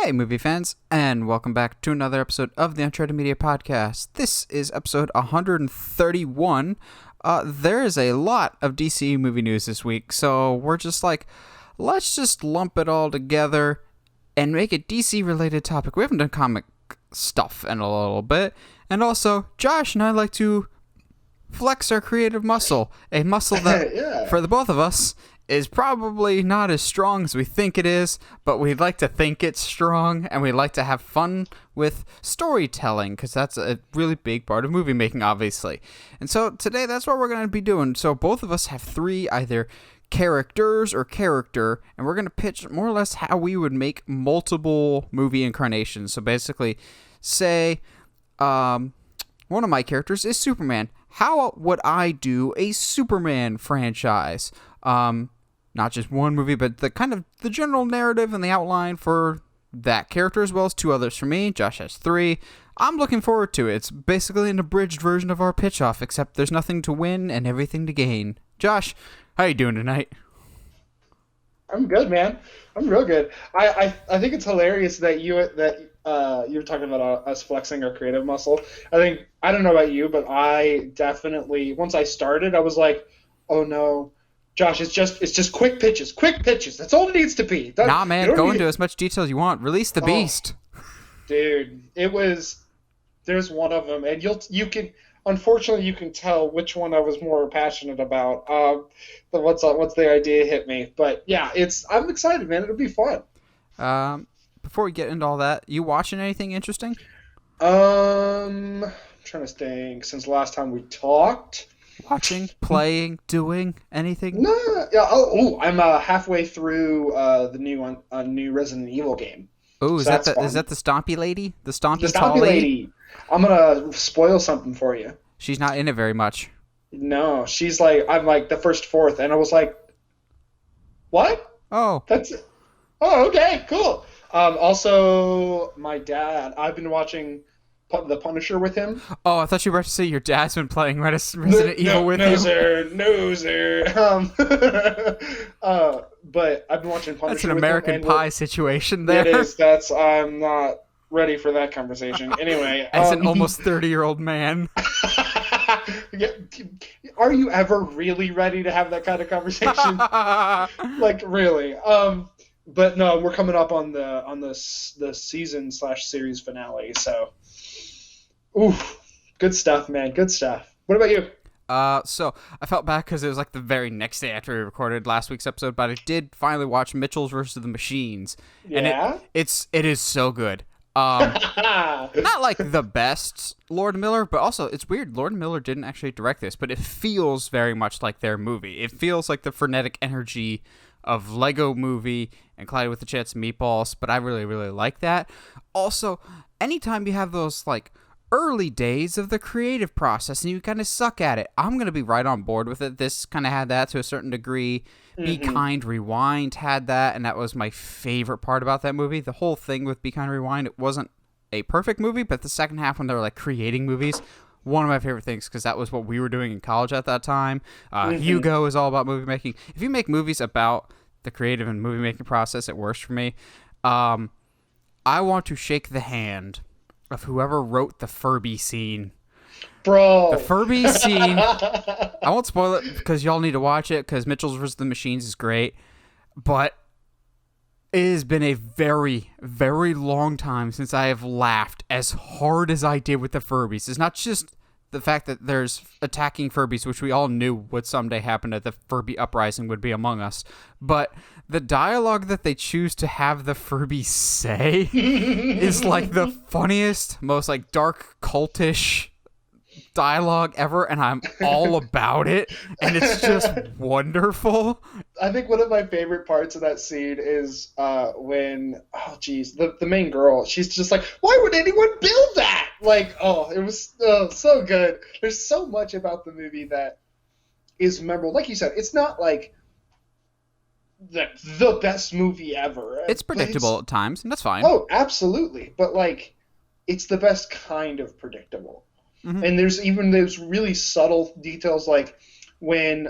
Hey, movie fans, and welcome back to another episode of the Uncharted Media Podcast. This is episode 131. There is a lot of DC movie news this week, so we're just like, let's just lump it all together and make a DC-related topic. We haven't done comic stuff in a little bit, and also, Josh and I like to flex our creative muscle, a muscle that, for the both of us, is probably not as strong as we think it is, but we'd like to think it's strong, and we'd like to have fun with storytelling, because that's a really big part of movie making, obviously. And so today, that's what we're going to be doing. So both of us have three either characters or character, and we're going to pitch more or less how we would make multiple movie incarnations. So basically, say, one of my characters is Superman. How would I do a Superman franchise? Not just one movie, but the kind of the general narrative and the outline for that character, as well as two others for me. Josh has three. I'm looking forward to it. It's basically an abridged version of our pitch-off, except there's nothing to win and everything to gain. Josh, how you doing tonight? I'm good, man. I'm real good. I think it's hilarious that you're talking about us flexing our creative muscle. I don't know about you, but I definitely, once I started, I was like, oh no, Josh, it's just quick pitches. That's all it needs to be. Nah, man, go into as much detail as you want. Release the beast. Dude, there's one of them, and unfortunately, you can tell which one I was more passionate about. But once the idea hit me. But yeah, I'm excited, man. It'll be fun. Before we get into all that, you watching anything interesting? I'm trying to think. Since the last time we talked. Watching, playing, doing anything? No, yeah. I'm halfway through the new Resident Evil game. Oh, is that the Stompy lady? The Stompy tall lady? I'm gonna spoil something for you. She's not in it very much. No, I'm like the first fourth, and I was like, what? Oh, that's it. Oh, okay, cool. Also, my dad. I've been watching The Punisher with him. Oh, I thought you were about to say your dad's been playing Resident Evil with you. No, sir. But I've been watching Punisher. That's an American Pie situation there. It is. I'm not ready for that conversation. Anyway. As an almost 30-year-old man. Are you ever really ready to have that kind of conversation? Like, really? But no, we're coming up on the season/series finale, so. Ooh, good stuff, man. Good stuff. What about you? So I felt bad because it was like the very next day after we recorded last week's episode, but I did finally watch Mitchell's versus the Machines. Yeah? And it is so good. Not like the best Lord Miller, but also it's weird. Lord Miller didn't actually direct this, but it feels very much like their movie. It feels like the frenetic energy of Lego Movie and Cloudy with the Chance of Meatballs, but I really, really like that. Also, anytime you have those like early days of the creative process and you kind of suck at it, I'm going to be right on board with it. This kind of had that to a certain degree. Be Kind Rewind had that, and that was my favorite part about that movie. The whole thing with Be Kind Rewind, it wasn't a perfect movie, but the second half when they were like creating movies, one of my favorite things, because that was what we were doing in college at that time. Hugo is all about movie making. If you make movies about the creative and movie making process, it works for me. I want to shake the hand of whoever wrote the Furby scene. Bro. The Furby scene. I won't spoil it because y'all need to watch it because Mitchell's vs. the Machines is great. But it has been a very, very long time since I have laughed as hard as I did with the Furbies. It's not just the fact that there's attacking Furbies, which we all knew would someday happen, that the Furby uprising would be among us. But the dialogue that they choose to have the Furbies say is like the funniest, most like dark, cultish dialogue ever, and I'm all about it, and it's just wonderful. I think one of my favorite parts of that scene is when, the main girl, she's just like, why would anyone build that? Like, it was so good. There's so much about the movie that is memorable. Like you said, it's not like the best movie ever. It's predictable at times, and that's fine. Oh, absolutely. But, like, it's the best kind of predictable. Mm-hmm. And there's even those really subtle details, like when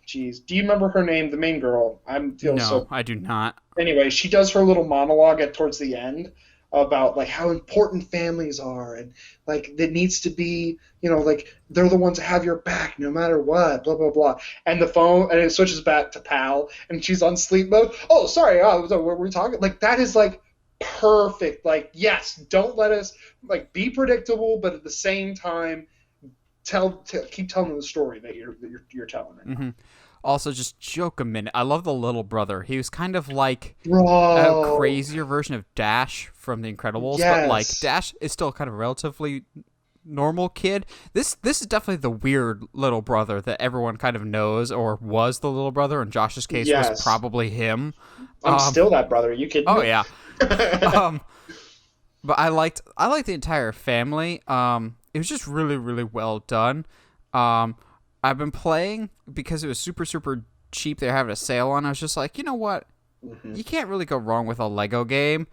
geez, do you remember her name? The main girl. No, I do not. Anyway, she does her little monologue towards the end about like how important families are, and like it needs to be, like they're the ones that have your back no matter what, blah blah blah. And the phone, and it switches back to Pal, and she's on sleep mode. Oh, sorry, what were we talking? Like that is like perfect. Like, yes, don't let us like be predictable, but at the same time keep telling the story that you're telling it. Mm-hmm. Also, just joke a minute. I love the little brother. He was kind of like Bro. a crazier version of Dash from The Incredibles, Yes. but like Dash is still kind of a relatively normal kid. This is definitely the weird little brother that everyone kind of knows, or was the little brother. In Josh's case, was probably him. I'm still that brother. Are you kidding me? Oh yeah. But I liked the entire family. It was just really, really well done. I've been playing because it was super, super cheap. They're having a sale on. I was just like, you know what? Mm-hmm. You can't really go wrong with a Lego game.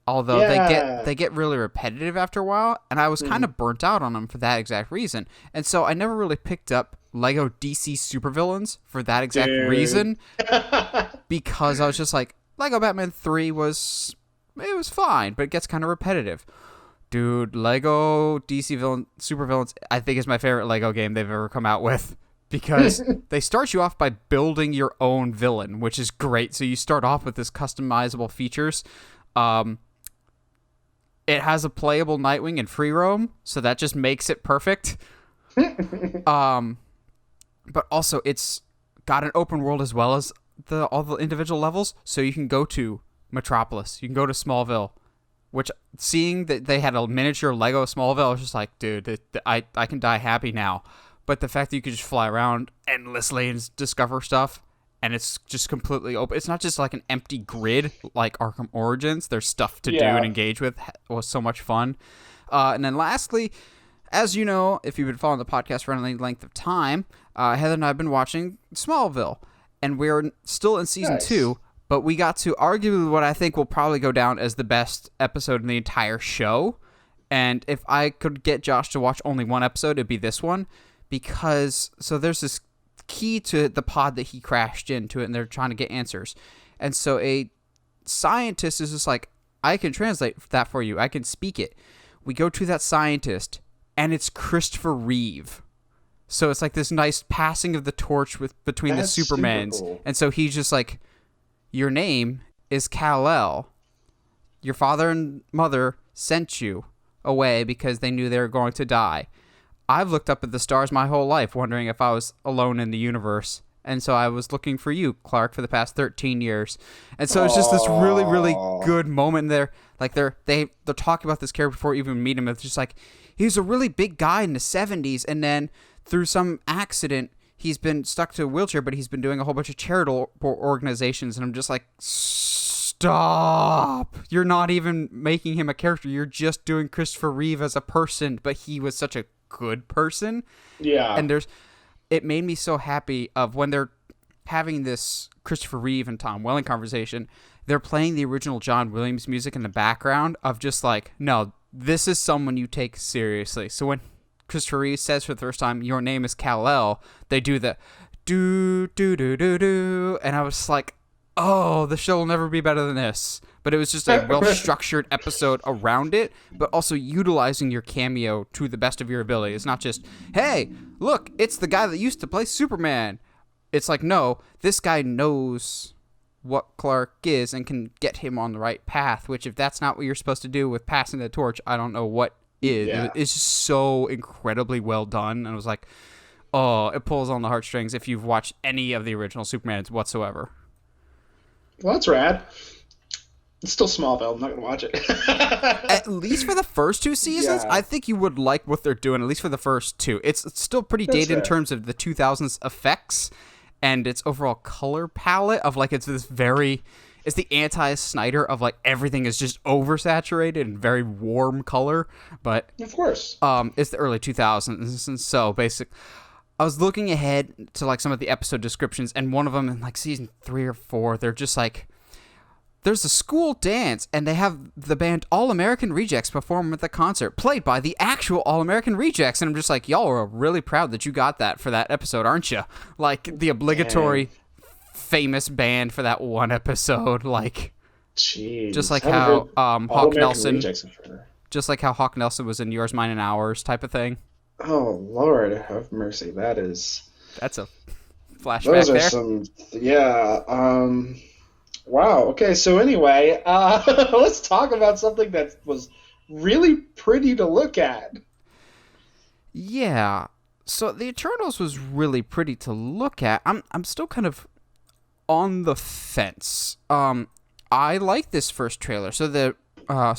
Although they get really repetitive after a while, and I was kind of burnt out on them for that exact reason. And so I never really picked up Lego DC Supervillains for that exact reason, because I was just like, Lego Batman 3 was fine, but it gets kind of repetitive. Dude, Lego DC Supervillains, I think, is my favorite Lego game they've ever come out with, because they start you off by building your own villain, which is great. So you start off with this customizable features. It has a playable Nightwing and free roam, so that just makes it perfect. But also it's got an open world as well as all the individual levels, so you can go to Metropolis, you can go to Smallville. Which, seeing that they had a miniature Lego Smallville, I was just like, dude, I can die happy now. But the fact that you could just fly around endlessly and discover stuff, and it's just completely open. It's not just like an empty grid like Arkham Origins. There's stuff to do and engage with. It was so much fun. And then lastly, as you know, if you've been following the podcast for any length of time, Heather and I have been watching Smallville. And we're still in season 2. But we got to arguably what I think will probably go down as the best episode in the entire show. And if I could get Josh to watch only one episode, it'd be this one. Because, so there's this key to the pod that he crashed into it, and they're trying to get answers. And so a scientist is just like, I can translate that for you. I can speak it. We go to that scientist, and it's Christopher Reeve. So it's like this nice passing of the torch between the Supermans. Cool. And so he's just like, your name is Kal-El. Your father and mother sent you away because they knew they were going to die. I've looked up at the stars my whole life, wondering if I was alone in the universe. And so I was looking for you, Clark, for the past 13 years. And so it's just this really, really good moment there. Like they're talking about this character before you even meet him. It's just like, he was a really big guy in the 70s, and then through some accident, he's been stuck to a wheelchair, but he's been doing a whole bunch of charitable organizations, and I'm just like, stop! You're not even making him a character. You're just doing Christopher Reeve as a person, but he was such a good person. Yeah. And it made me so happy of when they're having this Christopher Reeve and Tom Welling conversation, they're playing the original John Williams music in the background of just like, no, this is someone you take seriously. So when Christopher Reeve says for the first time, your name is Kal-El, they do the do, and I was like, oh, the show will never be better than this. But it was just a well-structured episode around it, but also utilizing your cameo to the best of your ability. It's not just, hey, look, it's the guy that used to play Superman. It's like, no, this guy knows what Clark is and can get him on the right path, which if that's not what you're supposed to do with passing the torch, I don't know what is. Yeah. It's just so incredibly well done, and I was like, oh, it pulls on the heartstrings if you've watched any of the original Supermans whatsoever. Well, that's rad. It's still Smallville. I'm not going to watch it. At least for the first 2 seasons, I think you would like what they're doing, at least for the first 2. It's still pretty dated in terms of the 2000s effects and its overall color palette of like, it's the anti-Snyder of like everything is just oversaturated and very warm color. But of course, it's the early 2000s, and so basic. I was looking ahead to like some of the episode descriptions, and one of them in like season 3 or 4, they're there's a school dance, and they have the band All American Rejects perform at the concert, played by the actual All American Rejects. And I'm just like, y'all are really proud that you got that for that episode, aren't you? Like, the obligatory famous band for that one episode. Like, jeez. Just like how Hawk Nelson, just like how Hawk Nelson was in Yours, Mine, and Ours type of thing. Oh, Lord have mercy. That's a flashback those are there. some, yeah. Wow. Okay. So anyway, let's talk about something that was really pretty to look at. Yeah. So the Eternals was really pretty to look at. I'm still kind of on the fence. I like this first trailer. So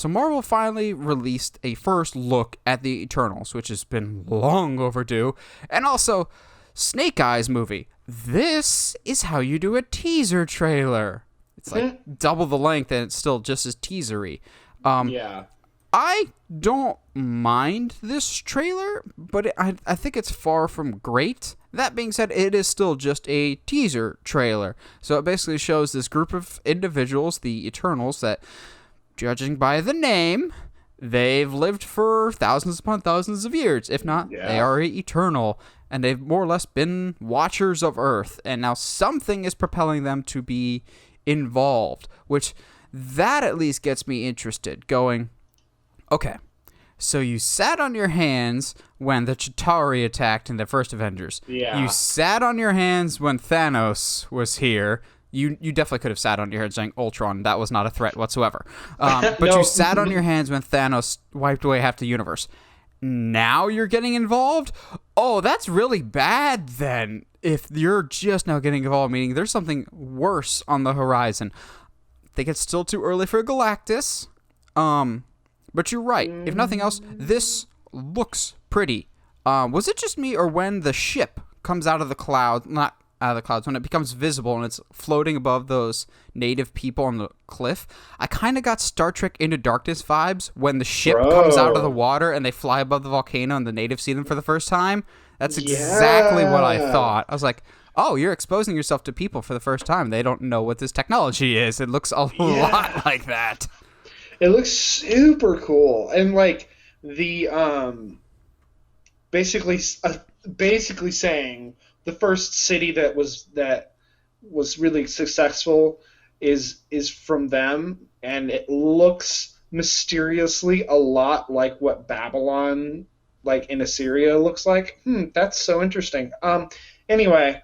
Marvel finally released a first look at the Eternals, which has been long overdue, and also Snake Eyes movie. This is how you do a teaser trailer. It's like double the length, and it's still just as teasery. Yeah. I don't mind this trailer, but I think it's far from great. That being said, it is still just a teaser trailer. So it basically shows this group of individuals, the Eternals, that, judging by the name, they've lived for thousands upon thousands of years. If not, they are eternal. And they've more or less been watchers of Earth. And now something is propelling them to be involved, which that at least gets me interested, going, okay, so you sat on your hands when the Chitauri attacked in the first Avengers. Yeah. You sat on your hands when Thanos was here. You definitely could have sat on your hands saying Ultron. That was not a threat whatsoever. But No. You sat on your hands when Thanos wiped away half the universe. Now you're getting involved? Oh, that's really bad then. If you're just now getting involved, meaning there's something worse on the horizon. I think it's still too early for Galactus. But you're right. If nothing else, this looks pretty. Was it just me, or when the ship comes out of the cloud, not out of the clouds, when it becomes visible and it's floating above those native people on the cliff, I kind of got Star Trek Into Darkness vibes when the ship comes out of the water and they fly above the volcano and the natives see them for the first time. That's exactly what I thought. I was like, oh, you're exposing yourself to people for the first time. They don't know what this technology is. It looks a lot like that. It looks super cool. And like the basically saying the first city that was really successful is from them, and it looks mysteriously a lot like what Babylon, like in Assyria, looks like. That's so interesting. Anyway,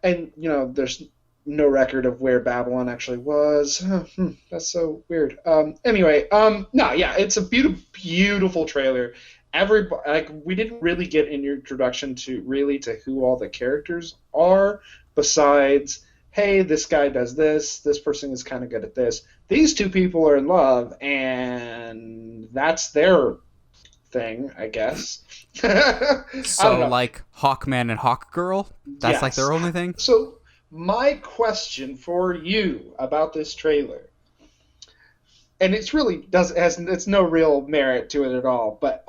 and there's no record of where Babylon actually was. That's so weird. Anyway, it's a beautiful trailer. We didn't really get an introduction to who all the characters are, besides, hey, this guy does this person is kind of good at this, these two people are in love, and that's their thing, I guess. So like Hawkman and Hawkgirl? That's like their only thing? So my question for you about this trailer, and it's really it's no real merit to it at all, but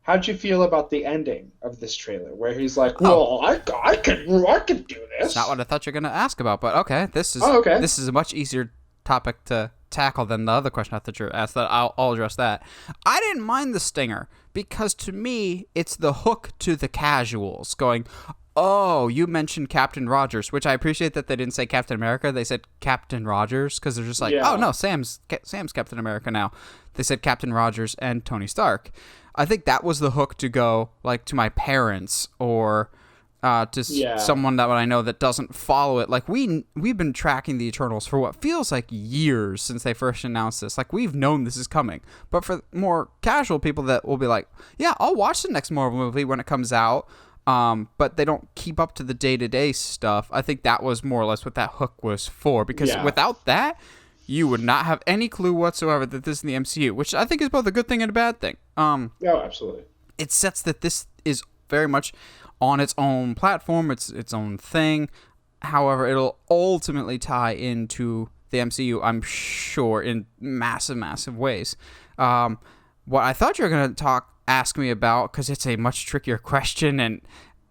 how'd you feel about the ending of this trailer, where he's like, "Well, I can do this." It's not what I thought you were going to ask about, but okay, this is a much easier topic to tackle than the other question I thought you were asked. That I'll address that. I didn't mind the stinger because to me it's the hook to the casuals going, oh, you mentioned Captain Rogers, which I appreciate that they didn't say Captain America. They said Captain Rogers because they're just like, oh, no, Sam's Captain America now. They said Captain Rogers and Tony Stark. I think that was the hook to go, like, to my parents or to someone that I know that doesn't follow it. Like, we've been tracking the Eternals for what feels like years since they first announced this. Like, we've known this is coming. But for more casual people that will be like, yeah, I'll watch the next Marvel movie when it comes out. But they don't keep up to the day-to-day stuff. I think that was more or less what that hook was for. Because without that, you would not have any clue whatsoever that this is in the MCU, which I think is both a good thing and a bad thing. Absolutely. It sets that this is very much on its own platform, its own thing. However, it'll ultimately tie into the MCU, I'm sure, in massive, massive ways. What I thought you were going to ask me about, because it's a much trickier question, and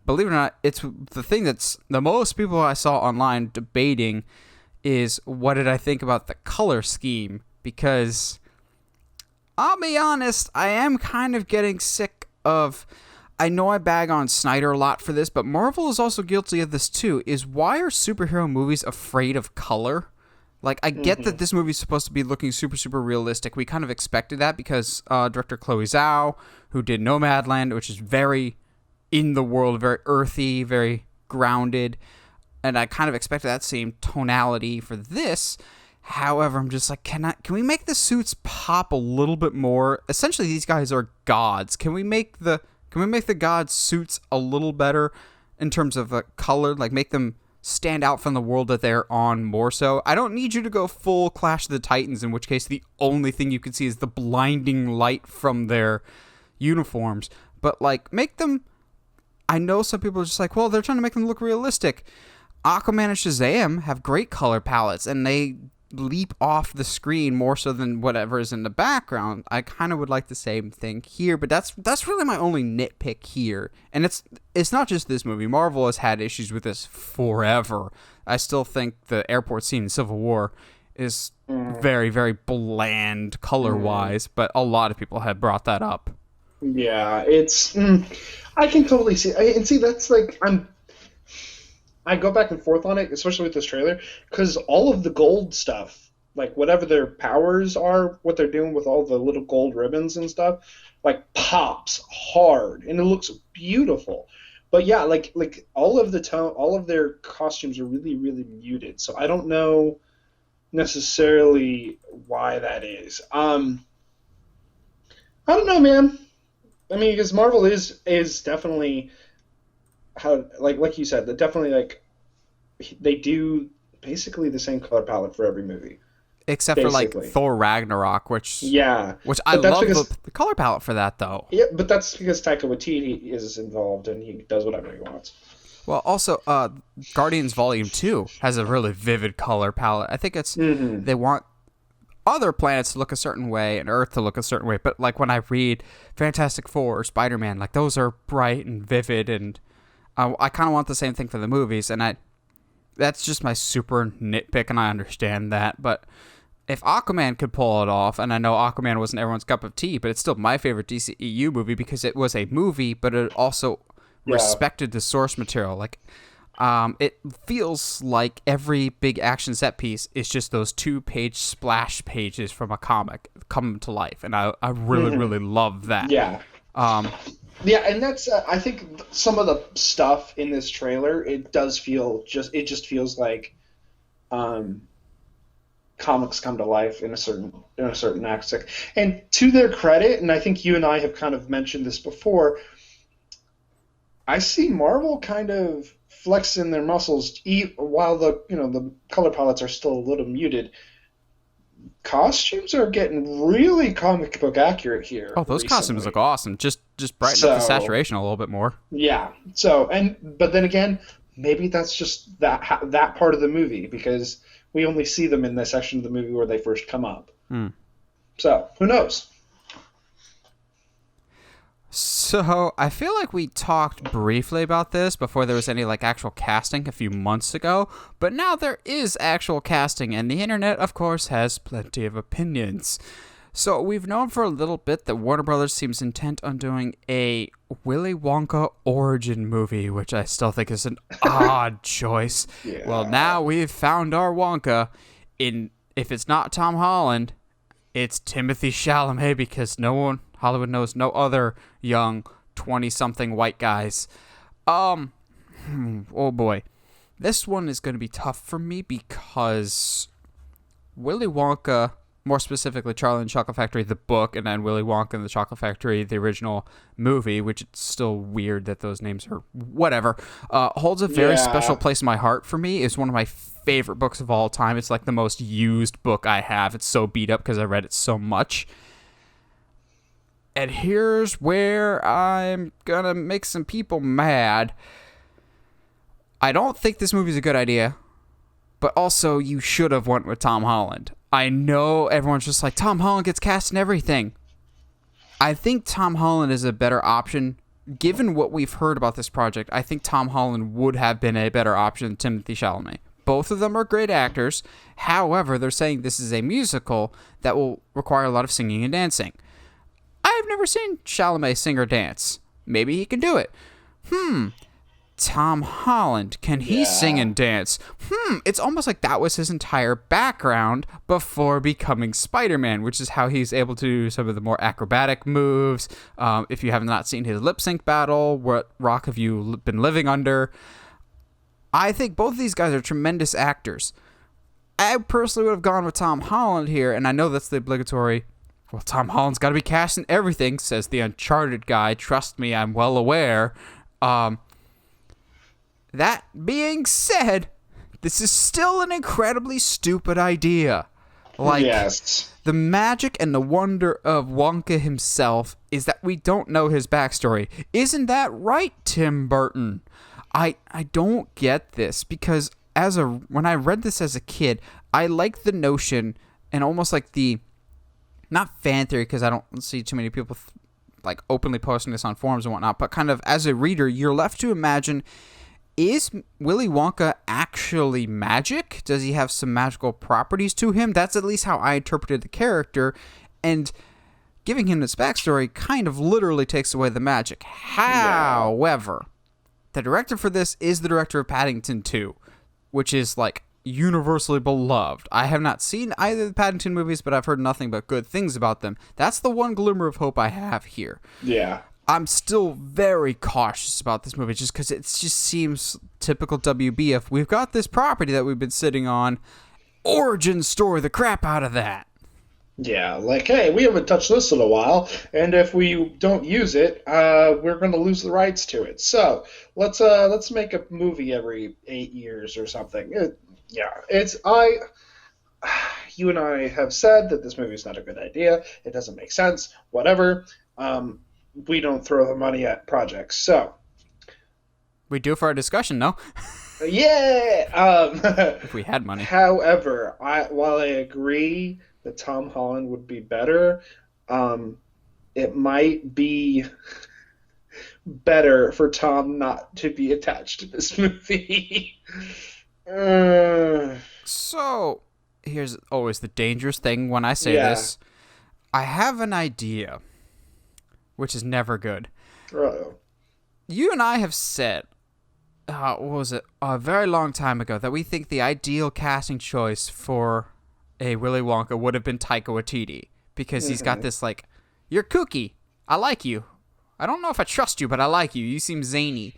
believe it or not, it's the thing that's the most people I saw online debating is what did I think about the color scheme? Because I'll be honest, I am kind of getting sick of... I know I bag on Snyder a lot for this, but Marvel is also guilty of this too, is why are superhero movies afraid of color? Like, I get that this movie's supposed to be looking super, super realistic. We kind of expected that because director Chloe Zhao, who did Nomadland, which is very in the world, very earthy, very grounded, and I kind of expected that same tonality for this. However, I'm just like, can we make the suits pop a little bit more? Essentially, these guys are gods. Can we make the gods' suits a little better in terms of color? Like, make them stand out from the world that they're on more so. I don't need you to go full Clash of the Titans, in which case the only thing you can see is the blinding light from their uniforms. But, like, make them... I know some people are just like, well, they're trying to make them look realistic. Aquaman and Shazam have great color palettes, and they leap off the screen more so than whatever is in the background. I kind of would like the same thing here, but that's really my only nitpick here. And it's not just this movie. Marvel has had issues with this forever. I still think the airport scene in Civil War is very, very bland color-wise, but a lot of people have brought that up. Yeah, it's... I can totally see... And see, that's like... I go back and forth on it, especially with this trailer, because all of the gold stuff, like whatever their powers are, what they're doing with all the little gold ribbons and stuff, like pops hard, and it looks beautiful. But yeah, like all of their costumes are really, really muted. So I don't know necessarily why that is. I don't know, man. I mean, because Marvel is definitely... how like you said, they're definitely like they do basically the same color palette for every movie, except basically. For like Thor Ragnarok, which I love the color palette for that though. Yeah, but that's because Taika Waititi is involved and he does whatever he wants. Well, also, Guardians Volume 2 has a really vivid color palette. I think it's they want other planets to look a certain way and Earth to look a certain way, but like when I read Fantastic Four or Spider-Man, like those are bright and vivid, and I kind of want the same thing for the movies, and that's just my super nitpick, and I understand that. But if Aquaman could pull it off, and I know Aquaman wasn't everyone's cup of tea, but it's still my favorite DCEU movie because it was a movie, but it also respected the source material. Like, it feels like every big action set piece is just those 2-page splash pages from a comic come to life, and I really, really love that. Yeah. Yeah, and that's I think some of the stuff in this trailer, it just feels like comics come to life in a certain aspect. And to their credit, and I think you and I have kind of mentioned this before, I see Marvel kind of flexing their muscles while the color palettes are still a little muted. Costumes are getting really comic book accurate here. Oh, those costumes look awesome. Just brighten up the saturation a little bit more. Yeah. So, but then again, maybe that's just that part of the movie because we only see them in the section of the movie where they first come up. So, who knows? So, I feel like we talked briefly about this before there was any actual casting a few months ago, but now there is actual casting, and the internet, of course, has plenty of opinions. So, we've known for a little bit that Warner Brothers seems intent on doing a Willy Wonka origin movie, which I still think is an odd choice. Yeah. Well, now we've found our Wonka. If it's not Tom Holland, it's Timothée Chalamet, because Hollywood knows no other young 20-something white guys. Oh boy. This one is going to be tough for me because Willy Wonka, more specifically Charlie and the Chocolate Factory, the book, and then Willy Wonka and the Chocolate Factory, the original movie, which it's still weird that those names are whatever, holds a very special place in my heart for me. It's one of my favorite books of all time. It's like the most used book I have. It's so beat up because I read it so much. And here's where I'm gonna make some people mad. I don't think this movie's a good idea, but also you should have went with Tom Holland. I know everyone's just like, Tom Holland gets cast in everything. I think Tom Holland is a better option. Given what we've heard about this project, I think Tom Holland would have been a better option than Timothée Chalamet. Both of them are great actors. However, they're saying this is a musical that will require a lot of singing and dancing. I've never seen Chalamet sing or dance. Maybe he can do it. Tom Holland, can he sing and dance? It's almost like that was his entire background before becoming Spider-Man, which is how he's able to do some of the more acrobatic moves. If you have not seen his lip sync battle, what rock have you been living under? I think both of these guys are tremendous actors. I personally would have gone with Tom Holland here, and I know that's the obligatory, well, Tom Holland's got to be cast in everything, says the Uncharted guy. Trust me, I'm well aware. That being said, this is still an incredibly stupid idea. Yes. The magic and the wonder of Wonka himself is that we don't know his backstory. Isn't that right, Tim Burton? I don't get this, because when I read this as a kid, I liked the notion and almost like the, not fan theory, because I don't see too many people like openly posting this on forums and whatnot, but kind of as a reader, you're left to imagine, is Willy Wonka actually magic? Does he have some magical properties to him? That's at least how I interpreted the character, and giving him this backstory kind of literally takes away the magic. However, the director for this is the director of Paddington 2, which is like universally beloved. I have not seen either of the Paddington movies, but I've heard nothing but good things about them. That's the one glimmer of hope I have here. Yeah. I'm still very cautious about this movie just because it just seems typical WB. We've got this property that we've been sitting on, origin story the crap out of that. Yeah, like, hey, we haven't touched this in a while, and if we don't use it, we're going to lose the rights to it. So let's make a movie every 8 years or something. You and I have said that this movie is not a good idea. It doesn't make sense. Whatever. We don't throw the money at projects. So we do for our discussion, no? Yeah. If we had money. However, while I agree that Tom Holland would be better, it might be better for Tom not to be attached to this movie. So, here's always the dangerous thing when I say this. I have an idea, which is never good. You and I have said, what was it, a very long time ago, that we think the ideal casting choice for a Willy Wonka would have been Taika Waititi, because he's got this, like, you're kooky, I like you. I don't know if I trust you, but I like you. You seem zany.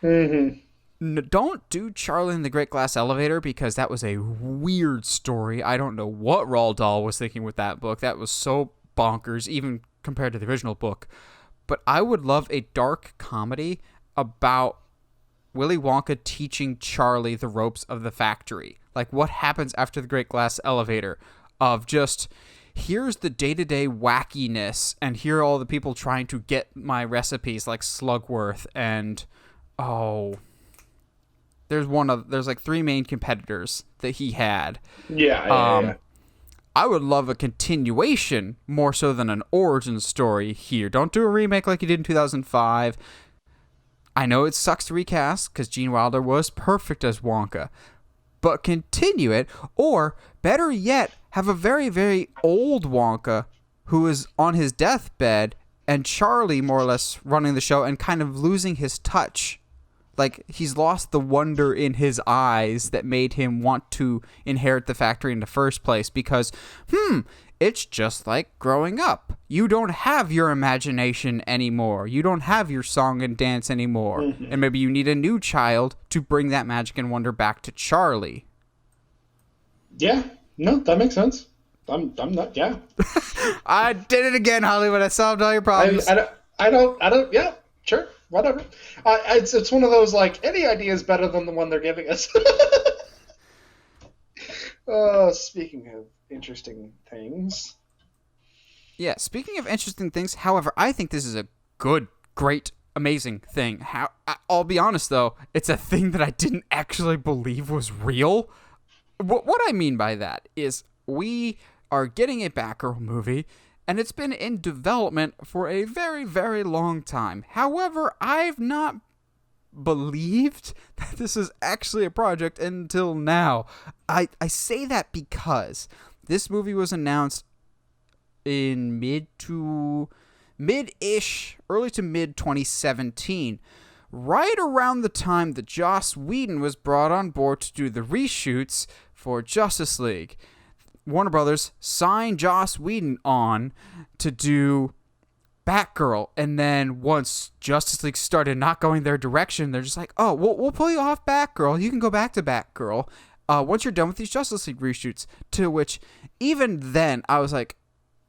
Don't do Charlie and the Great Glass Elevator, because that was a weird story. I don't know what Roald Dahl was thinking with that book. That was so bonkers, even compared to the original book. But I would love a dark comedy about Willy Wonka teaching Charlie the ropes of the factory. Like, what happens after the Great Glass Elevator, of just, here's the day-to-day wackiness, and here are all the people trying to get my recipes, like Slugworth, and, there's like 3 main competitors that he had. Yeah. I would love a continuation more so than an origin story here. Don't do a remake like you did in 2005. I know it sucks to recast because Gene Wilder was perfect as Wonka, but continue it, or better yet, have a very, very old Wonka who is on his deathbed and Charlie more or less running the show and kind of losing his touch. Like, he's lost the wonder in his eyes that made him want to inherit the factory in the first place, because, it's just like growing up. You don't have your imagination anymore. You don't have your song and dance anymore. And maybe you need a new child to bring that magic and wonder back to Charlie. Yeah. No, that makes sense. I'm not, yeah. I did it again, Hollywood. I solved all your problems. I don't, yeah, sure. Whatever. It's one of those, like, any idea is better than the one they're giving us. Speaking of interesting things. Yeah, speaking of interesting things, however, I think this is a good, great, amazing thing. I'll be honest, though, it's a thing that I didn't actually believe was real. What I mean by that is we are getting a Batgirl movie, and it's been in development for a very, very long time. However, I've not believed that this is actually a project until now. I say that because this movie was announced in early to mid 2017, right around the time that Joss Whedon was brought on board to do the reshoots for Justice League. Warner Brothers signed Joss Whedon on to do Batgirl, and then once Justice League started not going their direction, they're just like, oh, we'll pull you off Batgirl. You can go back to Batgirl once you're done with these Justice League reshoots. To which, even then, I was like,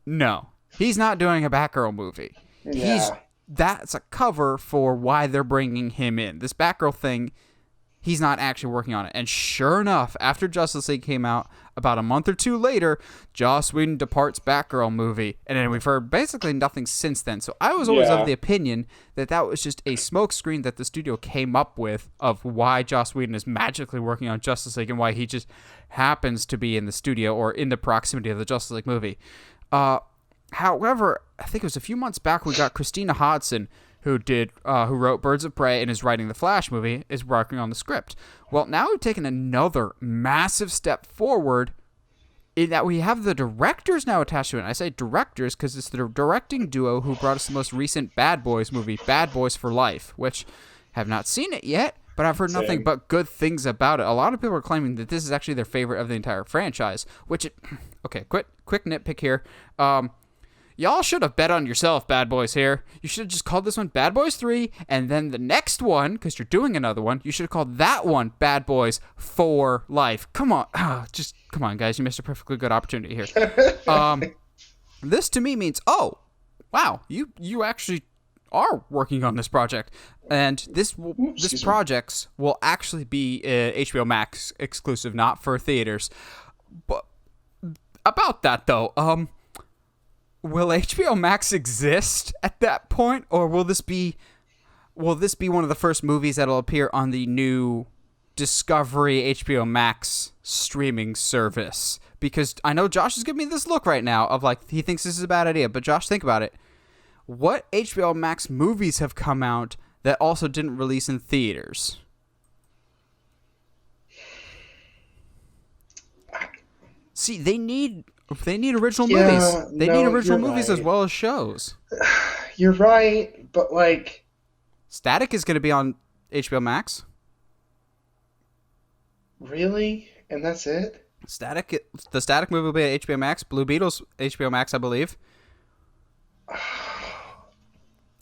no, he's not doing a Batgirl movie. Yeah. That's a cover for why they're bringing him in. This Batgirl thing, he's not actually working on it. And sure enough, after Justice League came out, about a month or two later, Joss Whedon departs Batgirl movie. And then we've heard basically nothing since then. So I was always of the opinion that that was just a smokescreen that the studio came up with of why Joss Whedon is magically working on Justice League and why he just happens to be in the studio or in the proximity of the Justice League movie. However, I think it was a few months back we got Christina Hodgson, who wrote Birds of Prey and is writing the Flash movie, is working on the script. Well, now we've taken another massive step forward in that we have the directors now attached to it. And I say directors because it's the directing duo who brought us the most recent Bad Boys movie, Bad Boys for Life, which have not seen it yet, but I've heard nothing but good things about it. A lot of people are claiming that this is actually their favorite of the entire franchise, okay, quick nitpick here. Y'all should have bet on yourself, Bad Boys here. You should have just called this one Bad Boys 3, and then the next one, because you're doing another one, you should have called that one Bad Boys for Life. Come on. Come on, guys. You missed a perfectly good opportunity here. This to me means, oh, wow, you actually are working on this project. And this project will actually be HBO Max exclusive, not for theaters. But about that, though, will HBO Max exist at that point, or will this be one of the first movies that'll appear on the new Discovery HBO Max streaming service? Because I know Josh is giving me this look right now of like he thinks this is a bad idea, but Josh, think about it. What HBO Max movies have come out that also didn't release in theaters? See, they need original movies. They need original movies as well as shows. You're right, but like... Static is going to be on HBO Max. Really? And that's it? The Static movie will be at HBO Max. Blue Beetle's HBO Max, I believe.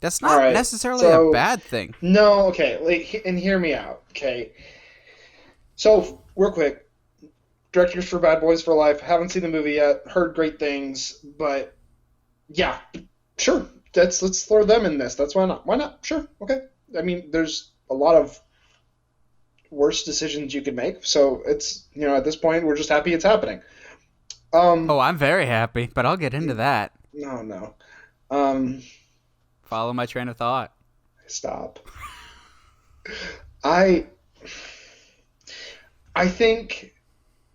That's not necessarily a bad thing. No, okay. And hear me out, okay? So, real quick. Directors for Bad Boys for Life. Haven't seen the movie yet. Heard great things, but yeah, sure. Let's throw them in this. That's why not. Why not? Sure. Okay. I mean, there's a lot of worse decisions you could make. So it's at this point we're just happy it's happening. I'm very happy, but I'll get into that. No. Follow my train of thought. Stop. I think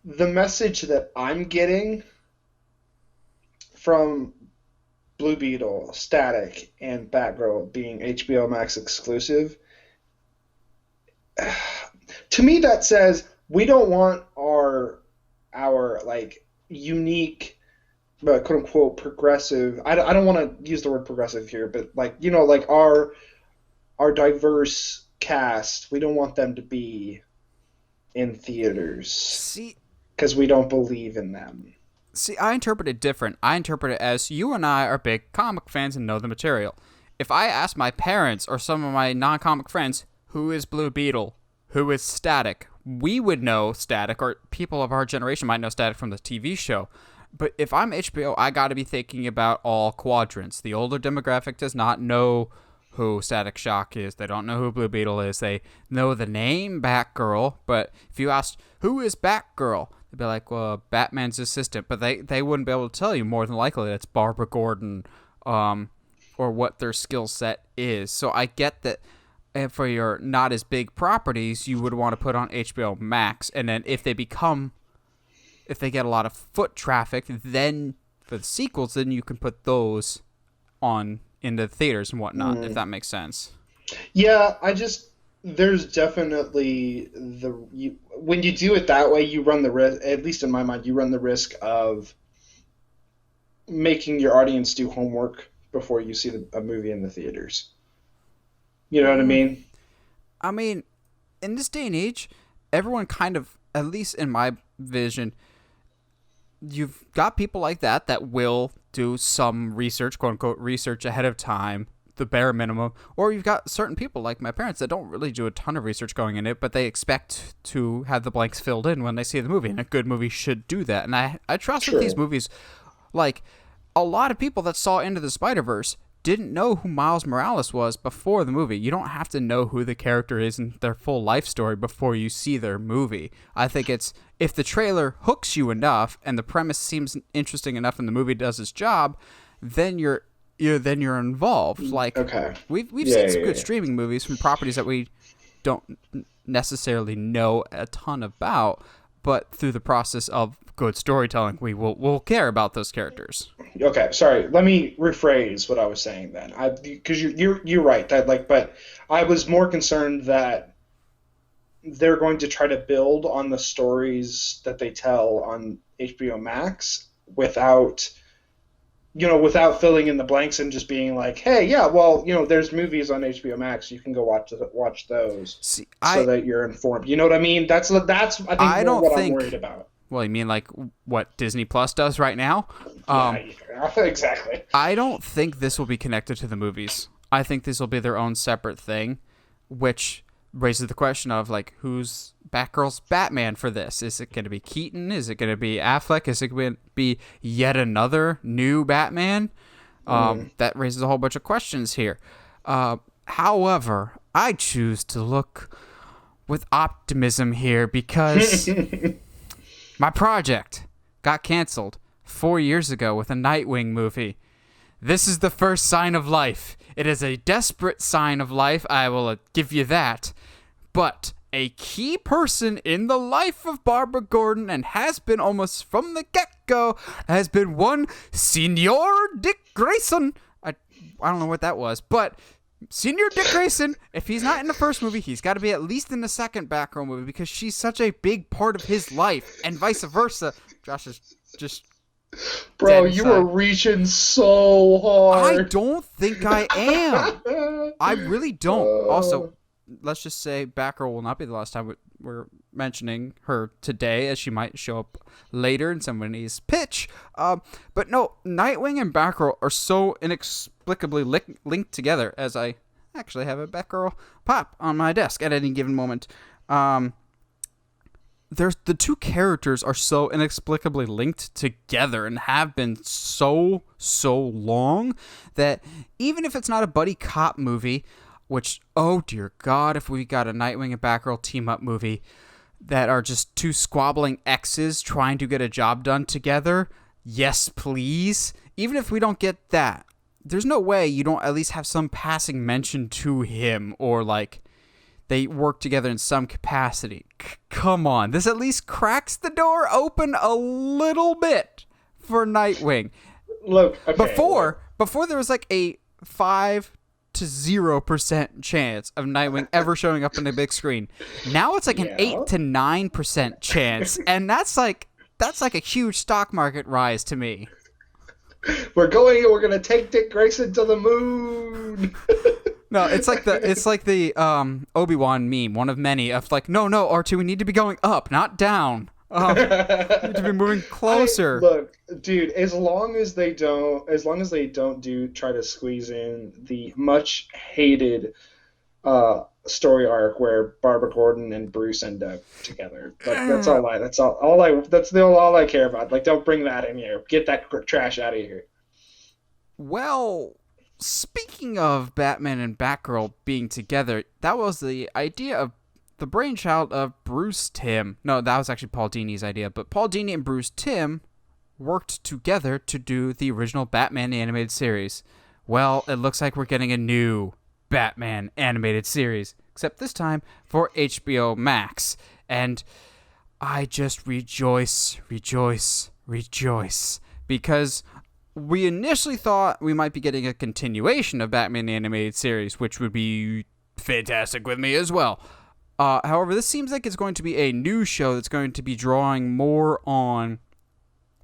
the message that I'm getting from Blue Beetle, Static, and Batgirl being HBO Max exclusive, to me that says we don't want our like unique, quote unquote progressive. I don't want to use the word progressive here, but like like our diverse cast. We don't want them to be in theaters. See. Because we don't believe in them. See, I interpret it different. I interpret it as you and I are big comic fans and know the material. If I ask my parents or some of my non-comic friends, who is Blue Beetle, who is Static, we would know Static, or people of our generation might know Static from the TV show. But if I'm HBO, I got to be thinking about all quadrants. The older demographic does not know who Static Shock is. They don't know who Blue Beetle is. They know the name Batgirl, but if you asked, who is Batgirl? They'd be like, well, Batman's assistant, but they wouldn't be able to tell you. More than likely that's Barbara Gordon, or what their skill set is. So I get that for your not as big properties, you would want to put on HBO Max, and then if they get a lot of foot traffic, then for the sequels, then you can put those on into theaters and whatnot, if that makes sense. Yeah, there's definitely when you do it that way, you run the risk, at least in my mind, you run the risk of making your audience do homework before you see a movie in the theaters. You know what I mean? I mean, in this day and age, everyone kind of, at least in my vision, you've got people like that will do some research, quote unquote, research ahead of time, the bare minimum. Or you've got certain people like my parents that don't really do a ton of research going in it, but they expect to have the blanks filled in when they see the movie. And a good movie should do that. And I trust that these movies, like a lot of people that saw Into the Spider-Verse didn't know who Miles Morales was before the movie. You don't have to know who the character is and their full life story before you see their movie. I think it's, if the trailer hooks you enough and the premise seems interesting enough and the movie does its job, then you're involved. Like, okay. We've seen some good streaming movies from properties that we don't necessarily know a ton about, but through the process of good storytelling, we'll care about those characters. Okay, sorry. Let me rephrase what I was saying then. Because you're right that but I was more concerned that they're going to try to build on the stories that they tell on HBO Max without filling in the blanks and just being like, hey, yeah, well, there's movies on HBO Max, you can go watch those, so that you're informed. You know what I mean? That's I think I'm worried about. Well, you mean like what Disney Plus does right now? Yeah, exactly. I don't think this will be connected to the movies. I think this will be their own separate thing, which raises the question of, like, who's Batgirl's Batman for this? Is it going to be Keaton? Is it going to be Affleck? Is it going to be yet another new Batman? That raises a whole bunch of questions here. However, I choose to look with optimism here because my project got canceled 4 years ago with a Nightwing movie. This is the first sign of life. It is a desperate sign of life, I will give you that. But a key person in the life of Barbara Gordon, and has been almost from the get-go, has been one Senor Dick Grayson. I don't know what that was, but Senor Dick Grayson, if he's not in the first movie, he's got to be at least in the second Batgirl movie because she's such a big part of his life, and vice versa. Josh is just... Bro, you were reaching so hard. I don't think I am. I really don't. Also, let's just say Batgirl will not be the last time we're mentioning her today, as she might show up later in somebody's pitch. But no, Nightwing and Batgirl are so inexplicably linked together, as I actually have a Batgirl pop on my desk at any given moment. The two characters are so inexplicably linked together and have been so long that even if it's not a buddy cop movie, which, oh dear God, if we got a Nightwing and Batgirl team-up movie that are just two squabbling exes trying to get a job done together, yes please. Even if we don't get that, there's no way you don't at least have some passing mention to him, or like they work together in some capacity. Come on, this at least cracks the door open a little bit for Nightwing. Look, okay, before there was like a 5 to 0% chance of Nightwing ever showing up on the big screen. Now it's like an 8 to 9% chance, and that's like a huge stock market rise to me. We're gonna take Dick Grayson to the moon. No, it's like the Obi-Wan meme, one of many, of like, no, R2, we need to be going up, not down. We need to be moving closer. Look, dude, as long as they don't try to squeeze in the much hated story arc where Barbara Gordon and Bruce end up together. That's all I care about. Like, don't bring that in here. Get that trash out of here. Well, speaking of Batman and Batgirl being together, that was the idea of the brainchild of Bruce Timm. No, that was actually Paul Dini's idea, but Paul Dini and Bruce Timm worked together to do the original Batman animated series. Well, it looks like we're getting a new Batman animated series, except this time for HBO Max. And I just rejoice, because we initially thought we might be getting a continuation of Batman animated series, which would be fantastic with me as well. However, this seems like it's going to be a new show that's going to be drawing more on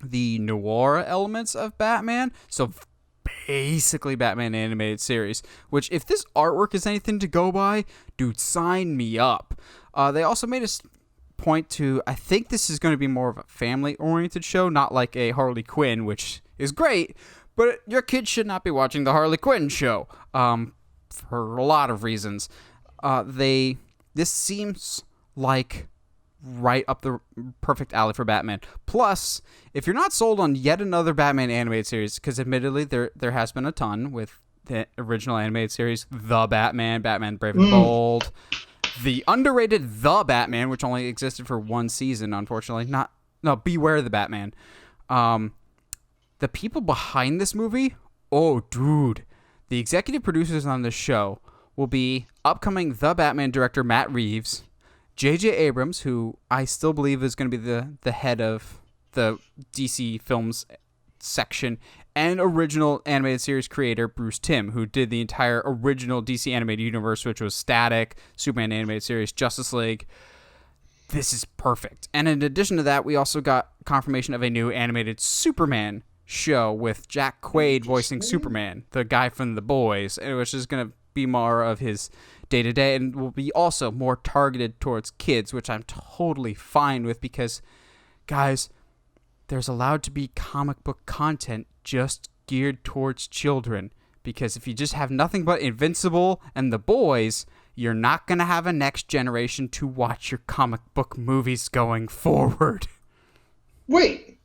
the noir elements of Batman. So basically Batman animated series, which if this artwork is anything to go by, dude, sign me up. They also made a point to, I think this is going to be more of a family-oriented show, not like a Harley Quinn, which is great, but your kids should not be watching the Harley Quinn show for a lot of reasons. This seems like right up the perfect alley for Batman. Plus, if you're not sold on yet another Batman animated series, because admittedly there has been a ton with the original animated series, The Batman, Batman Brave and Bold, the underrated The Batman, which only existed for one season, unfortunately. Beware the Batman. The people behind this movie, oh, dude. The executive producers on this show will be upcoming The Batman director Matt Reeves, J.J. Abrams, who I still believe is going to be the head of the DC Films section, and original animated series creator Bruce Timm, who did the entire original DC animated universe, which was Static, Superman animated series, Justice League. This is perfect. And in addition to that, we also got confirmation of a new animated Superman show with Jack Quaid voicing Superman, the guy from The Boys, which is going to be more of his day-to-day and will be also more targeted towards kids, which I'm totally fine with because, guys, there's allowed to be comic book content just geared towards children, because if you just have nothing but Invincible and The Boys, you're not going to have a next generation to watch your comic book movies going forward. Wait,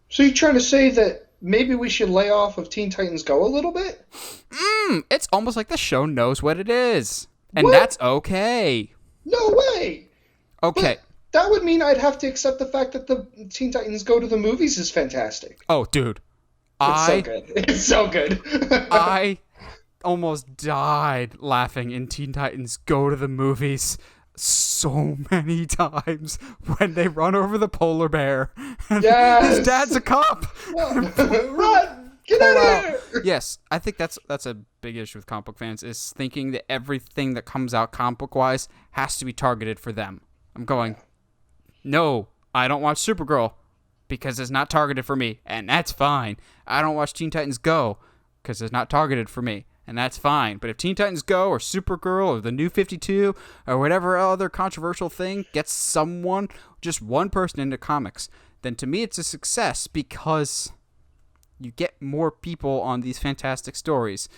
so you're trying to say that maybe we should lay off of Teen Titans Go a little bit? It's almost like the show knows what it is. And what? That's okay. No way! Okay. But that would mean I'd have to accept the fact that the Teen Titans Go to the movies is fantastic. Oh, dude. So good. It's so good. I almost died laughing in Teen Titans Go to the Movies so many times when they run over the polar bear. Yes! His dad's a cop! Run! Get out of here! Yes, I think that's a big issue with comic book fans, is thinking that everything that comes out comic book-wise has to be targeted for them. I'm going, no, I don't watch Supergirl because it's not targeted for me, and that's fine. I don't watch Teen Titans Go because it's not targeted for me, and that's fine. But if Teen Titans Go or Supergirl or the New 52 or whatever other controversial thing gets someone, just one person into comics, then to me it's a success because you get more people on these fantastic stories.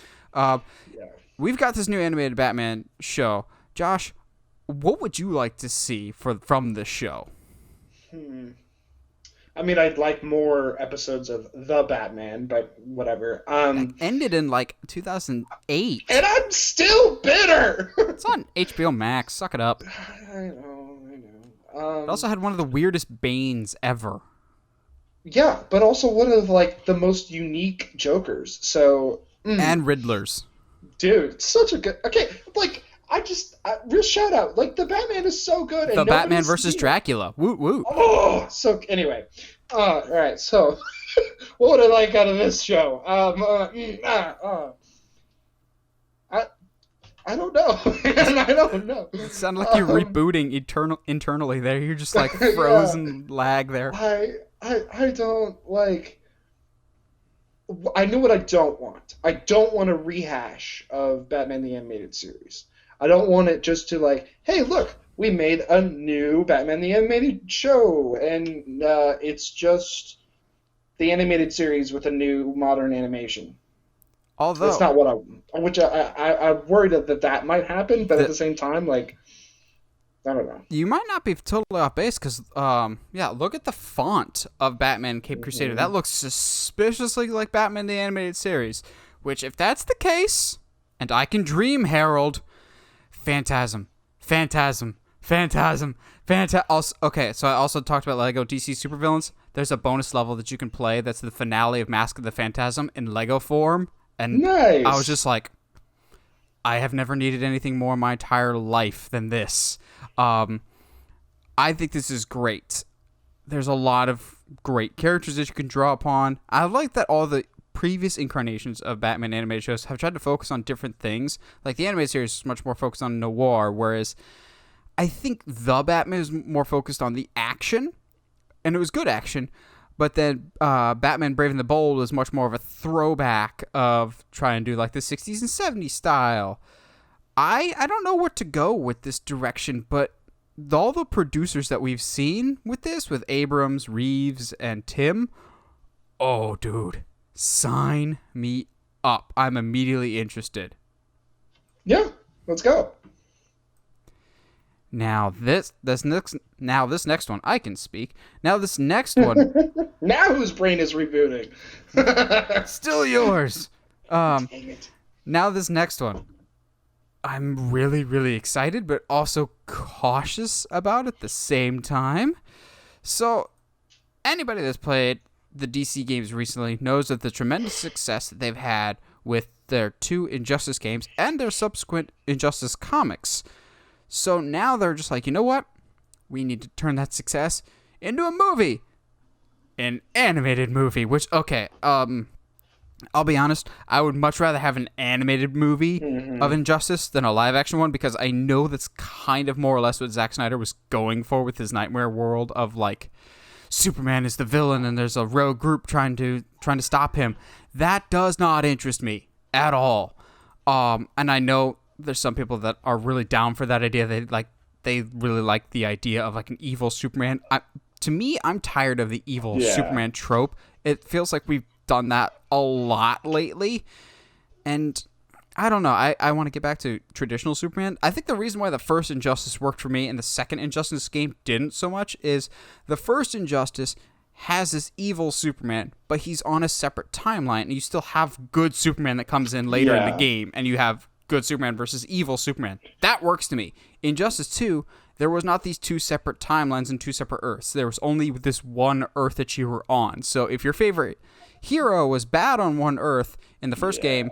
We've got this new animated Batman show. Josh, what would you like to see from this show? I mean, I'd like more episodes of The Batman, but whatever. It ended in, 2008. And I'm still bitter! It's on HBO Max. Suck it up. I know. It also had one of the weirdest Banes ever. Yeah, but also one of, the most unique Jokers, so... And Riddlers. Dude, such a good... Okay, real shout out. The Batman is so good. The Batman versus Dracula. Woot woot. Oh, so anyway. Alright, so what did I like out of this show? I don't know. I don't know. It sounded like you're rebooting internally there. You're just frozen lag there. I don't I know what I don't want. I don't want a rehash of Batman the Animated Series. I don't want it just to hey, look, we made a new Batman the Animated show, and it's just the animated series with a new modern animation. Although that's not what I'm worried that might happen, but at the same time, I don't know. You might not be totally off base because, look at the font of Batman Cape Crusader. That looks suspiciously like Batman the Animated Series, which, if that's the case, and I can dream, Harold, Phantasm. Okay, so I also talked about Lego DC Supervillains. There's a bonus level that you can play that's the finale of Mask of the Phantasm in Lego form, and nice. I was just like, I have never needed anything more in my entire life than this. I think this is great. There's a lot of great characters that you can draw upon. I like that all the previous incarnations of Batman animated shows have tried to focus on different things. Like the animated series is much more focused on noir, whereas I think the Batman is more focused on the action, and it was good action. But then Batman Brave and the Bold was much more of a throwback of trying to do like the 60s and 70s style. I don't know what to go with this direction, but all the producers that we've seen with this, with Abrams, Reeves, and Timm, oh, dude, sign me up. I'm immediately interested. Yeah, let's go. Now this next one I can speak. Now this next one. Now whose brain is rebooting? Still yours. Dang it. Now this next one. I'm really, really excited, but also cautious about at the same time. So, anybody that's played the DC games recently knows of the tremendous success that they've had with their 2 Injustice games and their subsequent Injustice comics. So now they're just like, you know what? We need to turn that success into a movie. An animated movie, which, okay, I'll be honest, I would much rather have an animated movie of Injustice than a live-action one, because I know that's kind of more or less what Zack Snyder was going for with his Nightmare world of, like, Superman is the villain and there's a rogue group trying to stop him. That does not interest me at all. And I know there's some people that are really down for that idea. They really like the idea of, like, an evil Superman. To me, I'm tired of the evil Superman trope. It feels like we've done that a lot lately, and I don't know, I want to get back to traditional Superman. I think the reason why the first Injustice worked for me and the second Injustice game didn't so much is the first Injustice has this evil Superman, but he's on a separate timeline, and you still have good Superman that comes in later in the game, and you have good Superman versus evil Superman. That works to me. Injustice 2, there was not these 2 separate timelines and 2 separate Earths. There was only this one Earth that you were on. So if your favorite hero was bad on one Earth in the first game,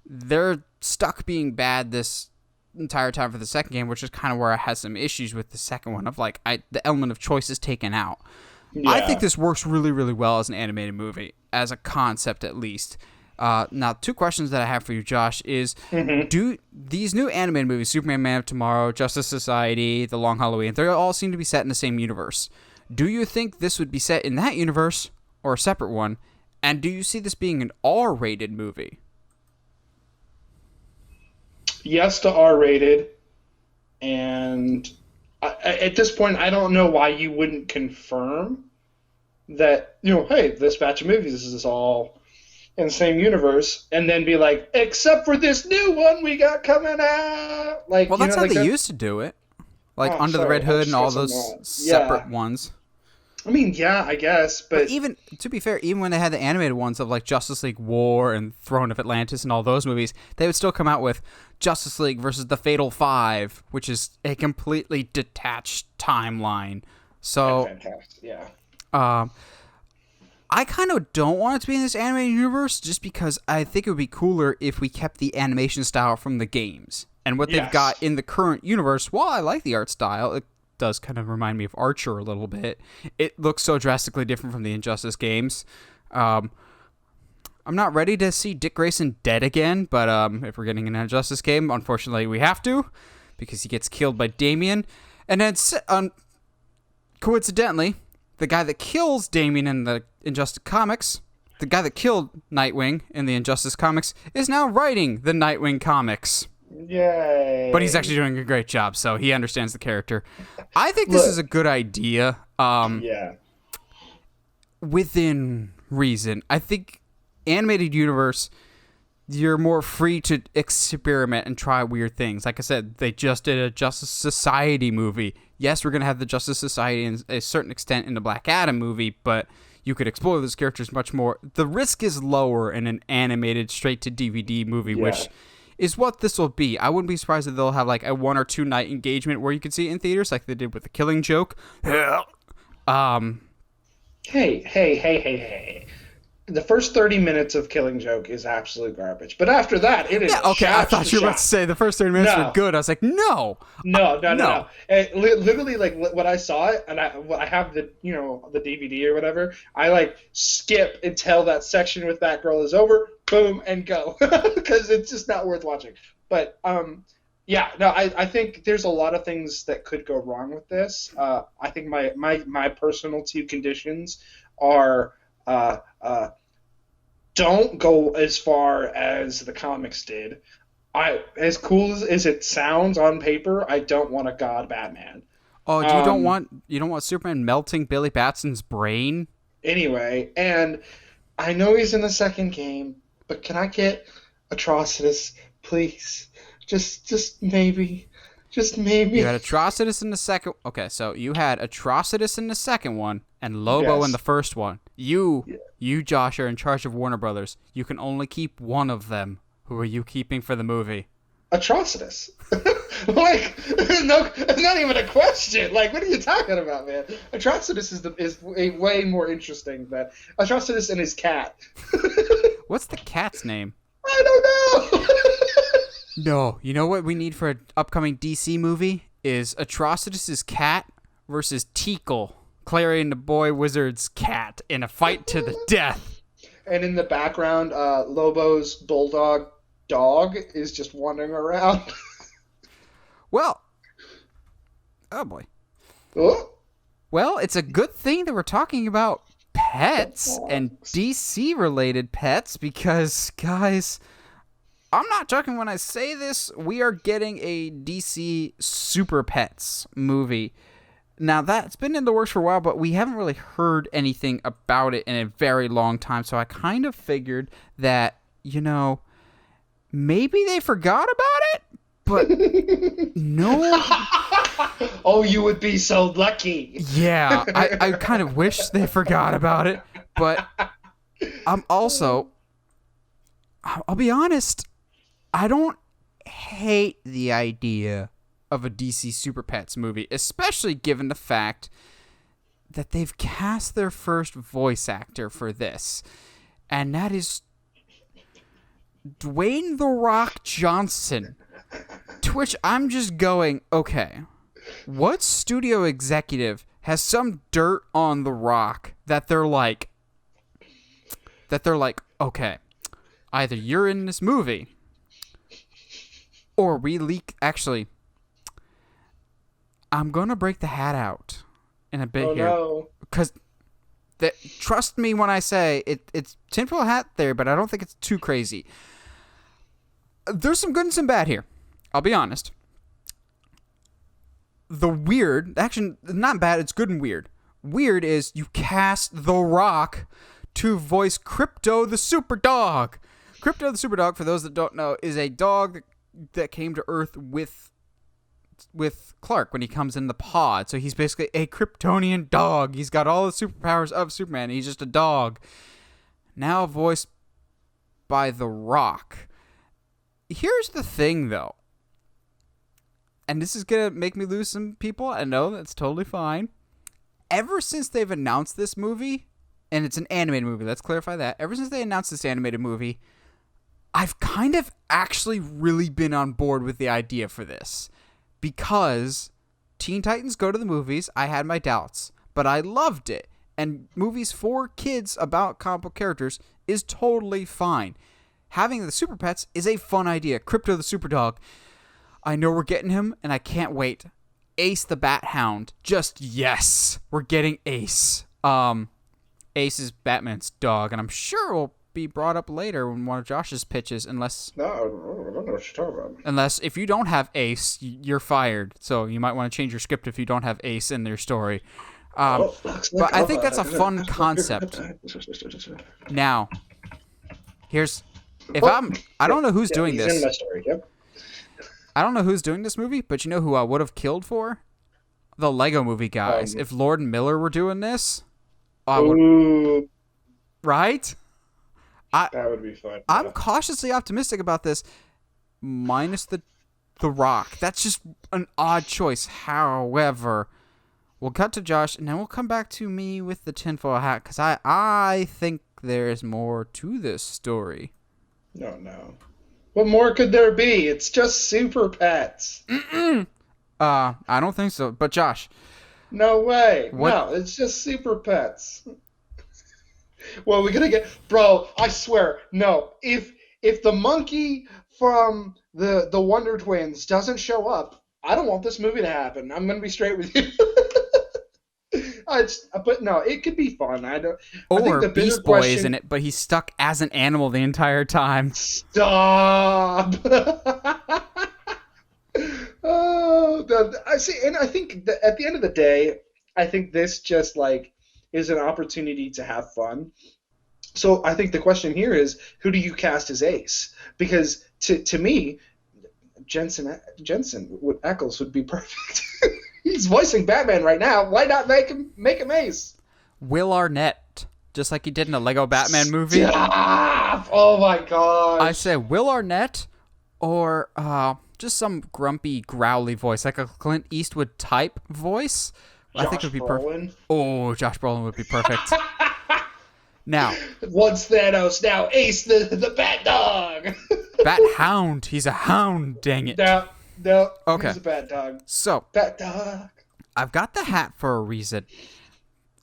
they're stuck being bad this entire time for the second game, which is kind of where I had some issues with the second one of, like, the element of choice is taken out. I think this works really, really well as an animated movie, as a concept at least. Now, 2 questions that I have for you, Josh, is do these new animated movies, Superman, Man of Tomorrow, Justice Society, The Long Halloween, they all seem to be set in the same universe. Do you think this would be set in that universe or a separate one? And do you see this being an R-rated movie? Yes to R-rated, and at this point, I don't know why you wouldn't confirm that, hey, this batch of movies is all in the same universe, and then be like, except for this new one we got coming out. Like, well, that's how they used to do it. Like Under the Red Hood and all those separate ones. I mean, yeah, I guess, but even, to be fair, even when they had the animated ones of, like, Justice League War and Throne of Atlantis and all those movies, they would still come out with Justice League versus the Fatal Five, which is a completely detached timeline. So, fantastic, yeah. I kind of don't want it to be in this animated universe, just because I think it would be cooler if we kept the animation style from the games. And what they've got in the current universe, while I like the art style, it does kind of remind me of Archer a little bit. It looks so drastically different from the Injustice games. I'm not ready to see Dick Grayson dead again, but if we're getting an Injustice game, unfortunately we have to, because he gets killed by Damian. And then, coincidentally, the guy that kills Damian in the Injustice comics, the guy that killed Nightwing in the Injustice comics, is now writing the Nightwing comics. Yay. But he's actually doing a great job, so he understands the character. I think this is a good idea. Within reason. I think animated universe, you're more free to experiment and try weird things. Like I said, they just did a Justice Society movie. Yes, we're going to have the Justice Society in a certain extent in the Black Adam movie, but you could explore those characters much more. The risk is lower in an animated straight-to-DVD movie, which is what this will be. I wouldn't be surprised if they'll have, like, a 1 or 2 night engagement where you can see it in theaters, like they did with The Killing Joke. Hey. the first 30 minutes of Killing Joke is absolute garbage. But after that, it is Yeah, okay, I thought you were about to shaft. say the first 30 minutes were No. good. I was like, no. No. And literally, like when I saw it, and I have the DVD or whatever. I like skip until that section with Batgirl is over, boom, and go because it's just not worth watching. But yeah, no, I think there's a lot of things that could go wrong with this. I think my personal two conditions are don't go as far as the comics did. As cool as it sounds on paper, I don't want a god Batman. Oh, you don't want Superman melting Billy Batson's brain? Anyway, and I know he's in the second game, but can I get Atrocitus, please? Just maybe. Just maybe. You had Atrocitus in the second. Okay, so you had Atrocitus in the second one and Lobo in the first one. You, Josh, are in charge of Warner Brothers. You can only keep one of them. Who are you keeping for the movie? Atrocitus. Like, no, it's not even a question. Like, what are you talking about, man? Atrocitus is way more interesting than Atrocitus and his cat. What's the cat's name? I don't know. No, you know what we need for an upcoming DC movie is Atrocitus's cat versus Teakle, Clarion the Boy Wizard's cat, in a fight to the death. And in the background, Lobo's bulldog dog is just wandering around. Well, oh boy. Oh. Well, it's a good thing that we're talking about pets and DC-related pets because, guys, I'm not joking when I say this. We are getting a DC Superpets movie. Now, that's been in the works for a while, but we haven't really heard anything about it in a very long time, so I kind of figured that, maybe they forgot about it, but no. Oh, you would be so lucky. Yeah, I kind of wish they forgot about it, but I'm also, I'll be honest, I don't hate the idea of a DC Super Pets movie, especially given the fact that they've cast their first voice actor for this, and that is Dwayne "The Rock" Johnson. To which I'm just going, okay, what studio executive has some dirt on The Rock that they're like, okay, either you're in this movie or we leak. Actually, I'm gonna break the hat out in a bit here, because trust me when I say it's tinfoil hat there, but I don't think it's too crazy. There's some good and some bad here. I'll be honest. The weird, actually not bad, it's good and weird. Weird is you cast The Rock to voice Krypto the Super Dog. Krypto the Super Dog, for those that don't know, is a dog that came to Earth with Clark when he comes in the pod. So he's basically a Kryptonian dog. He's got all the superpowers of Superman. He's just a dog. Now voiced by The Rock. Here's the thing, though. And this is going to make me lose some people. I know, that's totally fine. Ever since they've announced this movie, and it's an animated movie, let's clarify that. Ever since they announced this animated movie, I've kind of actually really been on board with the idea for this. Because Teen Titans Go to the Movies, I had my doubts, but I loved it. And movies for kids about comic book characters is totally fine. Having the Super Pets is a fun idea. Krypto the Super Dog. I know we're getting him, and I can't wait. Ace the Bat Hound. Just yes. We're getting Ace. Ace is Batman's dog, and I'm sure it will be brought up later in one of Josh's pitches, unless... No, I don't know what you're talking about. Unless, if you don't have Ace, you're fired. So you might want to change your script if you don't have Ace in your story. But I think that's a fun concept. Now, here's... I don't know who's doing this. He's in my story, yep. I don't know who's doing this movie, but you know who I would have killed for? The Lego Movie guys. If Lord and Miller were doing this, I would. Ooh, right? that would be fun. I'm cautiously optimistic about this, minus the Rock. That's just an odd choice. However, we'll cut to Josh, and then we'll come back to me with the tinfoil hat, because I think there's more to this story. No. What more could there be? It's just Super Pets. I don't think so. But Josh. No way. No, it's just Super Pets. Well, we're gonna get, bro. I swear, no. If the monkey from the Wonder Twins doesn't show up, I don't want this movie to happen. I'm gonna be straight with you. But no, it could be fun. I think the Beast Boy is in it, but he's stuck as an animal the entire time. Stop. I see, and I think that at the end of the day, I think this just like is an opportunity to have fun. So I think the question here is, who do you cast as Ace? Because to me, Jensen Ackles would be perfect. He's voicing Batman right now. Why not make him Ace? Will Arnett, just like he did in a Lego Batman movie. Stop! Oh my gosh. I say Will Arnett, or just some grumpy, growly voice, like a Clint Eastwood type voice. I think it would be perfect. Oh, Josh Brolin would be perfect. Now, once Thanos, now Ace the Bat Dog. Bat Hound. He's a hound. Dang it. No. Okay. He's a Bat Dog. So, Bat Dog. I've got the hat for a reason.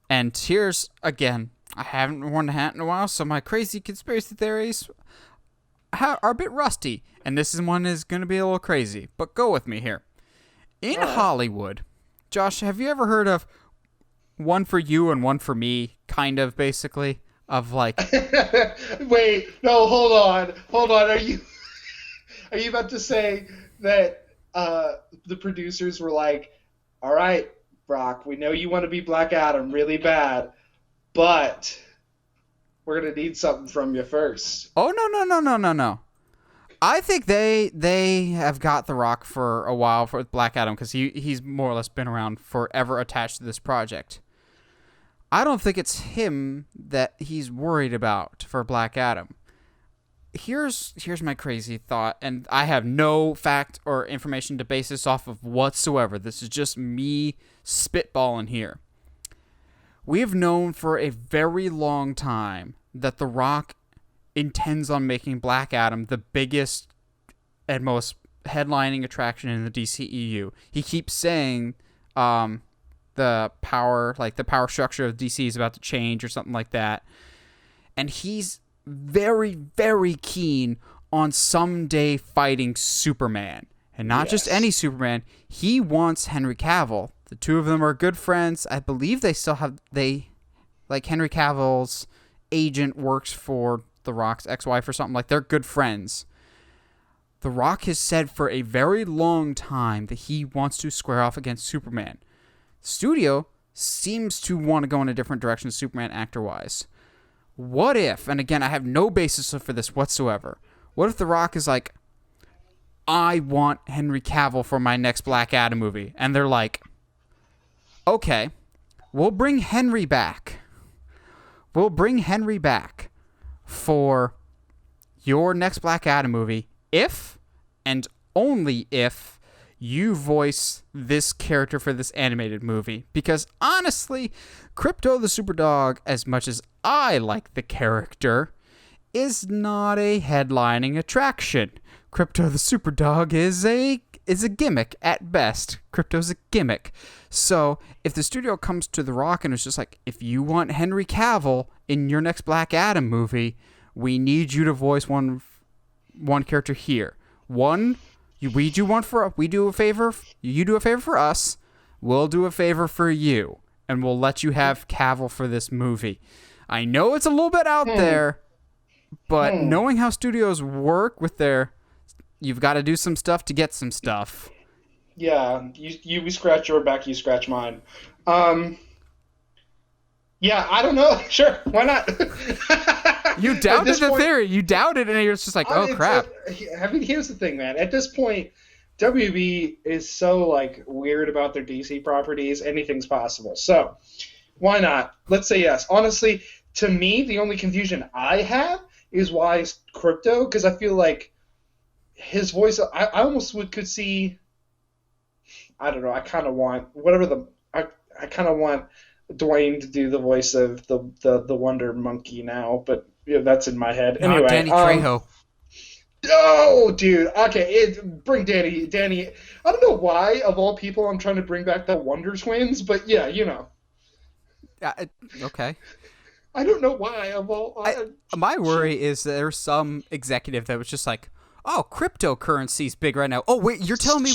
And here's, again, I haven't worn a hat in a while, so my crazy conspiracy theories are a bit rusty. And this one is going to be a little crazy. But go with me here. In Hollywood, Josh, have you ever heard of one for you and one for me, kind of, basically? Of like... Wait, no, hold on. Are you about to say that the producers were like, all right, Brock, we know you want to be Black Adam really bad, but we're going to need something from you first. Oh, no. I think they have got The Rock for a while for Black Adam, because he's more or less been around forever attached to this project. I don't think it's him that he's worried about for Black Adam. Here's my crazy thought, and I have no fact or information to base this off of whatsoever. This is just me spitballing here. We have known for a very long time that The Rock intends on making Black Adam the biggest and most headlining attraction in the DCEU. He keeps saying the power structure of DC is about to change or something like that. And he's very, very keen on someday fighting Superman. And not just any Superman. He wants Henry Cavill. The two of them are good friends. I believe they still have... Henry Cavill's agent works for The Rock's ex-wife or something. Like, they're good friends. The Rock has said for a very long time that he wants to square off against Superman. The studio seems to want to go in a different direction Superman actor-wise. What if, and again, I have no basis for this whatsoever, what if The Rock is like, I want Henry Cavill for my next Black Adam movie? And they're like, okay, we'll bring Henry back. We'll bring Henry back for your next Black Adam movie if, and only if, you voice this character for this animated movie. Because honestly, Krypto the Superdog, as much as I like the character, is not a headlining attraction. Krypto the Superdog is a gimmick at best. Krypto's a gimmick. So if the studio comes to The Rock and it's just like, if you want Henry Cavill in your next Black Adam movie, we need you to voice one character here. We do a favor. You do a favor for us. We'll do a favor for you, and we'll let you have Cavill for this movie. I know it's a little bit out there, but knowing how studios work with you've got to do some stuff to get some stuff. Yeah, we scratch your back, you scratch mine. Yeah, I don't know. Sure, why not? You doubted the theory. You doubted, and you're just like, oh, crap. Here's the thing, man. At this point, WB is so, weird about their DC properties. Anything's possible. So, why not? Let's say yes. Honestly, to me, the only confusion I have is why Krypto, because I feel like his voice, I almost could see, I don't know, I kind of want, I kind of want Dwayne to do the voice of the Wonder Monkey now, but that's in my head. No, Anyway, Danny Trejo. Oh, dude. Okay, bring Danny. Danny. I don't know why, of all people, I'm trying to bring back the Wonder Twins, but yeah, Okay. I don't know why. Of all, My worry is that there's some executive that was just like, "Oh, cryptocurrency's big right now. Oh, wait, you're telling me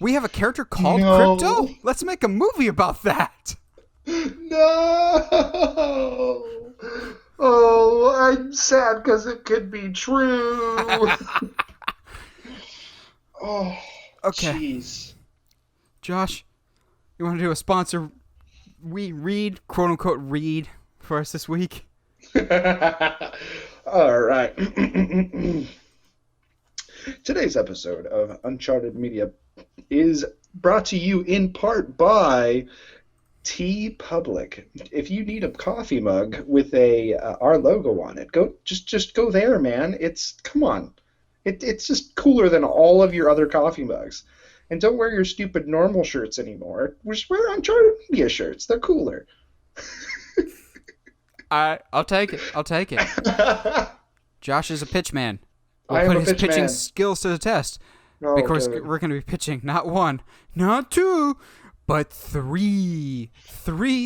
we have a character called Krypto? Let's make a movie about that." No. Oh, I'm sad because it could be true. Oh, okay. Jeez. Josh, you want to do a sponsor? We read, quote unquote, read for us this week. All right. Today's episode of Uncharted Media is brought to you in part by TeePublic. If you need a coffee mug with our logo on it, just go there, man. Come on. It's just cooler than all of your other coffee mugs. And don't wear your stupid normal shirts anymore. Just wear Uncharted Media shirts. They're cooler. I'll take it. Josh is a pitch man. We'll put his pitching skills to the test. Because we're going to be pitching not one, not two, but three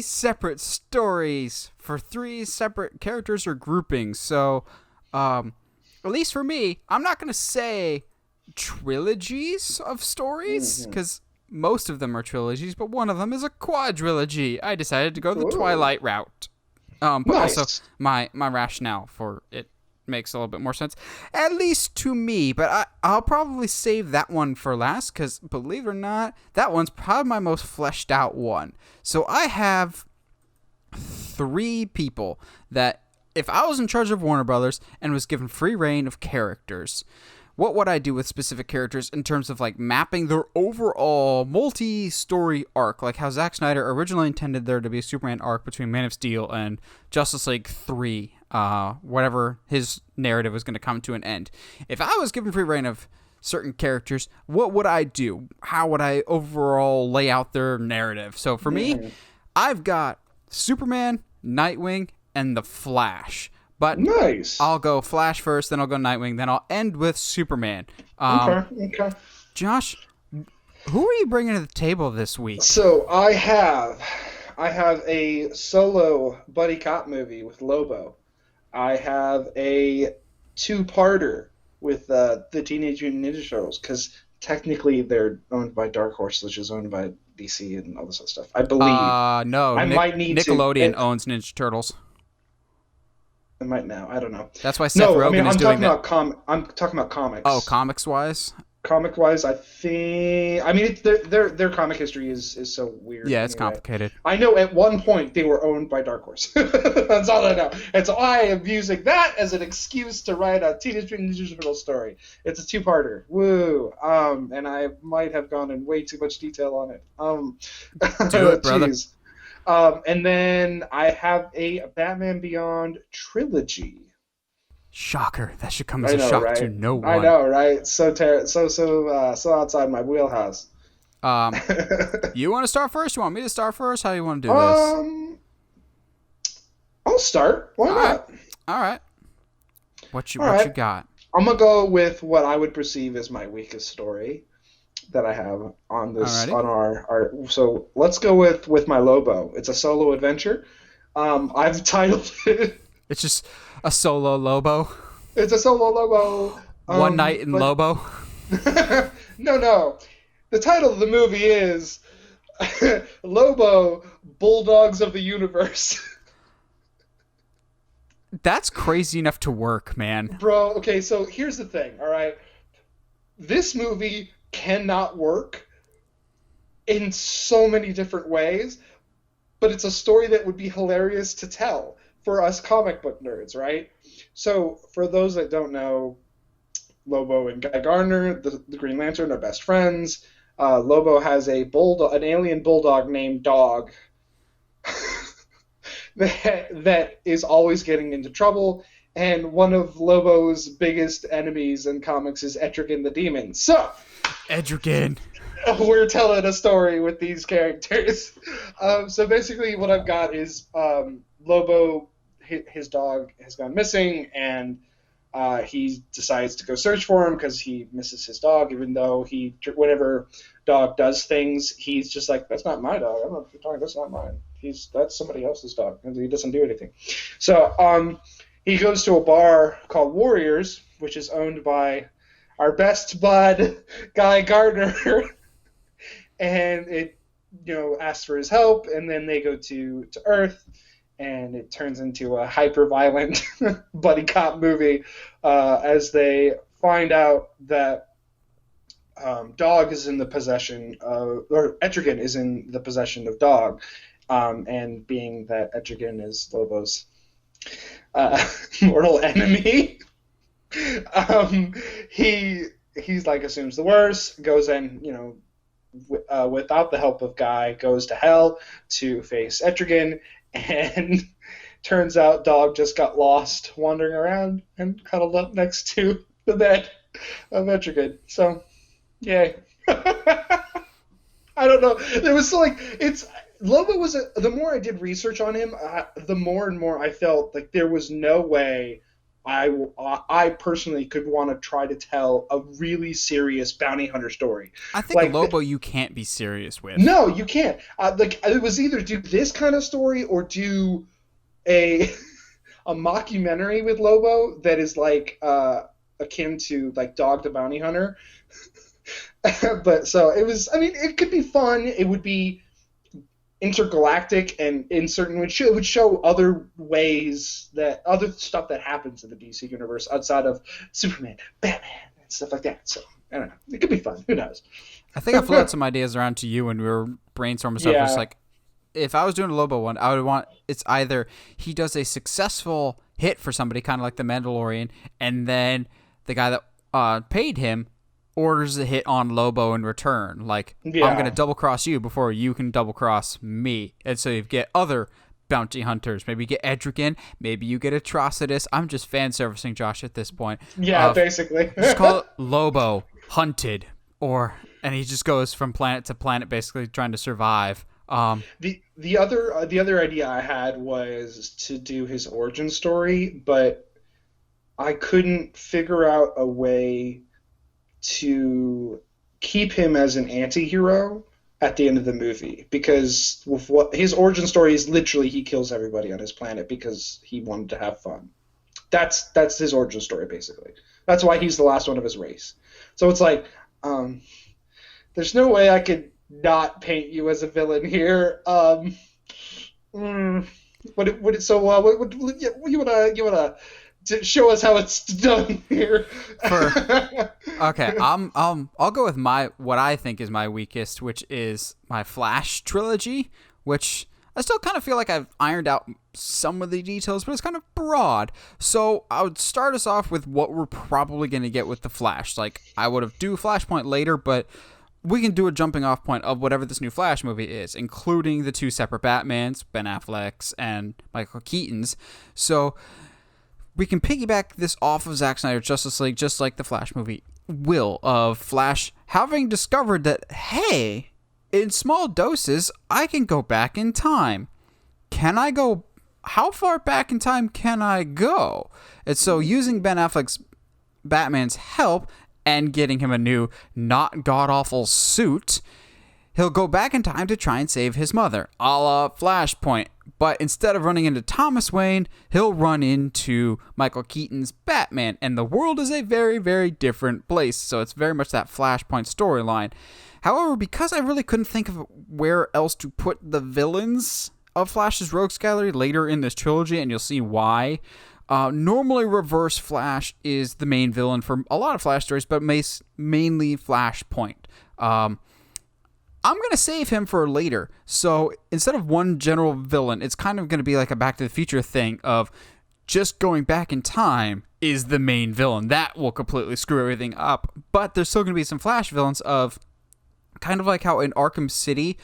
separate stories for three separate characters or groupings. So, at least for me, I'm not going to say trilogies of stories, because most of them are trilogies, but one of them is a quadrilogy. I decided to go the Twilight route. But nice. Also, my rationale for it makes a little bit more sense, at least to me, but I'll probably save that one for last, because believe it or not, that one's probably my most fleshed out one. So I have three people that, if I was in charge of Warner Brothers and was given free reign of characters, what would I do with specific characters in terms of like mapping their overall multi-story arc, like how Zack Snyder originally intended there to be a Superman arc between Man of Steel and Justice League 3, whatever his narrative was going to come to an end. If I was given free reign of certain characters, what would I do? How would I overall lay out their narrative? So for me, I've got Superman, Nightwing, and the Flash. But nice. I'll go Flash first, then I'll go Nightwing, then I'll end with Superman. Okay. Josh, who are you bringing to the table this week? So I have a solo buddy cop movie with Lobo. I have a two-parter with the Teenage Mutant Ninja Turtles, because technically they're owned by Dark Horse, which is owned by DC and all this other stuff. I believe. No. Nickelodeon owns Ninja Turtles. I might now. I don't know. That's why Seth Rogen is doing that. I'm talking about comics. Oh, comics-wise? Comic-wise, I think... I mean, their comic history is so weird. Yeah, it's complicated. I know at one point they were owned by Dark Horse. That's all I know. And so I am using that as an excuse to write a Teenage Mutant Ninja Turtles story. It's a two-parter. Woo! And I might have gone in way too much detail on it. Do it, brother. And then I have a Batman Beyond trilogy. Shocker! That should come as a shock to no one. I know, right? So outside my wheelhouse. You want to start first? You want me to start first? How do you want to do this? I'll start. Why not? All right. What you got? I'm gonna go with what I would perceive as my weakest story that I have on this. Alrighty. On our. So let's go with my Lobo. It's a solo adventure. I've titled it. It's just a solo Lobo. It's a solo Lobo. One night in Lobo. No. The title of the movie is Lobo, Bulldogs of the Universe. That's crazy enough to work, man. Bro, okay, so here's the thing, all right? This movie cannot work in so many different ways, but it's a story that would be hilarious to tell for us comic book nerds, right? So, for those that don't know, Lobo and Guy Gardner, the Green Lantern, are best friends. Lobo has an alien bulldog named Dog that is always getting into trouble, and one of Lobo's biggest enemies in comics is Etrigan the Demon. So, Etrigan. we're telling a story with these characters. So basically, what I've got is Lobo, his dog, has gone missing, and he decides to go search for him because he misses his dog. Even though whenever dog does things, he's just like, "That's not my dog. I'm not your dog. That's not mine. That's somebody else's dog." And he doesn't do anything. So he goes to a bar called Warriors, which is owned by our best bud, Guy Gardner. And it, asks for his help, and then they go to Earth, and it turns into a hyper-violent buddy cop movie as they find out that Dog is in the possession of, or Etrigan is in the possession of Dog, and being that Etrigan is Lobo's mortal enemy, he's like assumes the worst, goes in, without the help of Guy, goes to hell to face Etrigan, and turns out Dog just got lost wandering around and cuddled up next to the bed of Etrigan. So, yay. I don't know. It was Lobo was the more I did research on him, the more and more I felt like there was no way I personally could want to try to tell a really serious bounty hunter story. I think Lobo you can't be serious with. No, you can't. It was either do this kind of story or do a mockumentary with Lobo that is akin to Dog the Bounty Hunter. But so it was. I mean, it could be fun. It would be intergalactic, and in certain it would show other ways that other stuff that happens in the DC universe outside of Superman, Batman, and stuff like that. So I don't know. It could be fun. Who knows? I think I floated some ideas around to you when we were brainstorming stuff. Yeah. It's if I was doing a Lobo one, I would want it's either he does a successful hit for somebody, kind of like the Mandalorian, and then the guy that paid him orders a hit on Lobo in return. I'm going to double cross you before you can double cross me. And so you get other bounty hunters. Maybe you get Etrigan. Maybe you get Atrocitus. I'm just fan servicing Josh at this point. Yeah, basically. Just call it Lobo Hunted, and he just goes from planet to planet, basically trying to survive. The other idea I had was to do his origin story, but I couldn't figure out a way to keep him as an anti-hero at the end of the movie, because with what his origin story is, literally he kills everybody on his planet because he wanted to have fun. That's his origin story, basically. That's why he's the last one of his race. So it's there's no way I could not paint you as a villain here. You wanna to show us how it's done here? Okay, I'll go with what I think is my weakest, which is my Flash trilogy, which I still kind of feel like I've ironed out some of the details, but it's kind of broad. So I would start us off with what we're probably going to get with the Flash. I would have do Flashpoint later, but we can do a jumping off point of whatever this new Flash movie is, including the two separate Batmans, Ben Affleck's and Michael Keaton's. So we can piggyback this off of Zack Snyder's Justice League, just like the Flash movie will, of Flash having discovered that, hey, in small doses, I can go back in time. How far back in time can I go? And so using Ben Affleck's Batman's help and getting him a new, not god-awful suit, he'll go back in time to try and save his mother, a la Flashpoint. But instead of running into Thomas Wayne, he'll run into Michael Keaton's Batman. And the world is a very, very different place. So it's very much that Flashpoint storyline. However, because I really couldn't think of where else to put the villains of Flash's Rogues Gallery later in this trilogy, and you'll see why. Normally, Reverse Flash is the main villain for a lot of Flash stories, but mainly Flashpoint. I'm going to save him for later. So instead of one general villain, it's kind of going to be like a Back to the Future thing of just going back in time is the main villain. That will completely screw everything up. But there's still going to be some Flash villains of kind of like how in Arkham City,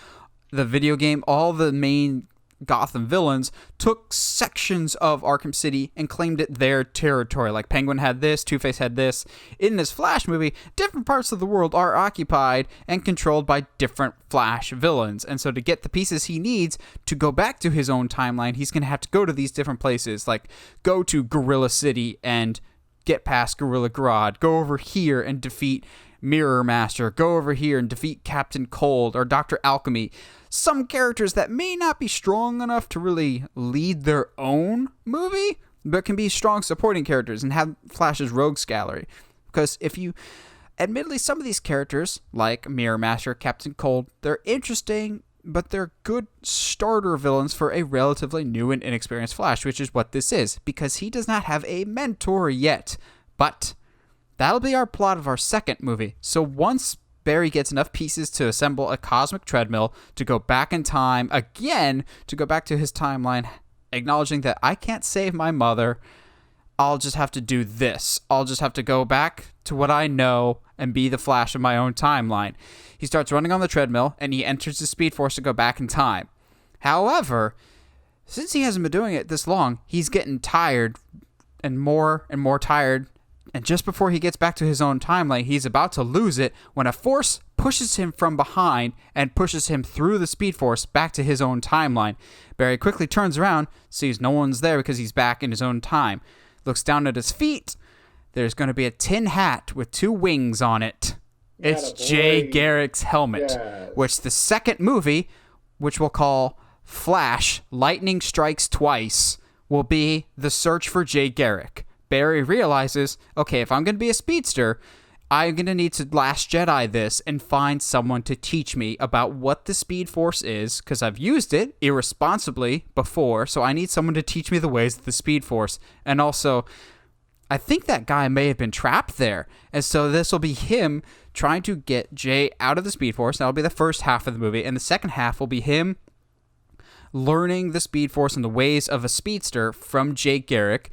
the video game, all the main Gotham villains took sections of Arkham City and claimed it their territory. Like Penguin had this, Two-Face had this. In this Flash movie, different parts of the world are occupied and controlled by different Flash villains. And so to get the pieces he needs to go back to his own timeline, he's going to have to go to these different places. Like go to Gorilla City and get past Gorilla Grodd. Go over here and defeat Mirror Master. Go over here and defeat Captain Cold or Dr. Alchemy. Some characters that may not be strong enough to really lead their own movie, but can be strong supporting characters and have Flash's rogues gallery. Because admittedly, some of these characters, like Mirror Master, Captain Cold, they're interesting, but they're good starter villains for a relatively new and inexperienced Flash, which is what this is, because he does not have a mentor yet. But that'll be our plot of our second movie. So once Barry gets enough pieces to assemble a cosmic treadmill to go back in time again, to go back to his timeline, acknowledging that I can't save my mother, I'll just have to do this. I'll just have to go back to what I know and be the Flash of my own timeline. He starts running on the treadmill, and he enters the Speed Force to go back in time. However, since he hasn't been doing it this long, he's getting tired and more tired. And just before he gets back to his own timeline, he's about to lose it when a force pushes him from behind and pushes him through the Speed Force back to his own timeline. Barry quickly turns around, sees no one's there because he's back in his own time. Looks down at his feet. There's going to be a tin hat with 2 wings on it. It's Jay Garrick's helmet, yes. Which the second movie, which we'll call Flash Lightning Strikes Twice, will be the search for Jay Garrick. Barry realizes, okay, if I'm going to be a speedster, I'm going to need to Last Jedi this and find someone to teach me about what the Speed Force is, because I've used it irresponsibly before, so I need someone to teach me the ways of the Speed Force. And also, I think that guy may have been trapped there, and so this will be him trying to get Jay out of the Speed Force. That'll be the first half of the movie, and the second half will be him learning the Speed Force and the ways of a speedster from Jay Garrick,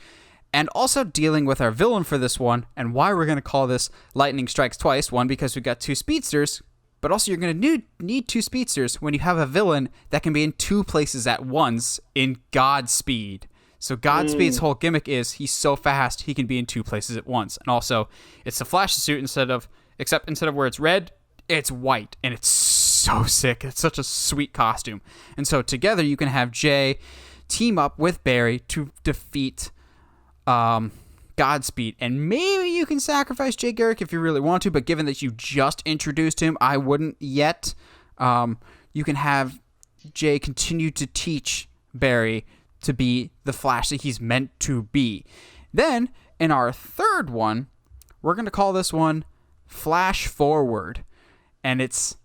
and also dealing with our villain for this one, and why we're going to call this Lightning Strikes Twice. One, because we've got 2 speedsters, but also you're going to need 2 speedsters when you have a villain that can be in 2 places at once in Godspeed. So Godspeed's whole gimmick is he's so fast he can be in 2 places at once. And also, it's the Flash suit except instead of where it's red, it's white, and it's so sick. It's such a sweet costume. And so together you can have Jay team up with Barry to defeat Godspeed, and maybe you can sacrifice Jay Garrick if you really want to, but given that you just introduced him, I wouldn't yet. You can have Jay continue to teach Barry to be the Flash that he's meant to be. Then, in our third one, we're going to call this one Flash Forward, and it's,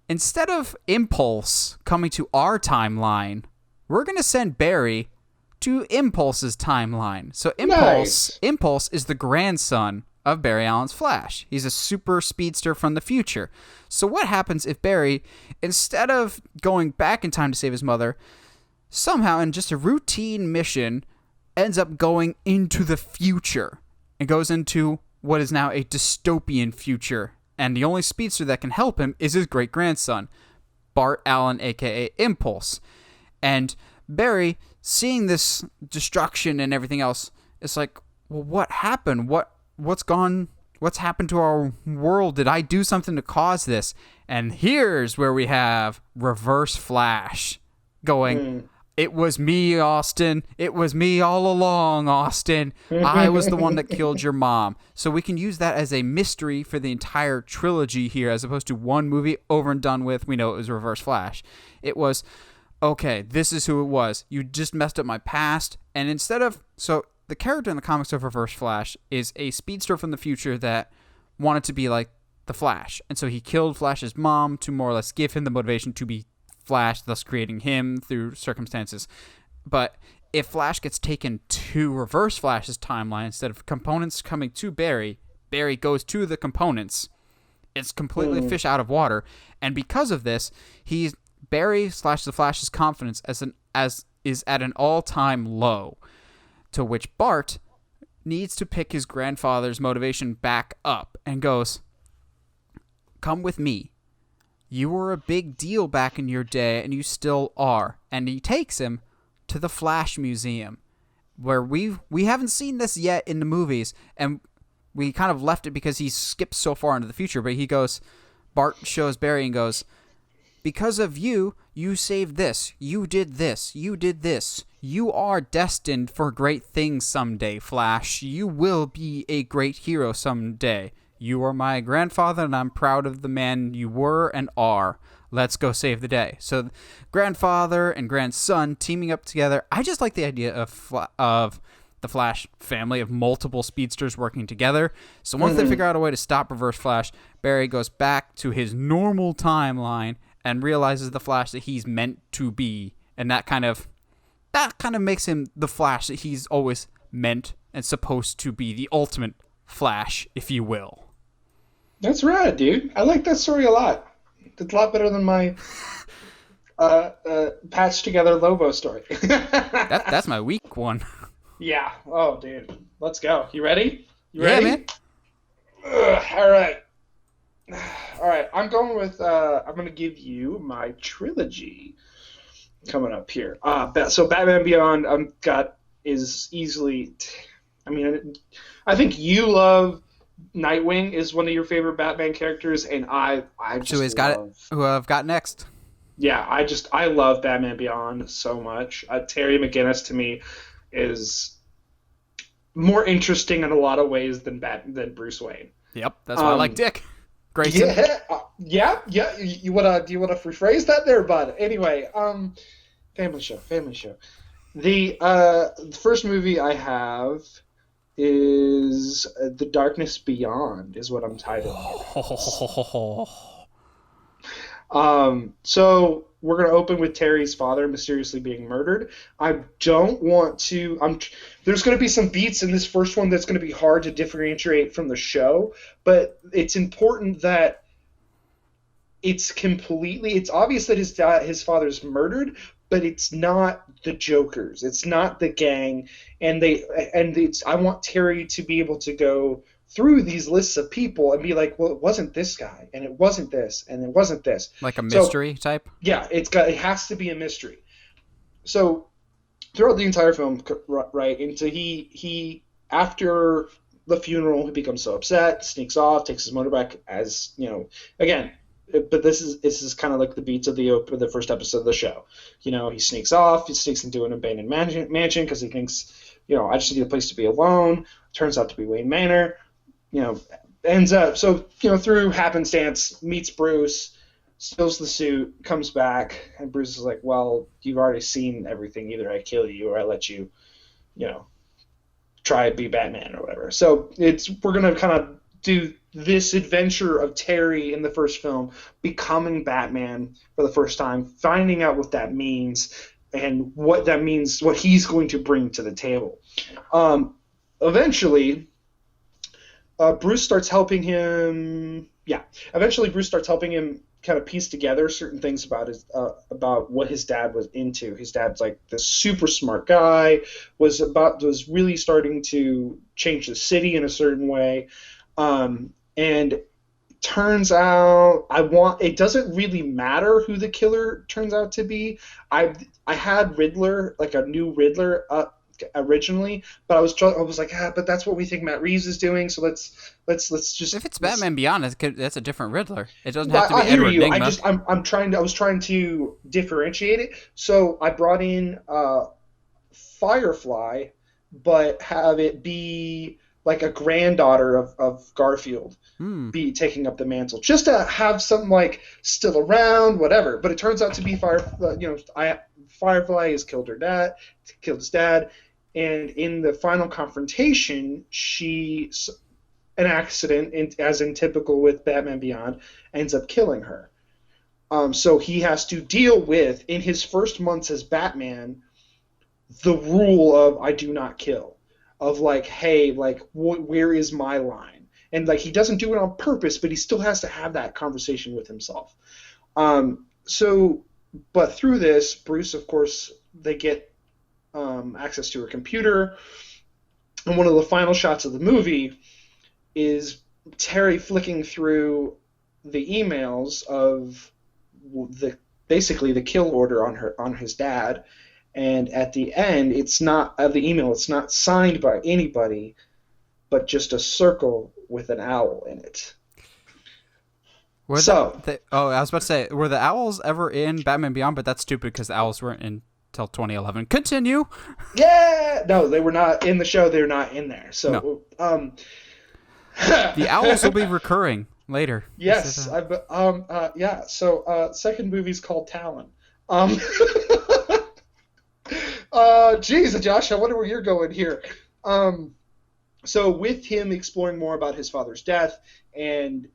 instead of Impulse coming to our timeline, we're going to send Barry to Impulse's timeline. So Impulse is the grandson of Barry Allen's Flash. He's a super speedster from the future. So what happens if Barry, instead of going back in time to save his mother, somehow in just a routine mission ends up going into the future and goes into what is now a dystopian future, and the only speedster that can help him is his great-grandson, Bart Allen, aka Impulse. And Barry, seeing this destruction and everything else, it's like, well, what happened? What's happened to our world? Did I do something to cause this? And here's where we have Reverse Flash going, It was me, Austin. It was me all along, Austin. I was the one that killed your mom. So we can use that as a mystery for the entire trilogy here, as opposed to one movie over and done with. We know it was Reverse Flash. It was, okay, this is who it was. You just messed up my past. And so the character in the comics of Reverse Flash is a speedster from the future that wanted to be like the Flash. And so he killed Flash's mom to more or less give him the motivation to be Flash, thus creating him through circumstances. But if Flash gets taken to Reverse Flash's timeline, instead of components coming to Barry, Barry goes to the components. It's completely fish out of water. And because of this, Barry / the Flash's confidence is at an all-time low, to which Bart needs to pick his grandfather's motivation back up and goes, come with me. You were a big deal back in your day, and you still are. And he takes him to the Flash Museum, where we haven't seen this yet in the movies, and we kind of left it because he skips so far into the future. But he goes, Bart shows Barry and goes, because of you, you saved this. You did this. You did this. You are destined for great things someday, Flash. You will be a great hero someday. You are my grandfather, and I'm proud of the man you were and are. Let's go save the day. So grandfather and grandson teaming up together. I just like the idea of the Flash family, of multiple speedsters working together. So once they figure out a way to stop Reverse Flash, Barry goes back to his normal timeline and realizes the Flash that he's meant to be. And that kind of makes him the Flash that he's always meant and supposed to be, the ultimate Flash, if you will. That's rad, dude. I like that story a lot. It's a lot better than my patched together Lobo story. That's my weak one. Yeah. Oh, dude. Let's go. You ready? You ready? Man. All right. All right. I'm going with. I'm going to give you my trilogy coming up here. So Batman Beyond is easily. I mean, I think you love Nightwing is one of your favorite Batman characters, and I just who I've got next. Yeah, I love Batman Beyond so much. Terry McGinnis to me is more interesting in a lot of ways than Bruce Wayne. Yep, that's why I like Dick. Great. Yeah. You wanna rephrase that there, bud? Anyway, family show. The first movie I have is The Darkness Beyond, is what I'm titling it. So we're going to open with Terry's father mysteriously being murdered. I don't want to... there's going to be some beats in this first one that's going to be hard to differentiate from the show, but it's important that it's obvious that his father's murdered, but it's not the Jokers. It's not the gang. I want Terry to be able to go through these lists of people and be like, well, it wasn't this guy, and it wasn't this, and it wasn't this. Like a mystery type? Yeah, it has to be a mystery. So throughout the entire film, right, and so he after the funeral, he becomes so upset, sneaks off, takes his motorbike, as, again, but this is kind of like the beats of the first episode of the show. He sneaks off, he sneaks into an abandoned mansion because he thinks, I just need a place to be alone. Turns out to be Wayne Manor. Ends up, through happenstance, meets Bruce, steals the suit, comes back, and Bruce is like, well, you've already seen everything. Either I kill you or I let you, try to be Batman or whatever. So we're going to kind of do this adventure of Terry in the first film becoming Batman for the first time, finding out what that means and what that means, what he's going to bring to the table. Eventually, Bruce starts helping him. Yeah, eventually Bruce starts helping him kind of piece together certain things about what his dad was into. His dad's like this super smart guy, was really starting to change the city in a certain way. And turns out it doesn't really matter who the killer turns out to be. I had Riddler, like a new Riddler originally, but I was like, but that's what we think Matt Reeves is doing, so let's just, if it's Batman Beyond, that's a different Riddler. It doesn't have to be Edward Nygma. I was trying to differentiate it, so I brought in Firefly, but have it be like a granddaughter of Garfield be taking up the mantle, just to have something like still around, whatever. But it turns out to be Firefly has killed his dad, and in the final confrontation, an accident, as in typical with Batman Beyond, ends up killing her. So he has to deal with, in his first months as Batman, the rule of I do not kill. Of like, hey, like, where is my line? And like, he doesn't do it on purpose, but he still has to have that conversation with himself. But through this, Bruce, of course, they get access to her computer, and one of the final shots of the movie is Terry flicking through the emails of basically the kill order on his dad. And at the end, it's not of the email. It's not signed by anybody, but just a circle with an owl in it. I was about to say, were the owls ever in Batman Beyond? But that's stupid because the owls weren't in until 2011. Continue. Yeah, no, they were not in the show. They're not in there. So, no. The owls will be recurring later. Yes. Yeah. So, second movie's called Talon. Geez, Josh, I wonder where you're going here. So with him exploring more about his father's death, and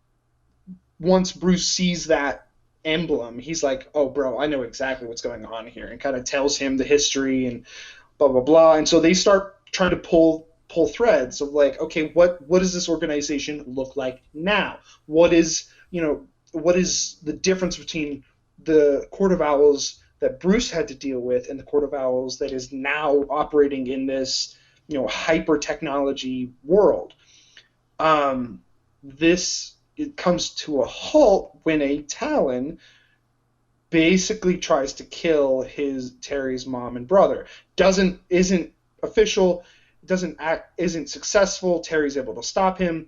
once Bruce sees that emblem, he's like, oh, bro, I know exactly what's going on here, and kind of tells him the history and blah, blah, blah. And so they start trying to pull threads of like, okay, what does this organization look like now? What is the difference between the Court of Owls that Bruce had to deal with and the Court of Owls that is now operating in this, hyper technology world? It comes to a halt when a Talon basically tries to kill Terry's mom and brother. Isn't official, isn't successful. Terry's able to stop him,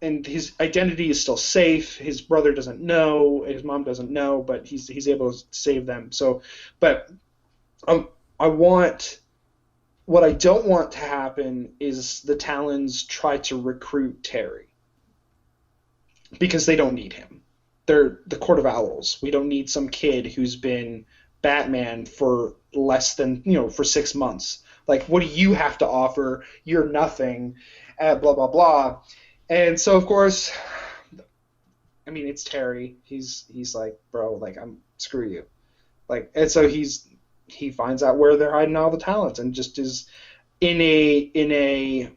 and his identity is still safe. His brother doesn't know, his mom doesn't know, but he's able to save them. So, but what I don't want to happen is the Talons try to recruit Terry, because they don't need him. They're the Court of Owls. We don't need some kid who's been Batman for less than, for 6 months. Like, what do you have to offer? You're nothing, blah, blah, blah. And so, of course, I mean, it's Terry. He's like, bro, like, screw you. Like, and so he finds out where they're hiding all the talents, and just is in a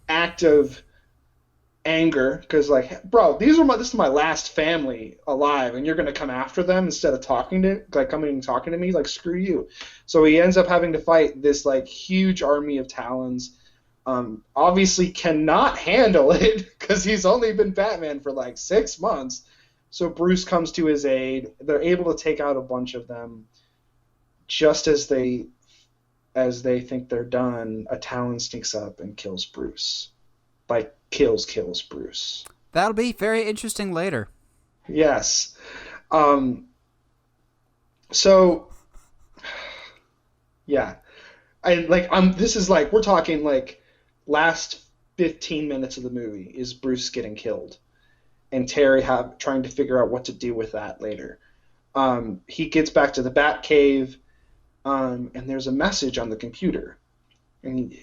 act of anger, because like, bro, this is my last family alive, and you're gonna come after them instead of coming and talking to me? Like, screw you. So he ends up having to fight this like huge army of Talons. Obviously cannot handle it because he's only been Batman for like 6 months. So Bruce comes to his aid. They're able to take out a bunch of them. Just as they think they're done, a Talon sneaks up and kills Bruce. Like, kills Bruce. That'll be very interesting later. Yes. So, yeah. This is like, we're talking like last 15 minutes of the movie is Bruce getting killed, and Terry trying to figure out what to do with that later. He gets back to the Batcave, and there's a message on the computer, and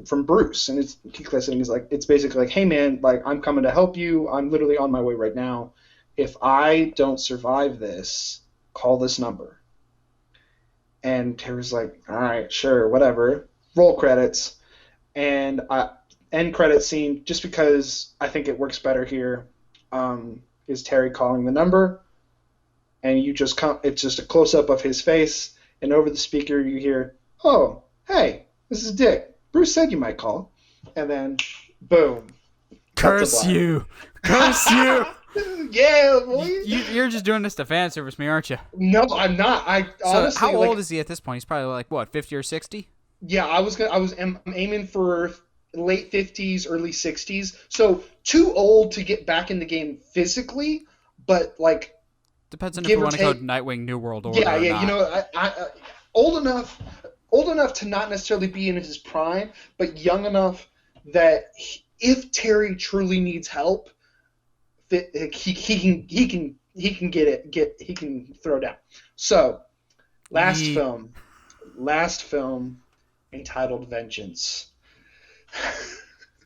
from Bruce, and he clicks it, and he's like, it's basically like, hey man, like, I'm coming to help you. I'm literally on my way right now. If I don't survive this, call this number. And Terry's like, all right, sure, whatever. Roll credits. And end credit scene, just because I think it works better here, is Terry calling the number, and it's just a close-up of his face, and over the speaker you hear, oh, hey, this is Dick. Bruce said you might call. And then, boom. Curse you. Curse you. Yeah, boy. You're just doing this to fan service me, aren't you? No, I'm not. Honestly, how old is he at this point? He's probably like, what, 50 or 60? Yeah, I'm aiming for late 50s, early 60s. So too old to get back in the game physically, but like, depends on if you want to go Nightwing New World Order. Yeah, or not. I old enough to not necessarily be in his prime, but young enough that if Terry truly needs help, he can throw down. So, last film, entitled Vengeance.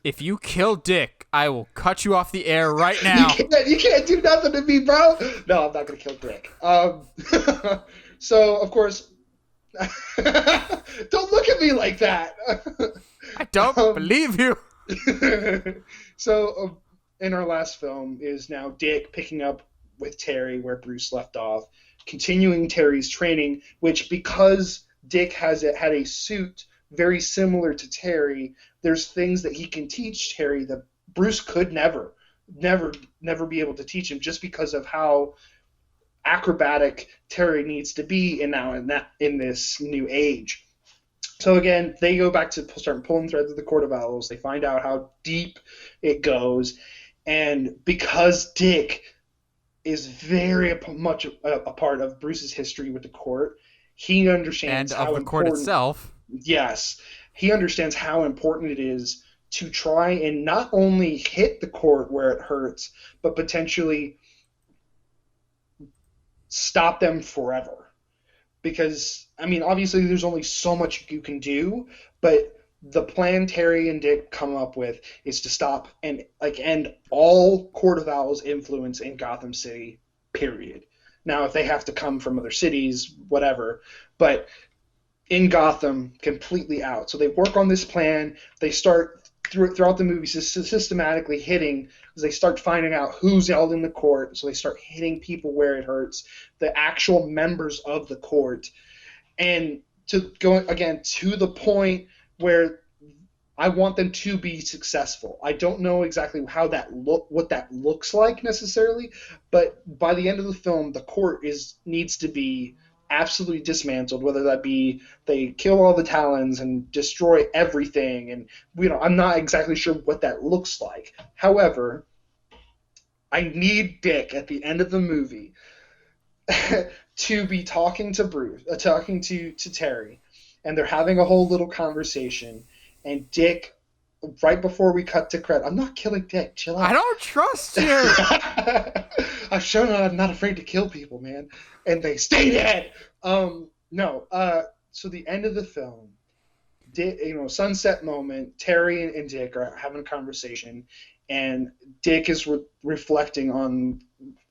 If you kill Dick, I will cut you off the air right now. You can't do nothing to me, bro. No, I'm not gonna kill Dick. So of course, don't look at me like that. I don't believe you. So in our last film is now Dick picking up with Terry where Bruce left off, continuing Terry's training, which because Dick had a suit very similar to Terry, there's things that he can teach Terry that Bruce could never. never be able to teach him, just because of how acrobatic Terry needs to be in this new age. So again, they go back to start pulling threads of the Court of Owls. They find out how deep it goes, and because Dick is very much a part of Bruce's history with the court, he understands and of the court itself. Yes, he understands how important it is to try and not only hit the court where it hurts, but potentially stop them forever. Because, I mean, obviously there's only so much you can do, but the plan Terry and Dick come up with is to stop and end all Court of Owls influence in Gotham City, period. Now, if they have to come from other cities, whatever, but in Gotham, completely out. So they work on this plan. They start throughout the movie systematically hitting, because they start finding out who's held in the court. So they start hitting people where it hurts, the actual members of the court, and to go again to the point where I want them to be successful. I don't know exactly what that looks like necessarily, but by the end of the film, the court needs to be absolutely dismantled, whether that be they kill all the Talons and destroy everything, and I'm not exactly sure what that looks like. However, I need Dick at the end of the movie to be talking to Terry, and they're having a whole little conversation, and Dick, right before we cut to credit, I'm not killing Dick, chill out. I don't trust you. I've shown I'm not afraid to kill people, man, and they stay dead. So the end of the film, Dick, sunset moment, Terry and Dick are having a conversation, and Dick is reflecting on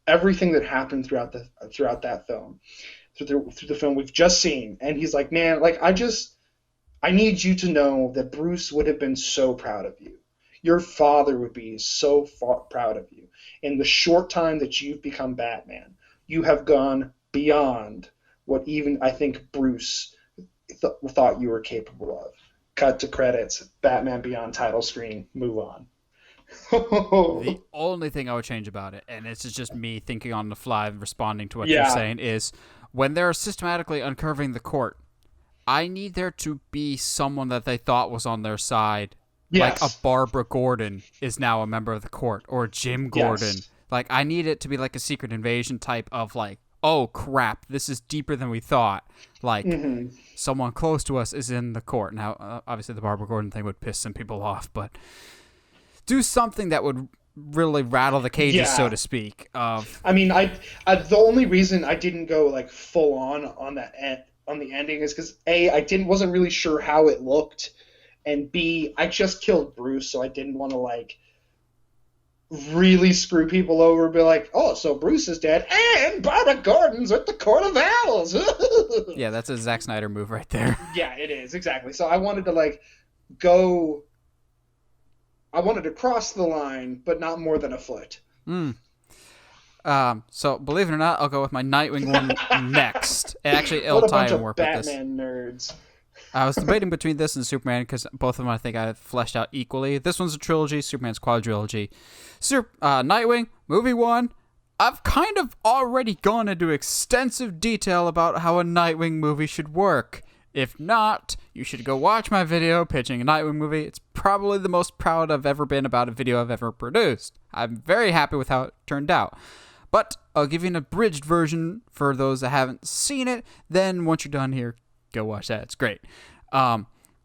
everything that happened throughout that film, through the film we've just seen, and he's like, man, I need you to know that Bruce would have been so proud of you. Your father would be so proud of you. In the short time that you've become Batman, you have gone beyond what even I think Bruce thought you were capable of. Cut to credits, Batman Beyond title screen, move on. The only thing I would change about it, and this is just me thinking on the fly and responding to what you're saying, is when they're systematically uncurving the court, I need there to be someone that they thought was on their side. Yes. Like a Barbara Gordon is now a member of the court, or Jim Gordon. Yes. Like, I need it to be like a Secret Invasion type of oh crap, this is deeper than we thought. Someone close to us is in the court. Now, obviously the Barbara Gordon thing would piss some people off, but do something that would really rattle the cages, so to speak. I mean, the only reason I didn't go full on the ending is because I wasn't really sure how it looked, and B, I just killed Bruce, so I didn't want to really screw people over and be like, oh, so Bruce is dead and Barbara Gordon's at the Court of Owls. Yeah, that's a Zack Snyder move right there. Yeah, it is, exactly. So I wanted to I wanted to cross the line, but not more than a foot. So believe it or not, I'll go with my Nightwing one next. Actually, it'll what a tie bunch and of work Batman with nerds. I was debating between this and Superman because both of them I think I fleshed out equally. This one's a trilogy, Superman's quadrilogy. Nightwing, movie 1. I've kind of already gone into extensive detail about how a Nightwing movie should work. If not, you should go watch my video pitching a Nightwing movie. It's probably the most proud I've ever been about a video I've ever produced. I'm very happy with how it turned out. But I'll give you an abridged version for those that haven't seen it. Then once you're done here, go watch that. It's great.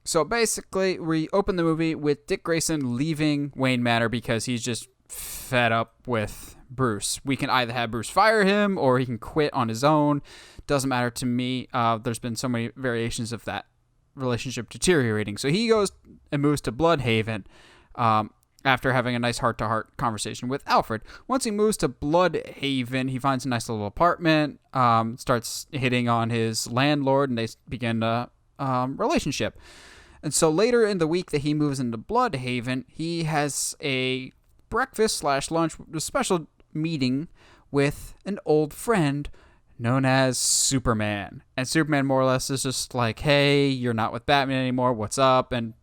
So basically, we open the movie with Dick Grayson leaving Wayne Manor because he's just fed up with Bruce. We can either have Bruce fire him or he can quit on his own. Doesn't matter to me. There's been so many variations of that relationship deteriorating. So he goes and moves to Bloodhaven after having a nice heart-to-heart conversation with Alfred. Once he moves to Bloodhaven, he finds a nice little apartment, starts hitting on his landlord, and they begin a relationship. And so later in the week that he moves into Bloodhaven, he has a breakfast/lunch, a special meeting with an old friend known as Superman. And Superman more or less is just like, hey, you're not with Batman anymore, what's up? And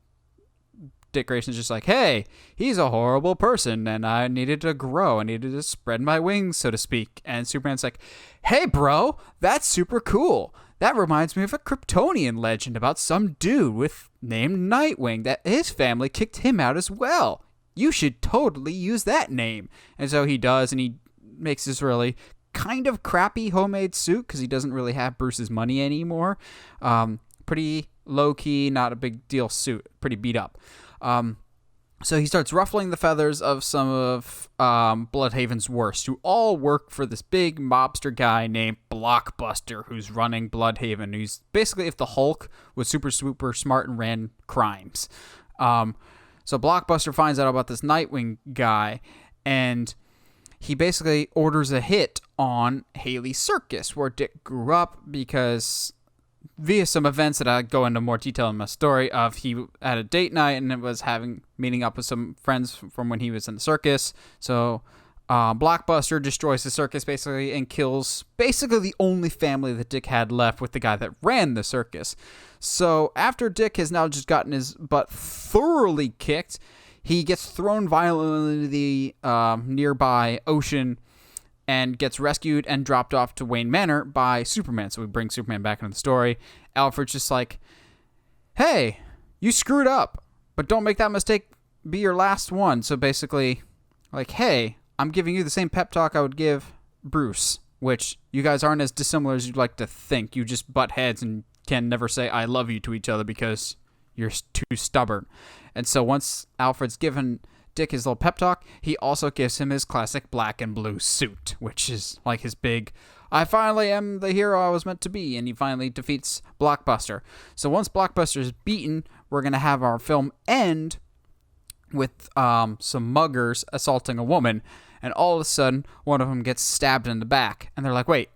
Dick Grayson's just like, hey, he's a horrible person, and I needed to grow. I needed to spread my wings, so to speak. And Superman's like, hey, bro, that's super cool. That reminds me of a Kryptonian legend about some dude named Nightwing that his family kicked him out as well. You should totally use that name. And so he does, and he makes this really kind of crappy homemade suit because he doesn't really have Bruce's money anymore. Pretty low-key, not a big deal suit. Pretty beat up. So he starts ruffling the feathers of some of Bloodhaven's worst, who all work for this big mobster guy named Blockbuster, who's running Bloodhaven. He's basically if the Hulk was super, super smart and ran crimes. So Blockbuster finds out about this Nightwing guy, and he basically orders a hit on Haley's Circus, where Dick grew up, because via some events that I go into more detail in my story of he had a date night and it was meeting up with some friends from when he was in the circus. So Blockbuster destroys the circus basically and kills basically the only family that Dick had left with the guy that ran the circus. So after Dick has now just gotten his butt thoroughly kicked, he gets thrown violently into the nearby ocean and gets rescued and dropped off to Wayne Manor by Superman. So we bring Superman back into the story. Alfred's just like, hey, you screwed up, but don't make that mistake be your last one. So basically, like, hey, I'm giving you the same pep talk I would give Bruce, which you guys aren't as dissimilar as you'd like to think. You just butt heads and can never say I love you to each other because you're too stubborn. And so once Alfred's given Dick his little pep talk, he also gives him his classic black and blue suit, which is like his big, I finally am the hero I was meant to be, and he finally defeats Blockbuster. So once Blockbuster is beaten, we're going to have our film end with some muggers assaulting a woman, and all of a sudden, one of them gets stabbed in the back, and they're like, wait,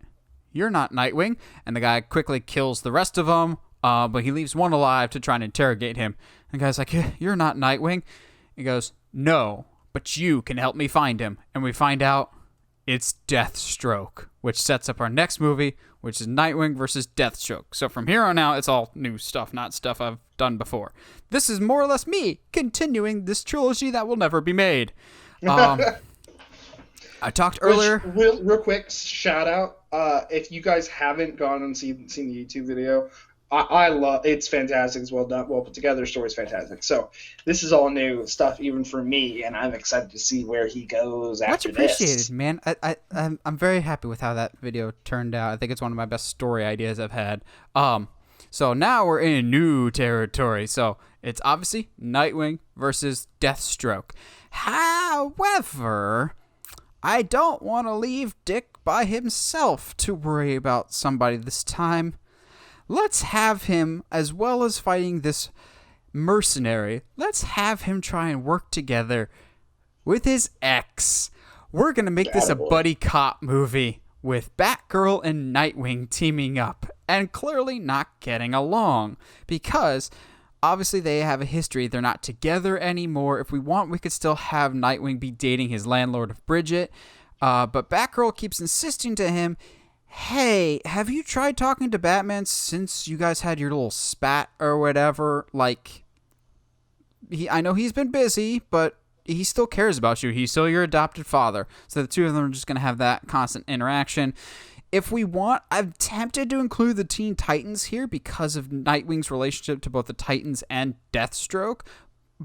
you're not Nightwing, and the guy quickly kills the rest of them, but he leaves one alive to try and interrogate him. And the guy's like, you're not Nightwing. He goes, no, but you can help me find him. And we find out it's Deathstroke, which sets up our next movie, which is Nightwing versus Deathstroke. So from here on out, it's all new stuff, not stuff I've done before. This is more or less me continuing this trilogy that will never be made. I talked earlier. Real quick, shout out. If you guys haven't gone and seen the YouTube video, I love it's fantastic. It's well done, well put together. Story's fantastic. So this is all new stuff even for me, and I'm excited to see where he goes after this. Much appreciated, man. I'm very happy with how that video turned out. I think it's one of my best story ideas I've had. So now we're in new territory. So it's obviously Nightwing versus Deathstroke. However, I don't want to leave Dick by himself to worry about somebody this time. Let's have him, as well as fighting this mercenary, let's have him try and work together with his ex. We're going to make this a buddy cop movie with Batgirl and Nightwing teaming up and clearly not getting along because obviously they have a history. They're not together anymore. If we want, we could still have Nightwing be dating his landlord of Bridget, but Batgirl keeps insisting to him, hey, have you tried talking to Batman since you guys had your little spat or whatever? Like, I know he's been busy, but he still cares about you. He's still your adopted father. So the two of them are just going to have that constant interaction. If we want, I'm tempted to include the Teen Titans here because of Nightwing's relationship to both the Titans and Deathstroke,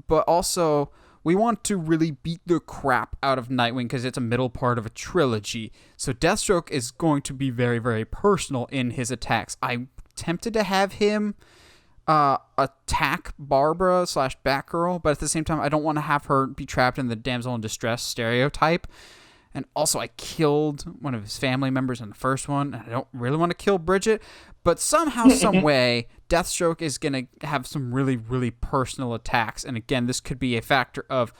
but also we want to really beat the crap out of Nightwing because it's a middle part of a trilogy. So Deathstroke is going to be very, very personal in his attacks. I'm tempted to have him attack Barbara / Batgirl, but at the same time, I don't want to have her be trapped in the damsel in distress stereotype. And also, I killed one of his family members in the first one, and I don't really want to kill Bridget. But somehow, some way, Deathstroke is going to have some really, really personal attacks. And again, this could be a factor of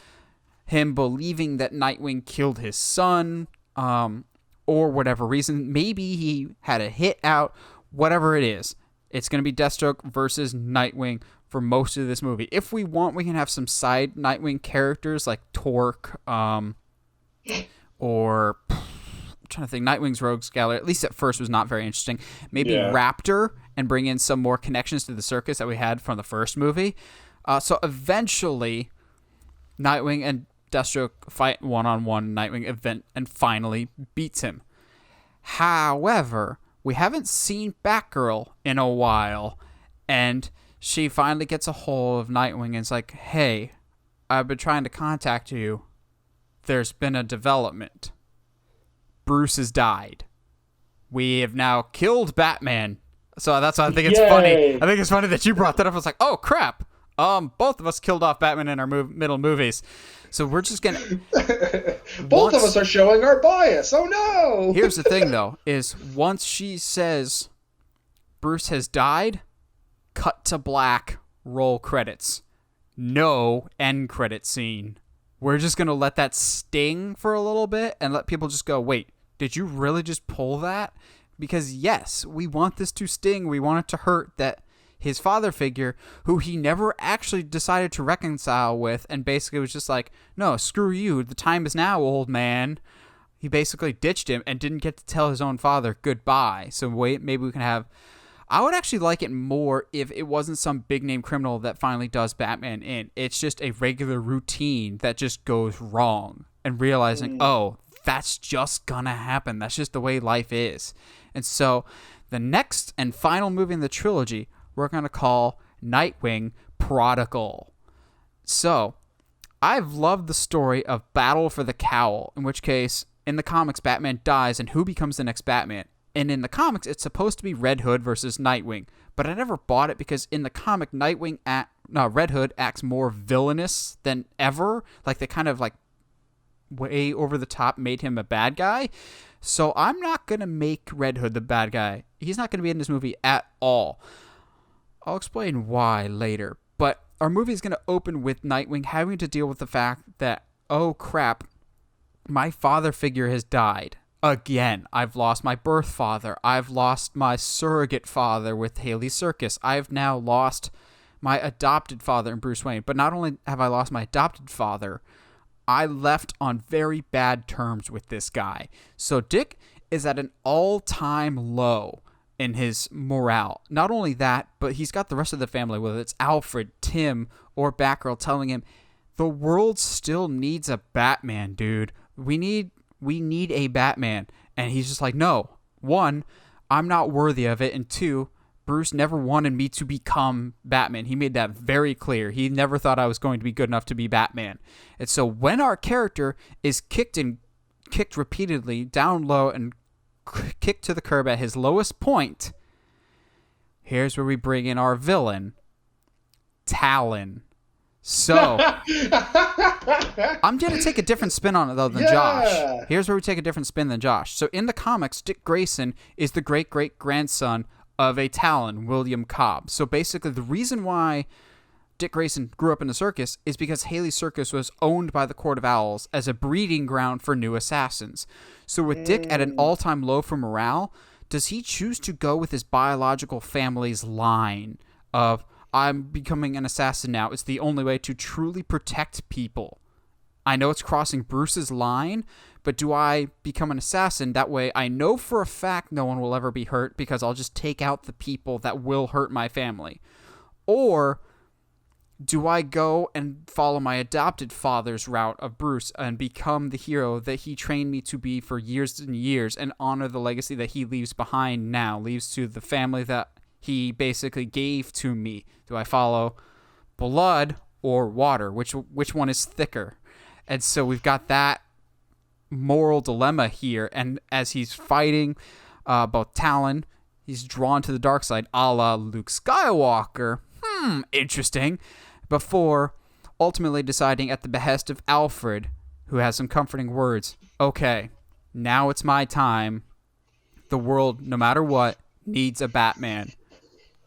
him believing that Nightwing killed his son, or whatever reason. Maybe he had a hit out, whatever it is. It's going to be Deathstroke versus Nightwing for most of this movie. If we want, we can have some side Nightwing characters like Torque, or I'm trying to think, Nightwing's Rogues Gallery, at least at first, was not very interesting. Maybe Raptor and bring in some more connections to the circus that we had from the first movie. So eventually, Nightwing and Deathstroke fight one-on-one. Nightwing event and finally beats him. However, we haven't seen Batgirl in a while, and she finally gets a hold of Nightwing and is like, hey, I've been trying to contact you. There's been a development. Bruce has died. We have now killed Batman. So that's why I think it's funny. I think it's funny that you brought that up. I was like, oh, crap. Both of us killed off Batman in our middle movies. So we're just going to... Both of us are showing our bias. Oh, no. Here's the thing, though, is once she says Bruce has died, cut to black, roll credits. No end credit scene. We're just going to let that sting for a little bit and let people just go, wait, did you really just pull that? Because, yes, we want this to sting. We want it to hurt that his father figure, who he never actually decided to reconcile with, and basically was just like, no, screw you. The time is now, old man. He basically ditched him and didn't get to tell his own father goodbye. So wait, maybe we can have... I would actually like it more if it wasn't some big-name criminal that finally does Batman in. It's just a regular routine that just goes wrong. And realizing, oh, that's just gonna happen. That's just the way life is. And so the next and final movie in the trilogy, we're going to call Nightwing Prodigal. So I've loved the story of Battle for the Cowl, in which case, in the comics, Batman dies, and who becomes the next Batman? And in the comics, it's supposed to be Red Hood versus Nightwing. But I never bought it because in the comic, Red Hood acts more villainous than ever. Like, they kind of, like, way over the top made him a bad guy. So I'm not going to make Red Hood the bad guy. He's not going to be in this movie at all. I'll explain why later. But our movie is going to open with Nightwing having to deal with the fact that, oh crap, my father figure has died. Again, I've lost my birth father. I've lost my surrogate father with Haley Circus. I've now lost my adopted father in Bruce Wayne. But not only have I lost my adopted father, I left on very bad terms with this guy. So Dick is at an all-time low in his morale. Not only that, but he's got the rest of the family, whether it's Alfred, Tim, or Batgirl, telling him, the world still needs a Batman, dude. We need a Batman. And he's just like, no. One, I'm not worthy of it. And two, Bruce never wanted me to become Batman. He made that very clear. He never thought I was going to be good enough to be Batman. And so when our character is kicked repeatedly down low and kicked to the curb at his lowest point, here's where we bring in our villain, Talon. So I'm going to take a different spin on it, though, than Josh. Here's where we take a different spin than Josh. So in the comics, Dick Grayson is the great-great-grandson of a Talon, William Cobb. So basically, the reason why Dick Grayson grew up in the circus is because Haley Circus was owned by the Court of Owls as a breeding ground for new assassins. So with Dick at an all-time low for morale, does he choose to go with his biological family's line of, I'm becoming an assassin now. It's the only way to truly protect people. I know it's crossing Bruce's line, but do I become an assassin? That way I know for a fact no one will ever be hurt because I'll just take out the people that will hurt my family. Or do I go and follow my adopted father's route of Bruce and become the hero that he trained me to be for years and years and honor the legacy that he leaves behind now, leaves to the family that he basically gave to me? Do I follow blood or water? Which one is thicker? And so we've got that moral dilemma here. And as he's fighting both Talon, he's drawn to the dark side, a la Luke Skywalker. Interesting. Before ultimately deciding at the behest of Alfred, who has some comforting words, okay, now it's my time. The world, no matter what, needs a Batman.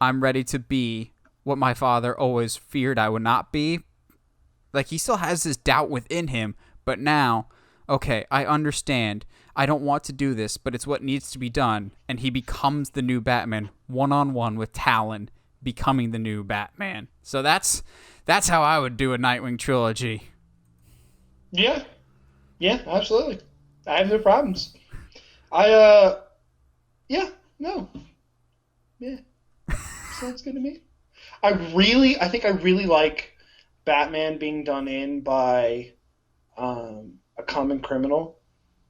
I'm ready to be what my father always feared I would not be. Like, he still has this doubt within him, but now, okay, I understand. I don't want to do this, but it's what needs to be done. And he becomes the new Batman, one-on-one with Talon, becoming the new Batman. So that's how I would do a Nightwing trilogy. Yeah, absolutely. I have no problems. Yeah. Sounds good to me. I think I really like Batman being done in by a common criminal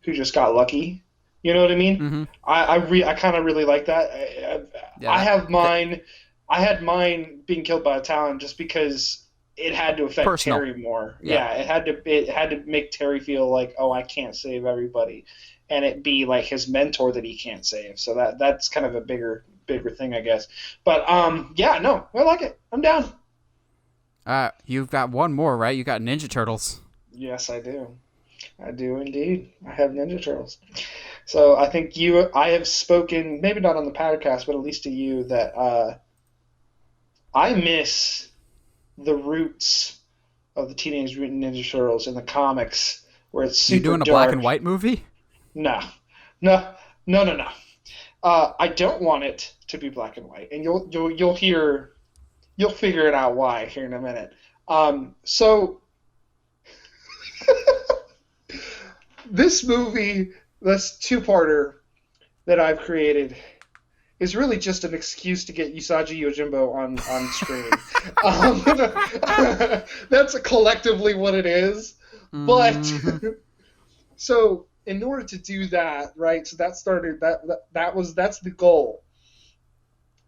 who just got lucky. You know what I mean? Mm-hmm. I kind of really like that. Yeah, I have mine. I had mine being killed by a Talon just because it had to affect Personal. Terry more. Yeah. It had to make Terry feel like, oh, I can't save everybody, and it be like his mentor that he can't save. So that's kind of a bigger thing, I guess. But yeah, no, I like it. I'm down. You've got one more, right? You got Ninja Turtles. Yes, I do. I do indeed. I have Ninja Turtles. So I think I have spoken, maybe not on the podcast, but at least to you, that I miss the roots of the Teenage Mutant Ninja Turtles in the comics, where it's super You doing a dark. black and white movie? No. I don't want it to be black and white, and you'll figure it out why here in a minute. So this movie, this two-parter that I've created, is really just an excuse to get Usagi Yojimbo on screen. That's collectively what it is. But so in order to do that, right? So that's the goal.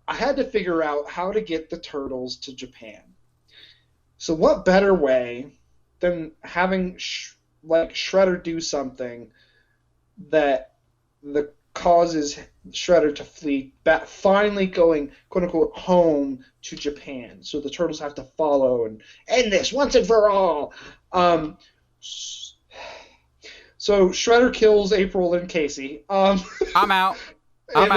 I had to figure out how to get the Turtles to Japan. So what better way than having Shredder do something that causes Shredder to flee, finally going, quote-unquote, home to Japan. So the Turtles have to follow and end this once and for all. So Shredder kills April and Casey. I'm out. In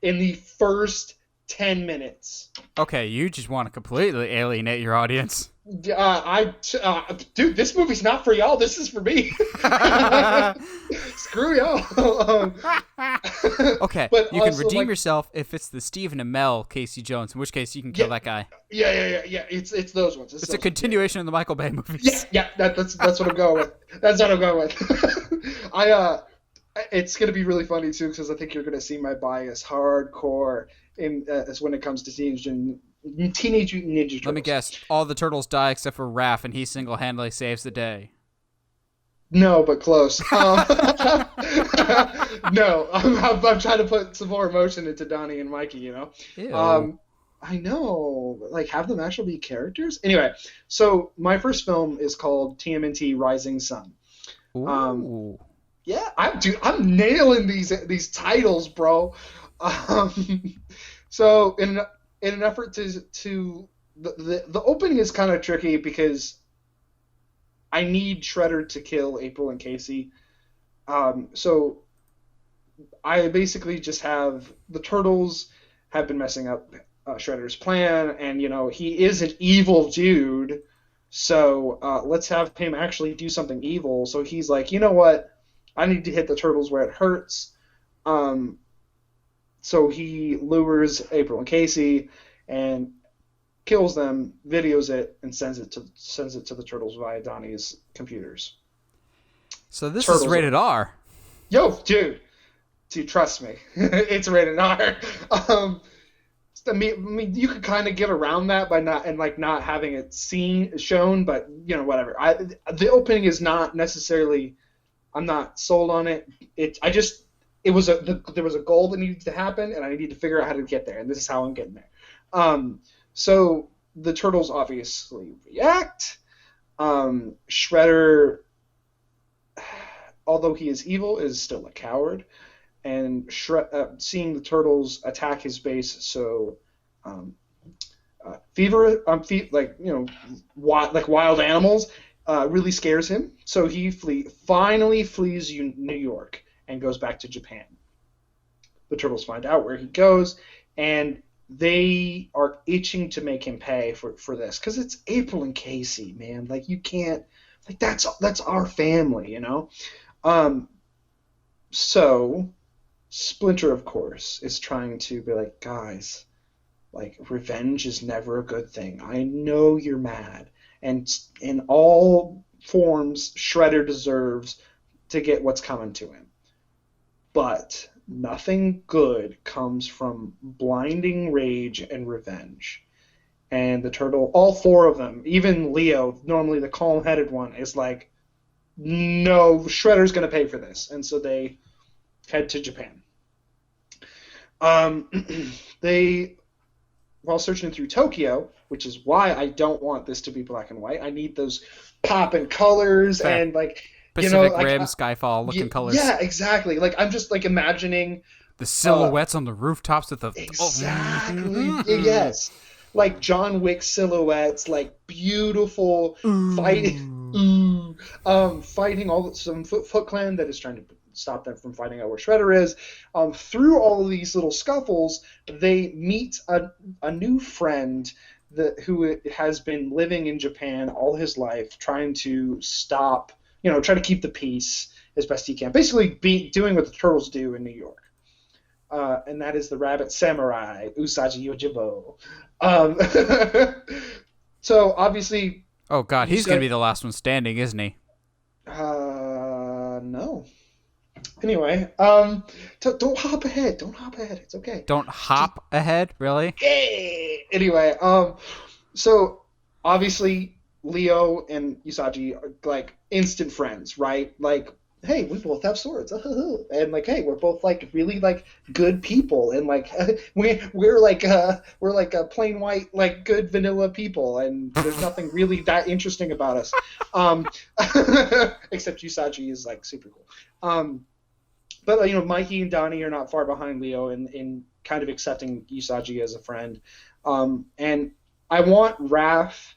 the first 10 minutes. Okay, you just want to completely alienate your audience. Dude, this movie's not for y'all. This is for me. Screw y'all. Okay, but you can also, redeem yourself if it's the Stephen and Mel Casey Jones, in which case you can kill that guy. Yeah. It's those ones. It's a continuation of the Michael Bay movies. Yeah. That's what I'm going with. That's what I'm going with. It's gonna be really funny too, because I think you're gonna see my bias hardcore as when it comes to Teenage Mutant Ninja Turtles. Let me guess. All the turtles die except for Raph, and he single-handedly saves the day. No, but close. No, I'm trying to put some more emotion into Donnie and Mikey. You know. Ew. I know. Like, have them actually be characters. Anyway, so my first film is called Tmnt Rising Sun. Ooh. Yeah, I'm nailing these titles, bro. So in an effort to the opening is kind of tricky because I need Shredder to kill April and Casey. So I basically just have the Turtles have been messing up Shredder's plan, and he is an evil dude. So let's have him actually do something evil. So he's like, you know what? I need to hit the Turtles where it hurts. So he lures April and Casey and kills them, videos it, and sends it to the Turtles via Donnie's computers. So this is rated R. Yo, dude, trust me, it's rated R. I mean, you could kind of get around that by not having it shown, but whatever. The opening is not necessarily. I'm not sold on it. There was a goal that needed to happen, and I needed to figure out how to get there, and this is how I'm getting there. So the Turtles obviously react. Shredder, although he is evil, is still a coward, and seeing the Turtles attack his base, so wild animals. Really scares him, so he finally flees New York and goes back to Japan. The Turtles find out where he goes, and they are itching to make him pay for this, because it's April and Casey, man. Like, you can't, that's our family, So Splinter, of course, is trying to be like, guys, revenge is never a good thing. I know you're mad. And in all forms, Shredder deserves to get what's coming to him. But nothing good comes from blinding rage and revenge. And the turtle, all four of them, even Leo, normally the calm-headed one, is like, no, Shredder's going to pay for this. And so they head to Japan. They, while searching through Tokyo, which is why I don't want this to be black and white, I need those popping colors Fair. and like Pacific like, Rim, Skyfall looking colors. Yeah, exactly. Like I'm just like imagining the silhouettes on the rooftops with the exactly yes, like John Wick silhouettes, like beautiful fighting all some Foot Clan that is trying to stop them from finding out where Shredder is. Through all of these little scuffles, they meet a new friend who has been living in Japan all his life, trying to stop, try to keep the peace as best he can. Basically, doing what the Turtles do in New York. And that is the Rabbit Samurai, Usagi Yojimbo. So, obviously... Oh, God, he's going to be the last one standing, isn't he? No. Anyway, don't hop ahead. Don't hop ahead. It's okay. Don't hop ahead? Really? Anyway, so obviously Leo and Usagi are like instant friends, right? Like, hey, we both have swords, and like, hey, we're both like really like good people, and like we're like a plain white like good vanilla people, and there's nothing really that interesting about us, except Usagi is like super cool. But Mikey and Donnie are not far behind Leo in kind of accepting Usagi as a friend, and I want Raph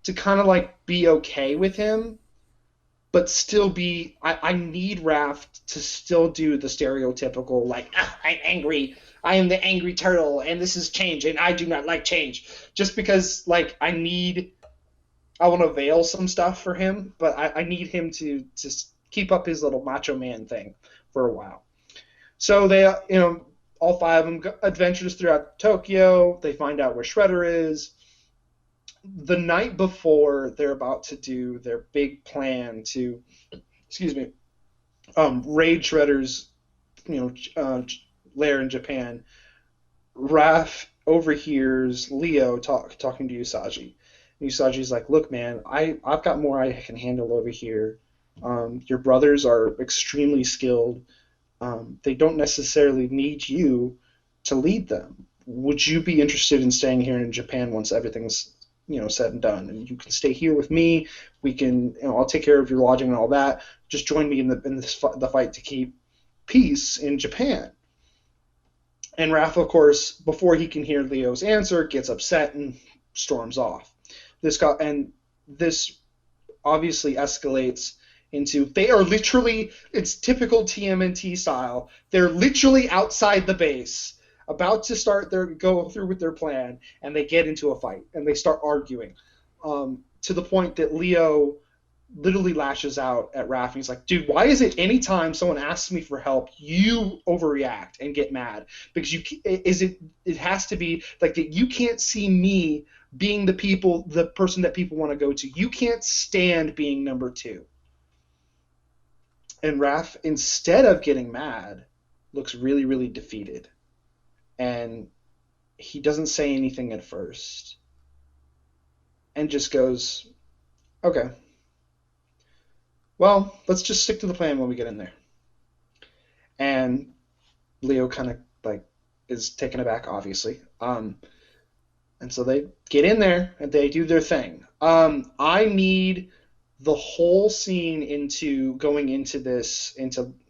to kind of like be okay with him, but still be. I need Raph to still do the stereotypical like I'm angry. I am the angry turtle, and this is change, and I do not like change. Just because like I want to veil some stuff for him, but I need him to just keep up his little macho man thing for a while. So they, all five of them go adventures throughout Tokyo. They find out where Shredder is. The night before they're about to do their big plan to, raid Shredder's, lair in Japan, Raph overhears Leo talking to Usagi. And Usagi's like, look, man, I've got more I can handle over here. Your brothers are extremely skilled. They don't necessarily need you to lead them. Would you be interested in staying here in Japan once everything's said and done? And you can stay here with me. We can, I'll take care of your lodging and all that. Just join me in the fight to keep peace in Japan. And Raph, of course, before he can hear Leo's answer, gets upset and storms off. This obviously escalates into, they are literally, it's typical TMNT style, they're literally outside the base, about to go through with their plan, and they get into a fight, and they start arguing, to the point that Leo literally lashes out at Raph, and he's like, dude, why is it anytime someone asks me for help, you overreact and get mad? Because it has to be like that. You can't see me being the person that people want to go to. You can't stand being number two. And Raph, instead of getting mad, looks really, really defeated. And he doesn't say anything at first. And just goes, okay. Well, let's just stick to the plan when we get in there. And Leo kind of like is taken aback, obviously. And so they get in there and they do their thing. I need the whole scene into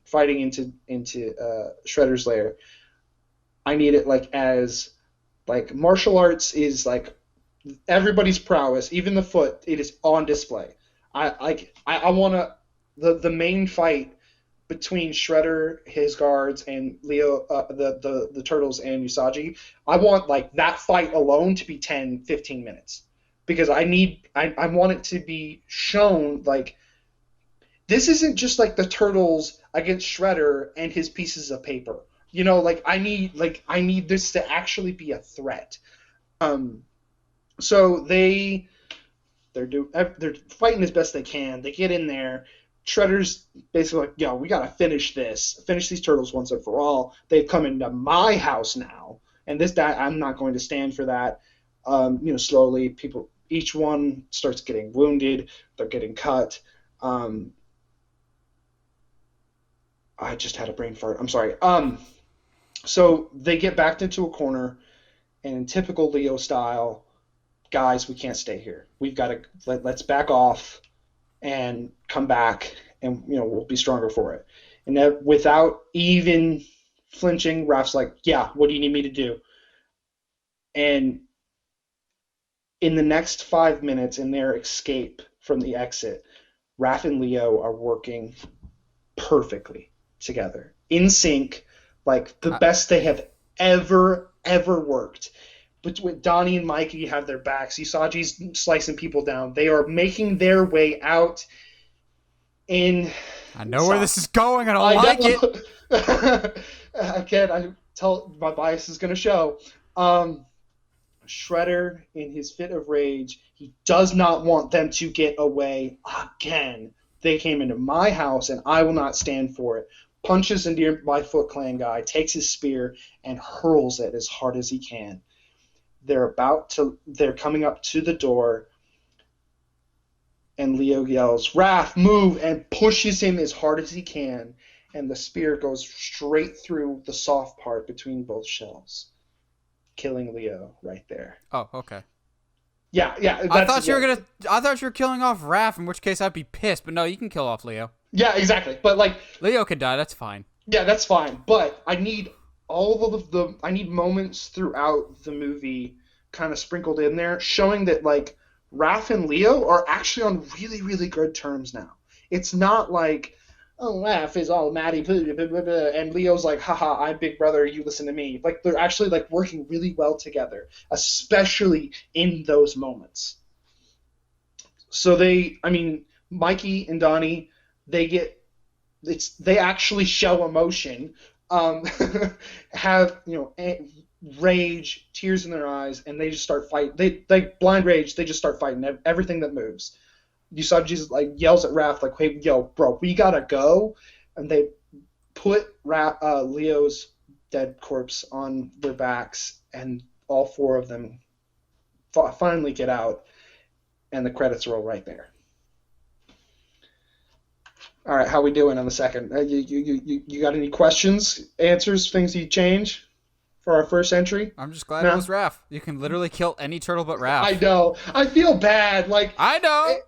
fighting into Shredder's lair. I need it like as like martial arts is like everybody's prowess, even the foot. It is on display. I want the main fight between Shredder, his guards, and Leo, the Turtles and Usagi. I want like that fight alone to be 10, 15 minutes. Because I want it to be shown like this isn't just like the Turtles against Shredder and his pieces of paper. I need this to actually be a threat. So they're fighting as best they can. They get in there. Shredder's basically like, yo, we gotta finish these Turtles once and for all. They've come into my house now, and I'm not going to stand for that. Slowly each one starts getting wounded. They're getting cut. I just had a brain fart. I'm sorry. So they get backed into a corner, and in typical Leo style, guys, we can't stay here. We've got to let's back off and come back, and we'll be stronger for it. And that, without even flinching, Raph's like, "Yeah, what do you need me to do?" And in the next 5 minutes, in their escape from the exit, Raph and Leo are working perfectly together, in sync, like the best they have ever worked. But with Donnie and Mikey have their backs, Usagi's slicing people down. They are making their way out. I know where this is going. I don't like it. I tell my bias is going to show. Shredder, in his fit of rage, he does not want them to get away again. They came into my house, and I will not stand for it. Punches a nearby Foot Clan guy, takes his spear, and hurls it as hard as he can. They're coming up to the door, and Leo yells, "Raph, move!" and pushes him as hard as he can, and the spear goes straight through the soft part between both shells, killing Leo right there. Oh, okay. Yeah. I thought you were killing off Raph, in which case I'd be pissed. But no, you can kill off Leo. Yeah, exactly. But Leo can die. That's fine. Yeah, that's fine. But I need I need moments throughout the movie, kind of sprinkled in there, showing that Raph and Leo are actually on really, really good terms now. It's not like, oh, Raph is all Matty, and Leo's like, haha, I'm big brother, you listen to me. They're actually working really well together, especially in those moments. So Mikey and Donnie, they actually show emotion, have rage, tears in their eyes, and they just start fighting. They blind rage. They just start fighting everything that moves. You saw Jesus yells at Raph "Hey, yo, bro, we gotta go," and they put Leo's dead corpse on their backs, and all four of them finally get out, and the credits roll right there. All right, how we doing on the second? You got any questions, answers, things you change for our first entry? I'm just glad it was Raph. You can literally kill any turtle but Raph. I know. I feel bad. I know.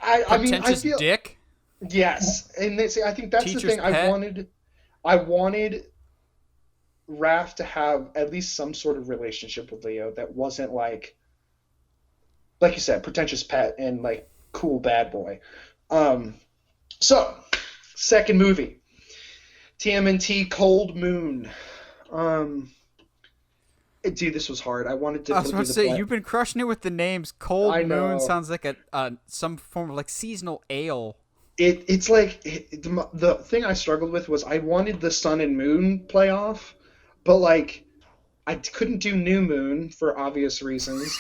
I feel dick. Yes, and I think that's Teacher's the thing. pet. I wanted Raph to have at least some sort of relationship with Leo that wasn't like you said, pretentious pet and cool bad boy. So, second movie, TMNT Cold Moon. Dude, this was hard. I wanted to. I was about to say, you've been crushing it with the names. Cold Moon sounds like some form of seasonal ale. It's the thing I struggled with was I wanted the Sun and Moon playoff, but I couldn't do New Moon for obvious reasons.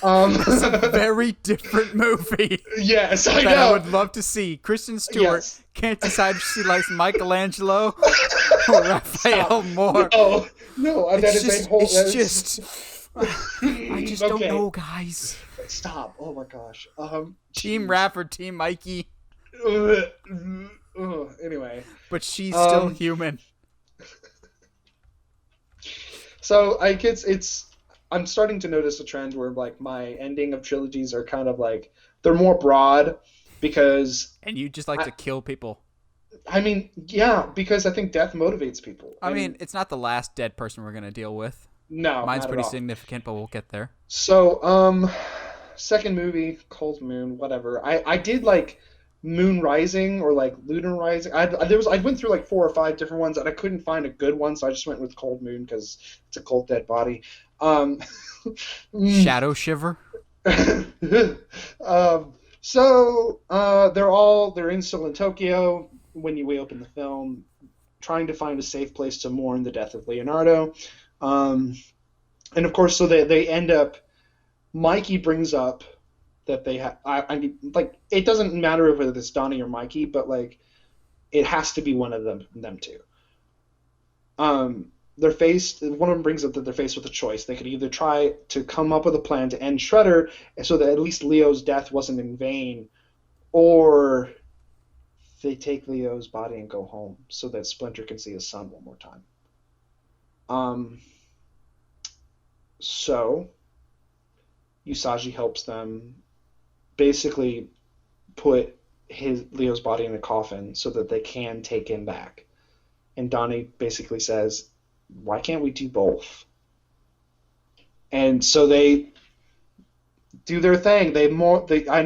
It's a very different movie. Yes, I know. I would love to see. Kristen Stewart can't decide if she likes Michelangelo or Raphael Moore. No, I just don't know, guys. Stop! Oh my gosh. Team Raph or Team Mikey? Anyway. But she's still human. So I'm starting to notice a trend where my ending of trilogies are kind of they're more broad because. And you just like to kill people. Yeah, because I think death motivates people. It's not the last dead person we're gonna deal with. No, mine's pretty significant, but we'll get there. So, second movie, Cold Moon, whatever. I did Moon Rising or Lunar Rising. I went through 4 or 5 different ones, and I couldn't find a good one, so I just went with Cold Moon because it's a cold dead body. Shadow Shiver. So they're still in Tokyo when we open the film, trying to find a safe place to mourn the death of Leonardo. And of course, so they end up. Mikey brings up that they have. It doesn't matter whether it's Donnie or Mikey, but it has to be one of them two. they're faced. One of them brings up that they're faced with a choice. They could either try to come up with a plan to end Shredder, so that at least Leo's death wasn't in vain, or they take Leo's body and go home so that Splinter can see his son one more time. So Usagi helps them basically put Leo's body in a coffin so that they can take him back. And Donnie basically says, why can't we do both? And so they do their thing. I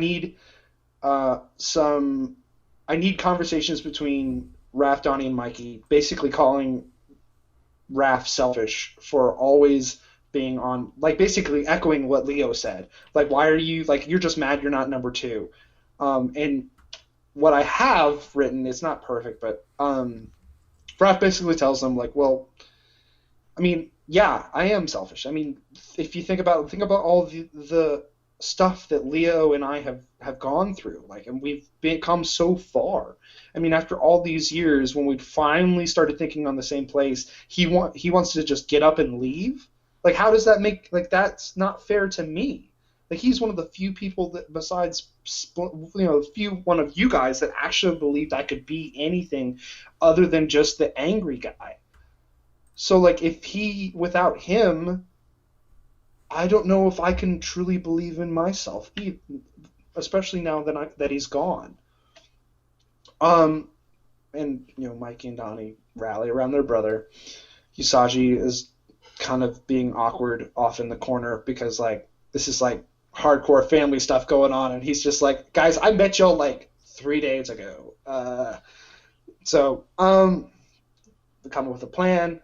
need conversations between Raph, Donnie, and Mikey, basically calling Raph selfish for always being on, like, basically echoing what Leo said. Like, why are you, like, you're just mad you're not number 2. And what I have written, it's not perfect, but Raph basically tells them, like, well, I mean, yeah, I am selfish. I mean, if you think about all the stuff that Leo and I have gone through, like, and we've come so far. I mean, after all these years, when we finally started thinking on the same place, he wants to just get up and leave. Like, how does that make, like, that's not fair to me. Like, he's one of the few people that, besides, one of you guys that actually believed I could be anything other than just the angry guy. So, like, without him, I don't know if I can truly believe in myself, especially now that he's gone. And, Mikey and Donnie rally around their brother. Usagi is kind of being awkward off in the corner because, like, this is, like, hardcore family stuff going on, and he's just like, guys, I met y'all, like, 3 days ago. So they come up with a plan.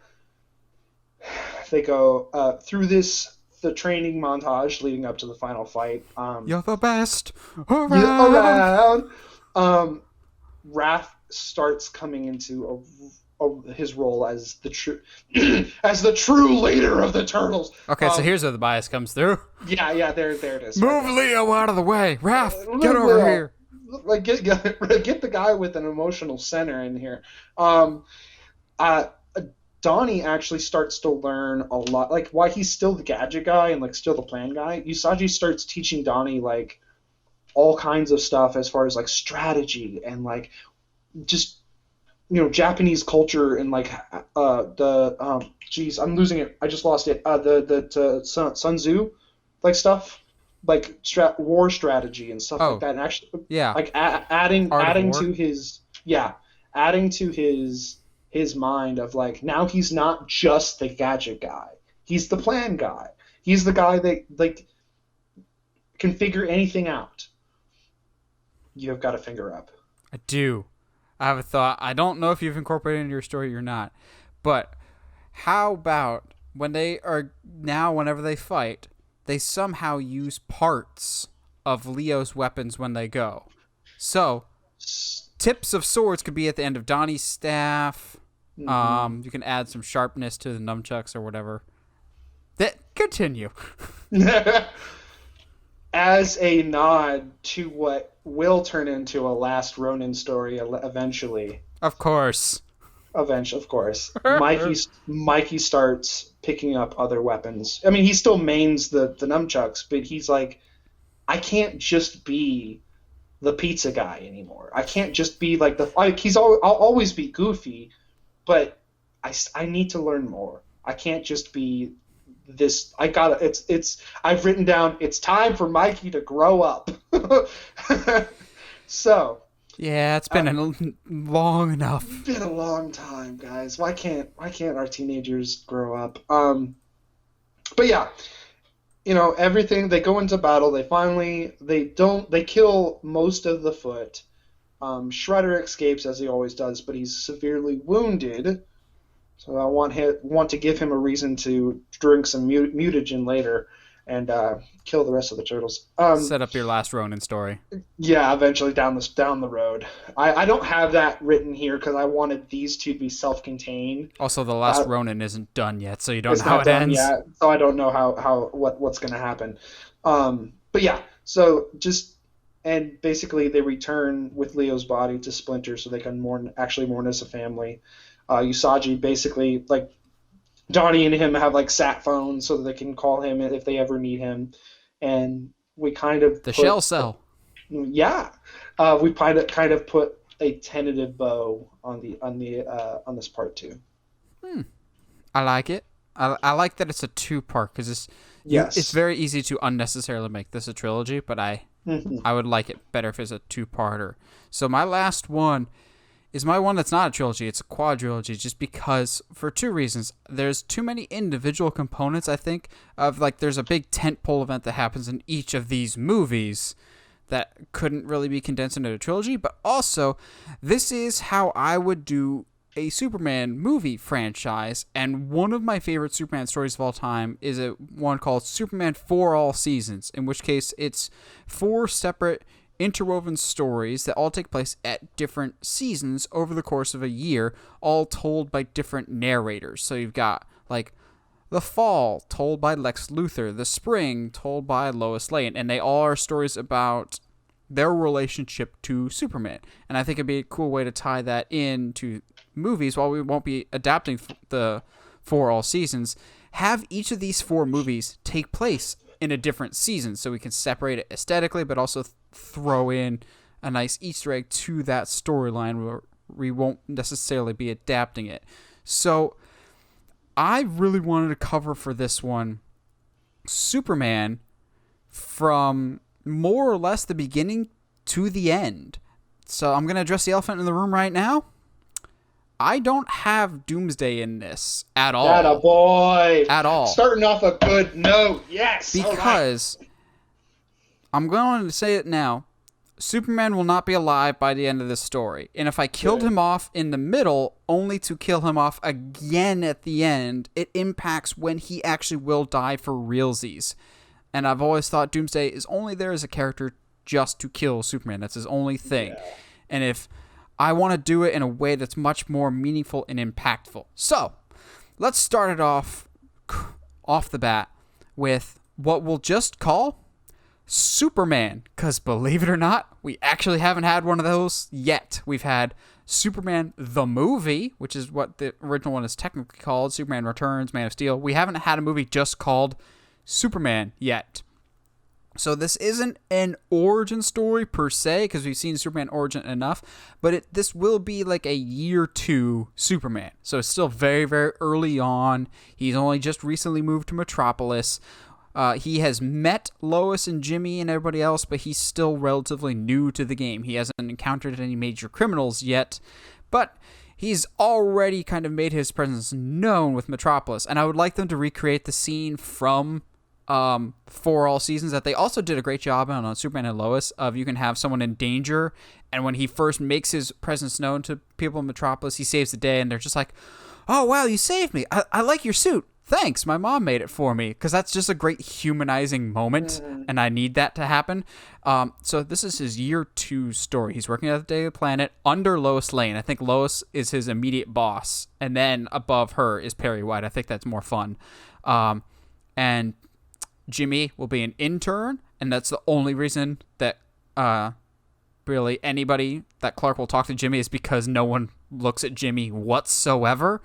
They go through the training montage leading up to the final fight. You're the best around. Raph starts coming into his role as the true leader of the Turtles. Okay, so here's where the bias comes through. Yeah, there it is. Move Leo out of the way, Raph. Get over here. Like get the guy with an emotional center in here. Donnie actually starts to learn a lot, like, why he's still the gadget guy and, like, still the plan guy. Usagi starts teaching Donnie, like, all kinds of stuff as far as, like, strategy and, like, just, Japanese culture and, like, I'm losing it. I just lost it. The Sun Tzu, like, stuff, like, war strategy and stuff like that. And actually, yeah, like, adding to his mind of, like, now he's not just the gadget guy. He's the plan guy. He's the guy that, like, can figure anything out. You have got a finger up. I do. I have a thought. I don't know if you've incorporated it into your story or not, but how about whenever they fight, they somehow use parts of Leo's weapons when they go. So, tips of swords could be at the end of Donnie's staff. Mm-hmm. You can add some sharpness to the nunchucks or whatever. Continue. As a nod to what will turn into a Last Ronin story eventually. Of course. Of course. Mikey starts picking up other weapons. I mean, he still mains the nunchucks, but he's like, I can't just be the pizza guy anymore. I can't just be like I'll always be goofy, but I need to learn more. I can't just be this. I've written down, it's time for Mikey to grow up. So. Yeah, it's been long enough. It's been a long time, guys. Why can't our teenagers grow up? But yeah, everything. They go into battle. They kill most of the Foot. Shredder escapes as he always does, but he's severely wounded. So I want to give him a reason to drink some mutagen later and kill the rest of the turtles. Set up your Last Ronin story. Yeah, eventually down the road. I don't have that written here because I wanted these two to be self-contained. Also, the Last Ronin isn't done yet, so you don't know how it ends. Yet, so I don't know what's going to happen. But yeah, so and basically they return with Leo's body to Splinter so they can mourn as a family. Usagi basically, like, Donnie and him have like sat phones so that they can call him if they ever need him, and we kind of The shell cell. Yeah, we kind of put a tentative bow on this part too. I like it. I like that it's a two-part because it's very easy to unnecessarily make this a trilogy, but I would like it better if it's a two-parter. So my last one is my one that's not a trilogy. It's a quadrilogy just because, for two reasons. There's too many individual components, I think, of like there's a big tentpole event that happens in each of these movies that couldn't really be condensed into a trilogy, but also this is how I would do a Superman movie franchise, and one of my favorite Superman stories of all time is one called Superman for All Seasons, in which case it's 4 separate interwoven stories that all take place at different seasons over the course of a year, all told by different narrators. So you've got like the fall told by Lex Luthor, the spring told by Lois Lane, and they all are stories about their relationship to Superman. And I think it'd be a cool way to tie that into movies. While we won't be adapting the For All Seasons, have each of these 4 movies take place in a different season so we can separate it aesthetically, but also throw in a nice Easter egg to that storyline where we won't necessarily be adapting it. So I really wanted to cover for this one Superman from more or less the beginning to the end. So I'm going to address the elephant in the room right now. I don't have Doomsday in this at all. Atta boy. At all. Starting off a good note. Yes. Because I'm going to say it now. Superman will not be alive by the end of this story. And if I killed him off in the middle, only to kill him off again at the end, it impacts when he actually will die for realsies. And I've always thought Doomsday is only there as a character just to kill Superman. That's his only thing. Yeah. And if I want to do it in a way that's much more meaningful and impactful. So, let's start it off the bat with what we'll just call Superman. Because believe it or not, we actually haven't had one of those yet. We've had Superman the movie, which is what the original one is technically called, Superman Returns, Man of Steel. We haven't had a movie just called Superman yet. So this isn't an origin story per se, because we've seen Superman origin enough, but this will be like a year 2 Superman. So it's still very, very early on. He's only just recently moved to Metropolis. He has met Lois and Jimmy and everybody else, but he's still relatively new to the game. He hasn't encountered any major criminals yet, but he's already kind of made his presence known with Metropolis, and I would like them to recreate the scene from For All Seasons that they also did a great job on Superman and Lois, of you can have someone in danger, and when he first makes his presence known to people in Metropolis, he saves the day, and they're just like, oh wow, you saved me, I like your suit, thanks, my mom made it for me, because that's just a great humanizing moment, and I need that to happen. So this is his year 2 story. He's working at the Daily Planet under Lois Lane. I think Lois is his immediate boss, and then above her is Perry White. I think that's more fun. And Jimmy will be an intern, and that's the only reason that really anybody that Clark will talk to Jimmy is because no one looks at Jimmy whatsoever.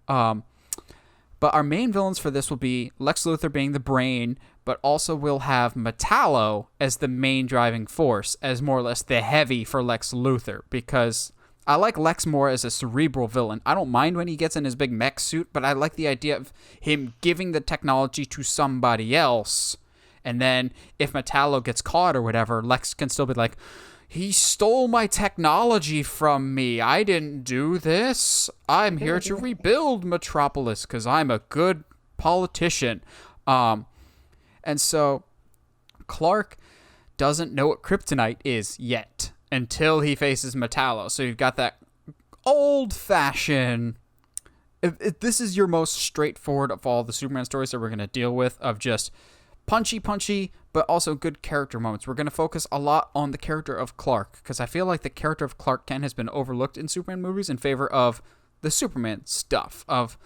But our main villains for this will be Lex Luthor being the brain, but also we'll have Metallo as the main driving force, as more or less the heavy for Lex Luthor, because I like Lex more as a cerebral villain. I don't mind when he gets in his big mech suit, but I like the idea of him giving the technology to somebody else, and then if Metallo gets caught or whatever, Lex can still be like, he stole my technology from me. I didn't do this. I'm here to rebuild Metropolis because I'm a good politician. And so Clark doesn't know what kryptonite is yet until he faces Metallo. So you've got that old-fashioned... If this is your most straightforward of all the Superman stories that we're going to deal with, of just punchy, but also good character moments. We're going to focus a lot on the character of Clark, because I feel like the character of Clark Kent has been overlooked in Superman movies in favor of the Superman stuff. Of,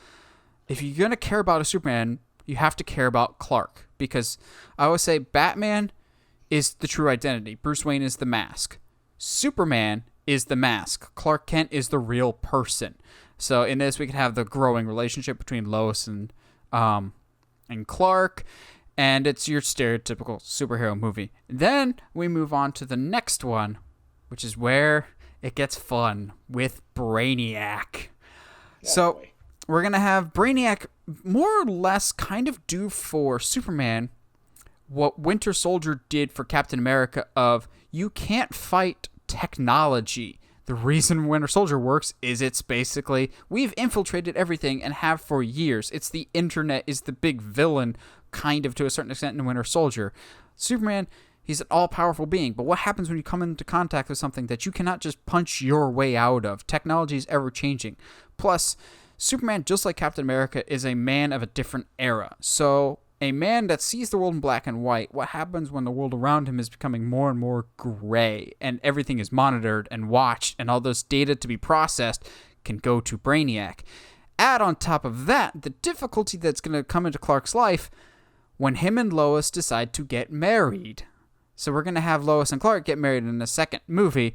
if you're going to care about a Superman, you have to care about Clark, because I always say Batman is the true identity. Bruce Wayne is the mask. Superman is the mask. Clark Kent is the real person. So in this, we can have the growing relationship between Lois and Clark, and it's your stereotypical superhero movie. Then we move on to the next one, which is where it gets fun with Brainiac. So we're going to have Brainiac more or less kind of do for Superman what Winter Soldier did for Captain America of, you can't fight technology. The reason Winter Soldier works is it's basically, we've infiltrated everything and have for years. It's the internet is the big villain, kind of to a certain extent, in Winter Soldier. Superman, he's an all-powerful being, but what happens when you come into contact with something that you cannot just punch your way out of? Technology is ever-changing. Plus, Superman, just like Captain America, is a man of a different era. So, a man that sees the world in black and white, what happens when the world around him is becoming more and more gray, and everything is monitored and watched, and all this data to be processed can go to Brainiac. Add on top of that, the difficulty that's going to come into Clark's life when him and Lois decide to get married. So we're going to have Lois and Clark get married in the second movie,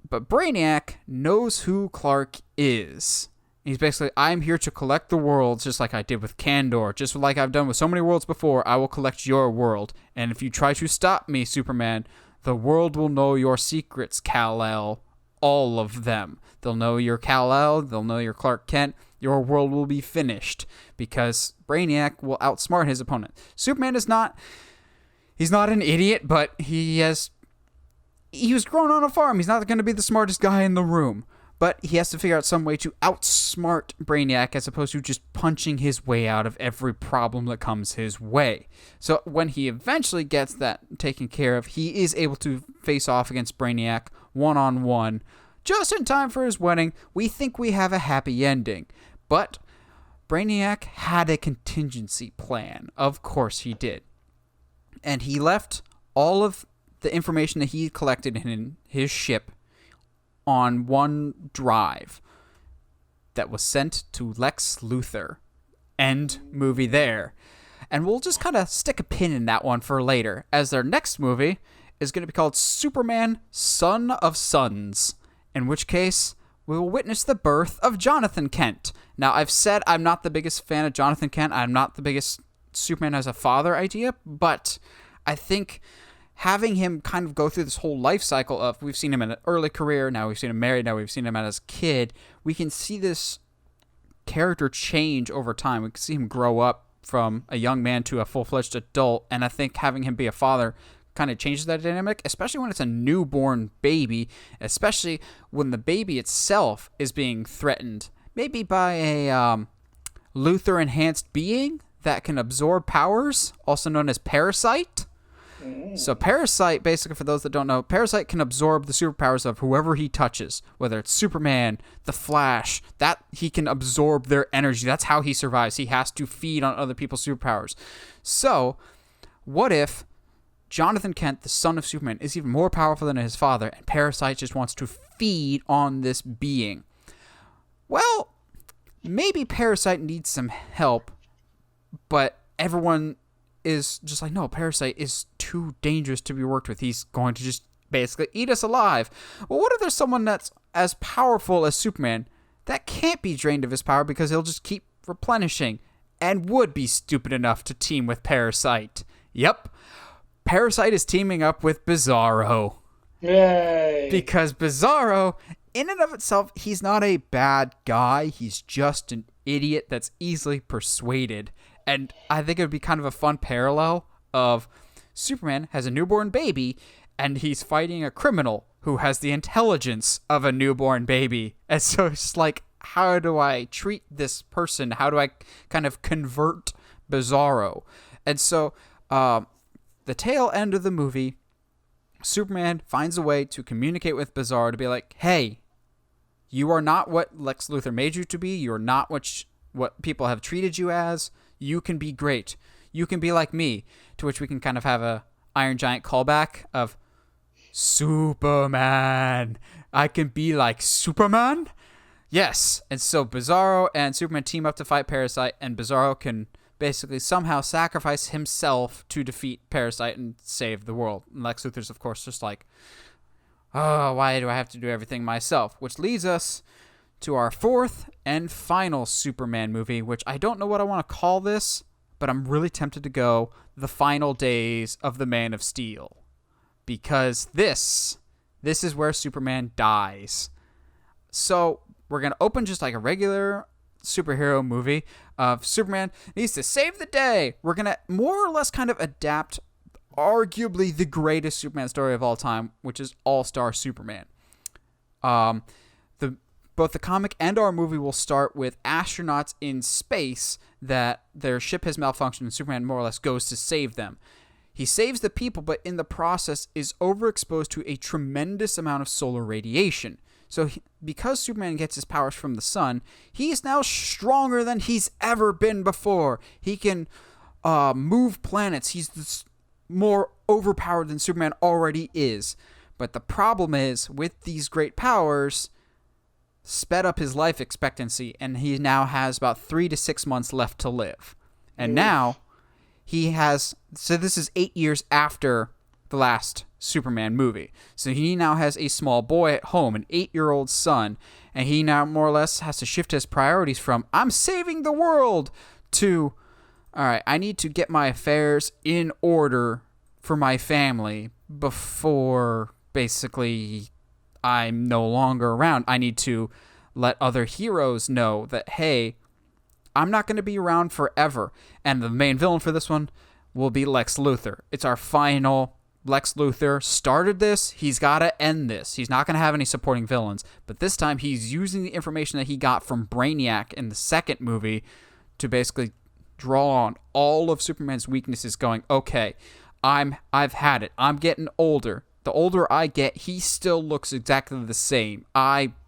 but Brainiac knows who Clark is. He's basically, I'm here to collect the worlds, just like I did with Kandor, just like I've done with so many worlds before. I will collect your world, and if you try to stop me, Superman, the world will know your secrets, Kal-El, all of them. They'll know your Kal-El, they'll know your Clark Kent, your world will be finished, because Brainiac will outsmart his opponent. Superman is not, he's not an idiot, but he was grown on a farm. He's not going to be the smartest guy in the room. But he has to figure out some way to outsmart Brainiac as opposed to just punching his way out of every problem that comes his way. So when he eventually gets that taken care of, he is able to face off against Brainiac one-on-one just in time for his wedding. We think we have a happy ending. But Brainiac had a contingency plan. Of course he did. And he left all of the information that he collected in his ship on one drive that was sent to Lex Luthor. End movie there. And we'll just kind of stick a pin in that one for later, as their next movie is going to be called Superman, Son of Sons, in which case we will witness the birth of Jonathan Kent. Now, I've said I'm not the biggest fan of Jonathan Kent. I'm not the biggest Superman as a father idea, but I think having him kind of go through this whole life cycle of, we've seen him in an early career, now we've seen him married, now we've seen him as a kid, we can see this character change over time. We can see him grow up from a young man to a full-fledged adult, and I think having him be a father kind of changes that dynamic, especially when it's a newborn baby, especially when the baby itself is being threatened, maybe by a Luthor-enhanced being that can absorb powers, also known as Parasite. So Parasite, basically, for those that don't know, Parasite can absorb the superpowers of whoever he touches, whether it's Superman, the Flash, that he can absorb their energy. That's how he survives. He has to feed on other people's superpowers. So, what if Jonathan Kent, the son of Superman, is even more powerful than his father, and Parasite just wants to feed on this being? Well, maybe Parasite needs some help, but everyone is just like, no, Parasite is too dangerous to be worked with. He's going to just basically eat us alive. Well, what if there's someone that's as powerful as Superman that can't be drained of his power because he'll just keep replenishing and would be stupid enough to team with Parasite? Yep. Parasite is teaming up with Bizarro. Yay! Because Bizarro, in and of itself, he's not a bad guy. He's just an idiot that's easily persuaded. And I think it would be kind of a fun parallel of Superman has a newborn baby, and he's fighting a criminal who has the intelligence of a newborn baby. And so it's like, how do I treat this person? How do I kind of convert Bizarro? And so the tail end of the movie, Superman finds a way to communicate with Bizarro to be like, hey, you are not what Lex Luthor made you to be. You're not what people have treated you as. You can be great. You can be like me. To which we can kind of have a Iron Giant callback of Superman. I can be like Superman? Yes. And so Bizarro and Superman team up to fight Parasite, and Bizarro can basically somehow sacrifice himself to defeat Parasite and save the world. And Lex Luthor's, of course, just like, oh, why do I have to do everything myself? Which leads us to our fourth and final Superman movie, which I don't know what I want to call this, but I'm really tempted to go The Final Days of the Man of Steel. Because this is where Superman dies. So we're going to open just like a regular superhero movie of Superman needs to save the day. We're going to more or less kind of adapt arguably the greatest Superman story of all time, which is All-Star Superman. Both the comic and our movie will start with astronauts in space that their ship has malfunctioned and Superman more or less goes to save them. He saves the people, but in the process is overexposed to a tremendous amount of solar radiation. So because Superman gets his powers from the sun, he is now stronger than he's ever been before. He can move planets. He's more overpowered than Superman already is. But the problem is, with these great powers, sped up his life expectancy, and he now has about 3 to 6 months left to live. And now he has, so this is 8 years after the last Superman movie. So he now has a small boy at home, an 8-year-old son, and he now more or less has to shift his priorities from, I'm saving the world, to, all right, I need to get my affairs in order for my family before basically I'm no longer around. I need to let other heroes know that, hey, I'm not going to be around forever. And the main villain for this one will be Lex Luthor. It's our final. Lex Luthor started this. He's got to end this. He's not going to have any supporting villains. But this time he's using the information that he got from Brainiac in the second movie to basically draw on all of Superman's weaknesses, going, okay, I've had it. I'm getting older. The older I get, he still looks exactly the same.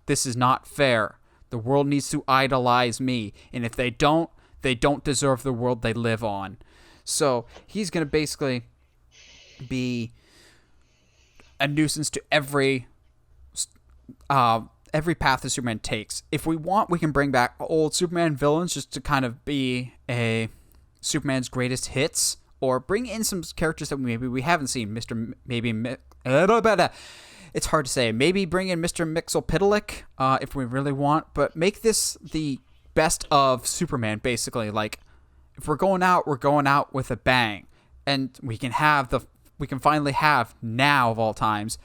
This is not fair. The world needs to idolize me. And if they don't deserve the world they live on. So he's going to basically be a nuisance to every path that Superman takes. If we want, we can bring back old Superman villains just to kind of be a Superman's greatest hits, or bring in some characters that maybe we haven't seen. It's hard to say. Maybe bring in Mr. Mxyzptlk if we really want, but make this the best of Superman, basically. Like, if we're going out with a bang, and we can finally have, now of all times,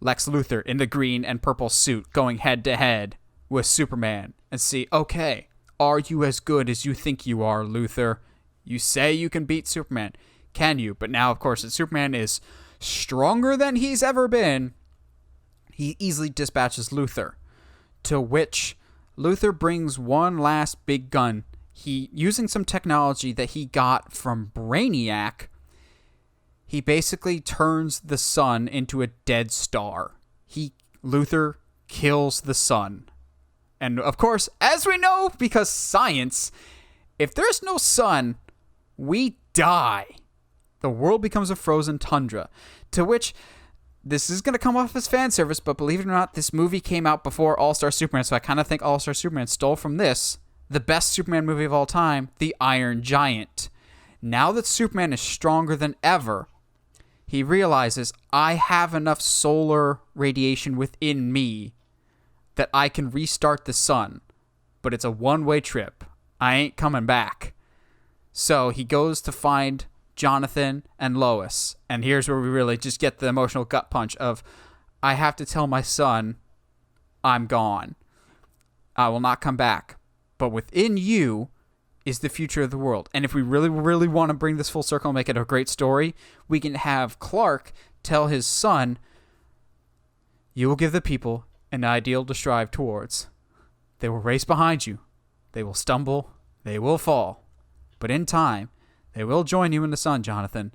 Lex Luthor in the green and purple suit going head to head with Superman, and see, okay, are you as good as you think you are, Luthor? You say you can beat Superman. Can you? But now, of course, that Superman is stronger than he's ever been, he easily dispatches Luthor, to which Luthor brings one last big gun. He, using some technology that he got from Brainiac, he basically turns the sun into a dead star. Luthor kills the sun. And of course, as we know, because science, if there's no sun, we die. The world becomes a frozen tundra. To which, this is going to come off as fan service, but believe it or not, this movie came out before All-Star Superman, so I kind of think All-Star Superman stole from this, the best Superman movie of all time, The Iron Giant. Now that Superman is stronger than ever, he realizes, I have enough solar radiation within me that I can restart the sun, but it's a one-way trip. I ain't coming back. So he goes to find Jonathan and Lois, and here's where we really just get the emotional gut punch of, I have to tell my son, I'm gone. I will not come back. But within you is the future of the world. And if we really, really want to bring this full circle and make it a great story, we can have Clark tell his son, you will give the people an ideal to strive towards. They will race behind you. They will stumble. They will fall. But in time, they will join you in the sun, Jonathan.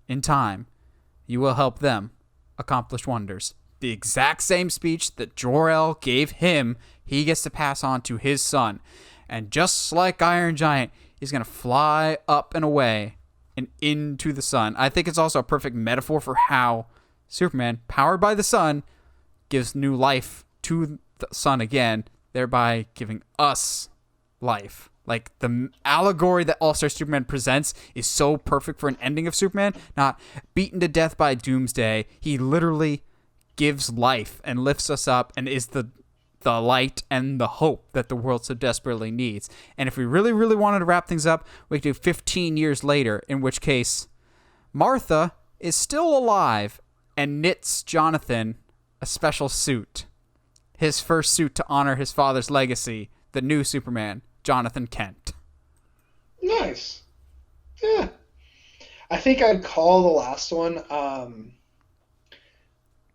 In time, you will help them accomplish wonders. The exact same speech that Jor-El gave him, he gets to pass on to his son. And just like Iron Giant, he's going to fly up and away and into the sun. I think it's also a perfect metaphor for how Superman, powered by the sun, gives new life to the sun again, thereby giving us life. Like, the allegory that All-Star Superman presents is so perfect for an ending of Superman. Not beaten to death by Doomsday. He literally gives life and lifts us up and is the the light and the hope that the world so desperately needs. And if we really, really wanted to wrap things up, we could do 15 years later, in which case Martha is still alive and knits Jonathan a special suit. His first suit to honor his father's legacy, the new Superman, Jonathan Kent. Nice. Yeah. I think I'd call the last one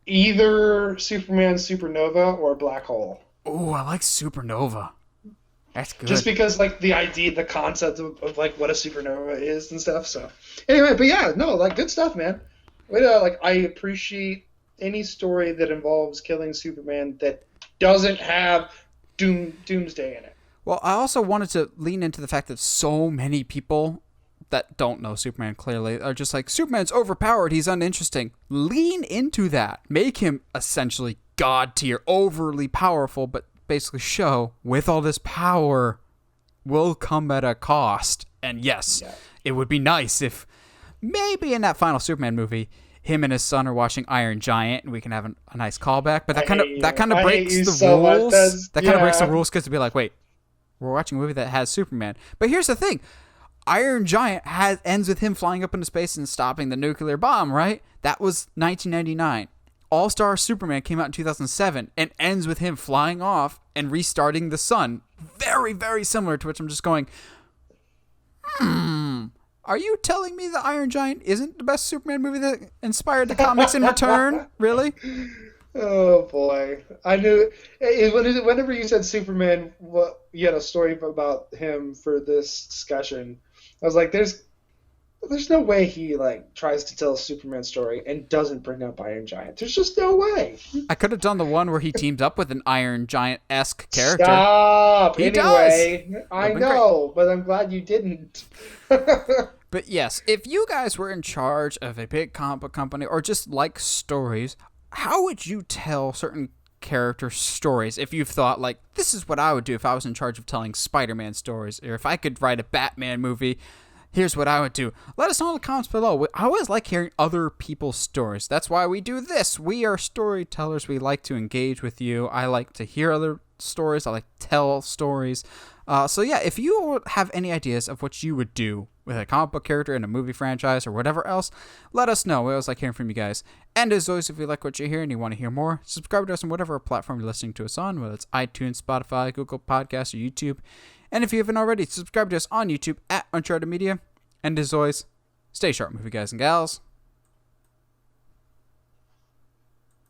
either Superman Supernova or Black Hole. Oh, I like Supernova. That's good. Just because, like, the idea, the concept of like, what a supernova is and stuff. So, anyway, but yeah, no, like, good stuff, man. I appreciate any story that involves killing Superman that doesn't have Doomsday in it. Well, I also wanted to lean into the fact that so many people that don't know Superman clearly are just like, Superman's overpowered, he's uninteresting. Lean into that. Make him essentially god tier, overly powerful, but basically show with all this power will come at a cost. And yes, It would be nice if maybe in that final Superman movie, him and his son are watching Iron Giant, and we can have a nice callback. But that kind of breaks the rules. That kind of breaks the rules because to be like, wait, we're watching a movie that has Superman. But here's the thing. Iron Giant ends with him flying up into space and stopping the nuclear bomb, right? That was 1999. All-Star Superman came out in 2007 and ends with him flying off and restarting the sun. Very, very similar to which I'm just going, are you telling me the Iron Giant isn't the best Superman movie that inspired the comics in return? Really? Oh, boy. I knew whenever you said Superman, you had a story about him for this discussion. I was like, there's no way he like tries to tell a Superman story and doesn't bring up Iron Giant. There's just no way. I could have done the one where he teams up with an Iron Giant-esque character. Stop. He anyway, does. I know, but I'm glad you didn't. But yes, if you guys were in charge of a big comic book company or just like stories, how would you tell certain character stories if you've thought, like, this is what I would do if I was in charge of telling Spider-Man stories, or if I could write a Batman movie, here's what I would do. Let us know in the comments below. I always like hearing other people's stories. That's why we do this. We are storytellers. We like to engage with you. I like to hear other stories. I like to tell stories. So yeah, if you have any ideas of what you would do with a comic book character in a movie franchise or whatever else, let us know. We always like hearing from you guys. And as always, if you like what you hear and you want to hear more, subscribe to us on whatever platform you're listening to us on, whether it's iTunes, Spotify, Google Podcasts, or YouTube. And if you haven't already, subscribe to us on YouTube at Uncharted Media. And as always, stay sharp, movie guys and gals.